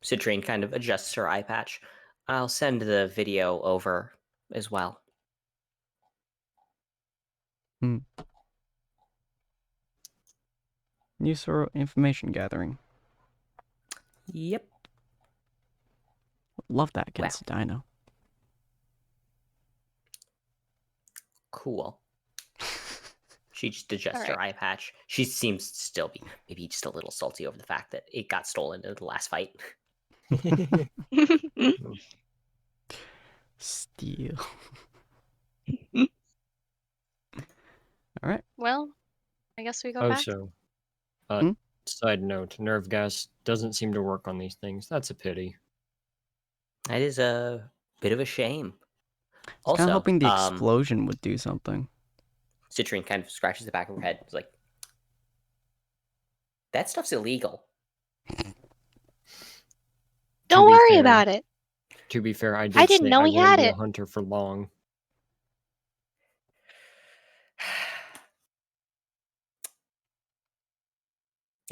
Citrine kind of adjusts her eye patch. I'll send the video over as well. Use for information gathering. Yep. Love that against Dino. Cool. She just adjusts her eye patch. She seems to still be maybe just a little salty over the fact that it got stolen in the last fight. Steal. All right. Well, I guess we go Oh, back. so, Hmm? side note, nerve gas doesn't seem to work on these things. That's a pity. That is a bit of a shame. I was Also, kind of hoping the explosion would do something. Citrine kind of scratches the back of her head. It's like, that stuff's illegal. Don't worry about it. To be fair, I didn't say know I he wouldn't had be it. a hunter for long.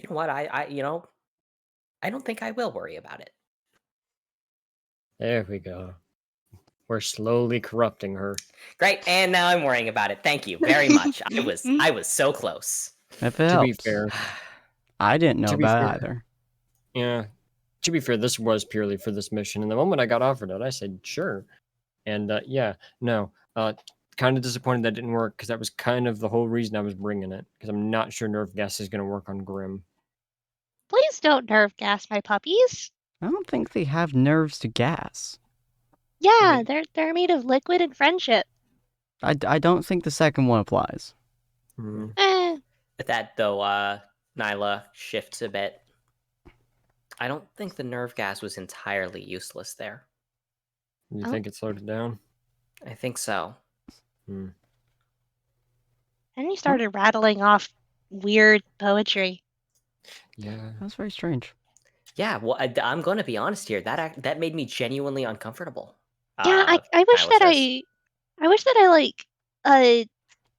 You know what? I don't think I will worry about it. There we go. We're slowly corrupting her. Great, and now I'm worrying about it. Thank you very much. I was so close. If it To be helps. fair, I didn't know to be about fair- it either. yeah. To be fair, this was purely for this mission, and the moment I got offered it, I said sure. And kind of disappointed that didn't work because that was kind of the whole reason I was bringing it. Because I'm not sure nerve gas is going to work on Grim. Please don't nerve gas my puppies. I don't think they have nerves to gas. Yeah, they're made of liquid and friendship. I don't think the second one applies. Eh. At that, though, Nyla shifts a bit. I don't think the nerve gas was entirely useless there. You think it slowed it down? I think so. And he started rattling off weird poetry. Yeah. That's very strange. Yeah, well, I'm going to be honest here. That made me genuinely uncomfortable. Yeah, I wish Nyla that says. I wish that I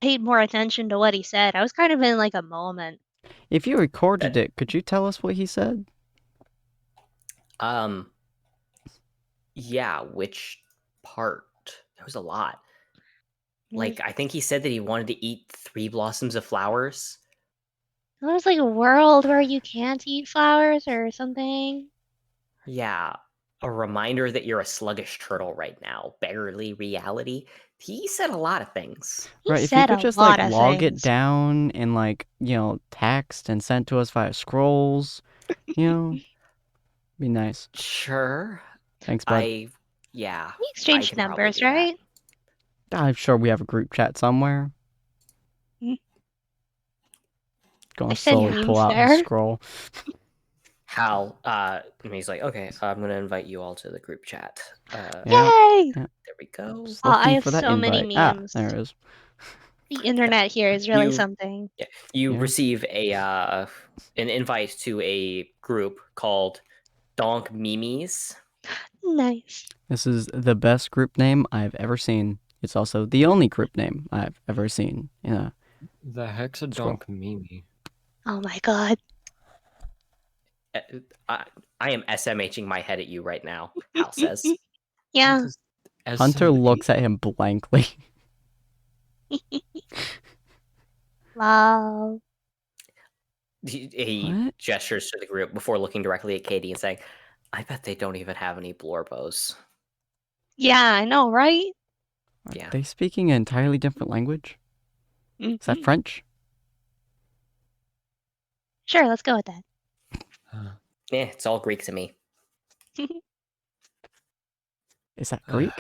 paid more attention to what he said. I was kind of in like a moment. If you recorded it, could you tell us what he said? Yeah, which part? There was a lot. Like, I think he said that he wanted to eat 3 blossoms of flowers. There's like a world where you can't eat flowers or something. Yeah, a reminder that you're a sluggish turtle right now. Barely reality. He said a lot of things. He Right, if you said could a just lot like of log it things. down in like, text and sent to us via scrolls, be nice. Sure. Thanks, bud. Yeah. We exchanged numbers, right? I'm sure we have a group chat somewhere. Gonna send slowly pull memes out there. his scroll. Hal, and he's like, okay, I'm going to invite you all to the group chat. Yay! There we go. Just Oh, I looking have for that so many invite. memes. There it is. The internet here is really You- something. You Yeah. receive an invite to a group called Donk Mimis. Nice. This is the best group name I've ever seen. It's also the only group name I've ever seen. Yeah. The Hexadonk Mimi. Oh my god. I am SMHing my head at you right now, Hal says. Yeah. Hunter looks at him blankly. Wow. He What? gestures to the group before looking directly at Katie and saying, I bet they don't even have any blorbos. Yeah, I know, right? Are Yeah. they speaking an entirely different language? Is that French? Sure, let's go with that. It's all Greek to me. Is that Greek?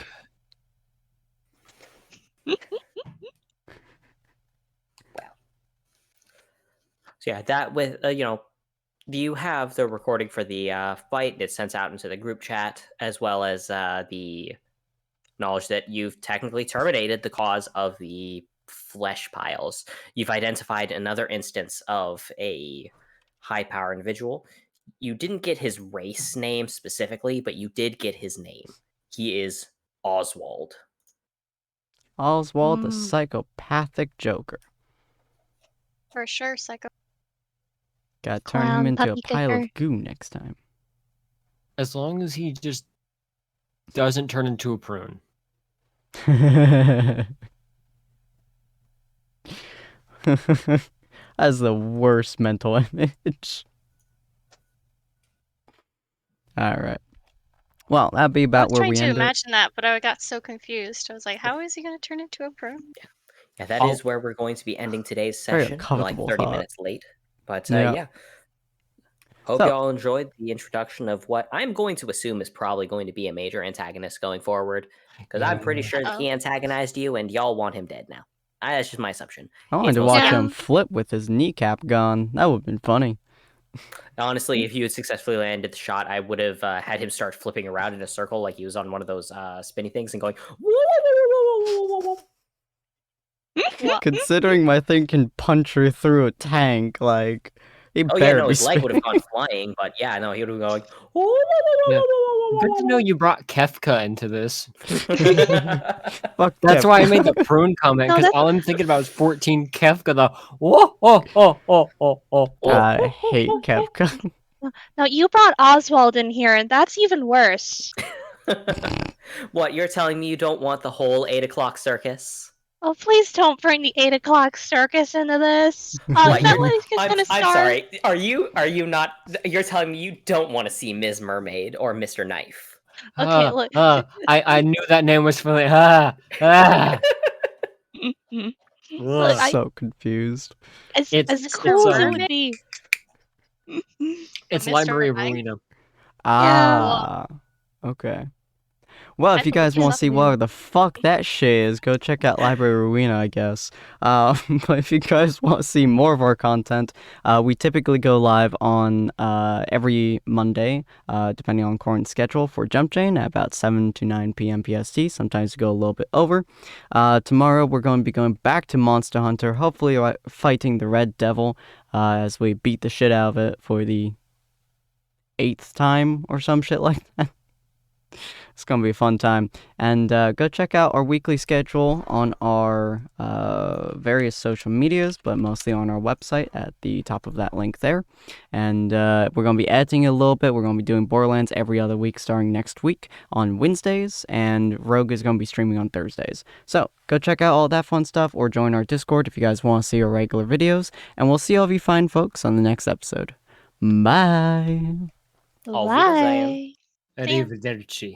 So yeah, that with you have the recording for the fight. It's sent out into the group chat, as well as the knowledge that you've technically terminated the cause of the flesh piles. You've identified another instance of a high power individual. You didn't get his race name specifically, but you did get his name. He is Oswald. Oswald, the psychopathic Joker. For sure, psycho. Gotta turn him Clown into a puppy pile kicker. of goo next time. As long as he just doesn't turn into a prune. That's the worst mental image. Alright. Well, that'd be I about was where trying we to end it. imagine that, but I got so confused. I was like, how is he going to turn into a prune? Yeah, that is where we're going to be ending today's Very session. We're like uncomfortable 30 thought. minutes late. But Yeah. yeah. Hope So- y'all enjoyed the introduction of what I'm going to assume is probably going to be a major antagonist going forward. Because I'm pretty sure that he antagonized you and y'all want him dead now. That's just my assumption. I wanted It's to most watch Yeah. him flip with his kneecap gone. That would have been funny. Honestly, if you had successfully landed the shot, I would have had him start flipping around in a circle like he was on one of those spinny things and going, "Whoa, whoa, whoa, whoa, whoa, whoa, whoa, whoa." What? Considering my thing can punch her through a tank, like, he Oh, better yeah, no, be his leg would have spinning. gone flying, but yeah, no, he would have gone, "Whoa, whoa, whoa, whoa, Yeah. whoa, whoa, whoa, Good whoa, to know you brought Kefka into this. Fuck That's Kefka. why I made the prune comment, No, because that's- all I'm thinking about is 14 Kefka, the whoa, oh, oh, oh, oh, oh, oh. I hate Kefka. No, you brought Oswald in here, and that's even worse. What, you're telling me you don't want the whole 8 o'clock circus? Oh, please don't bring the 8 o'clock circus into this. What, Is that you're- what he's just gonna I'm start? sorry. Are you not? You're telling me you don't want to see Ms. Mermaid or Mr. Knife? Okay, look. I knew that name was familiar. Ah. Look, Ugh. So confused. as It's cool as it would Mermaid? be. It's Mr. Library of Knight? Rowena. Ah. Okay. Well, if I you guys believe want to so. see what the fuck that shit is, go check out Library Rowena, I guess. But if you guys want to see more of our content, we typically go live on every Monday, depending on current schedule for Jumpchain at about 7 to 9 p.m. PST. Sometimes we go a little bit over. Tomorrow we're going to be going back to Monster Hunter, hopefully fighting the Red Devil as we beat the shit out of it for the 8th time or some shit like that. It's going to be a fun time. And go check out our weekly schedule on our various social medias, but mostly on our website at the top of that link there. And we're going to be editing a little bit. We're going to be doing Borderlands every other week starting next week on Wednesdays, and Rogue is going to be streaming on Thursdays. So go check out all that fun stuff or join our Discord if you guys want to see our regular videos. And we'll see all of you fine folks on the next episode. Bye! Auf Wiedersehen. Bye. Arrivederci.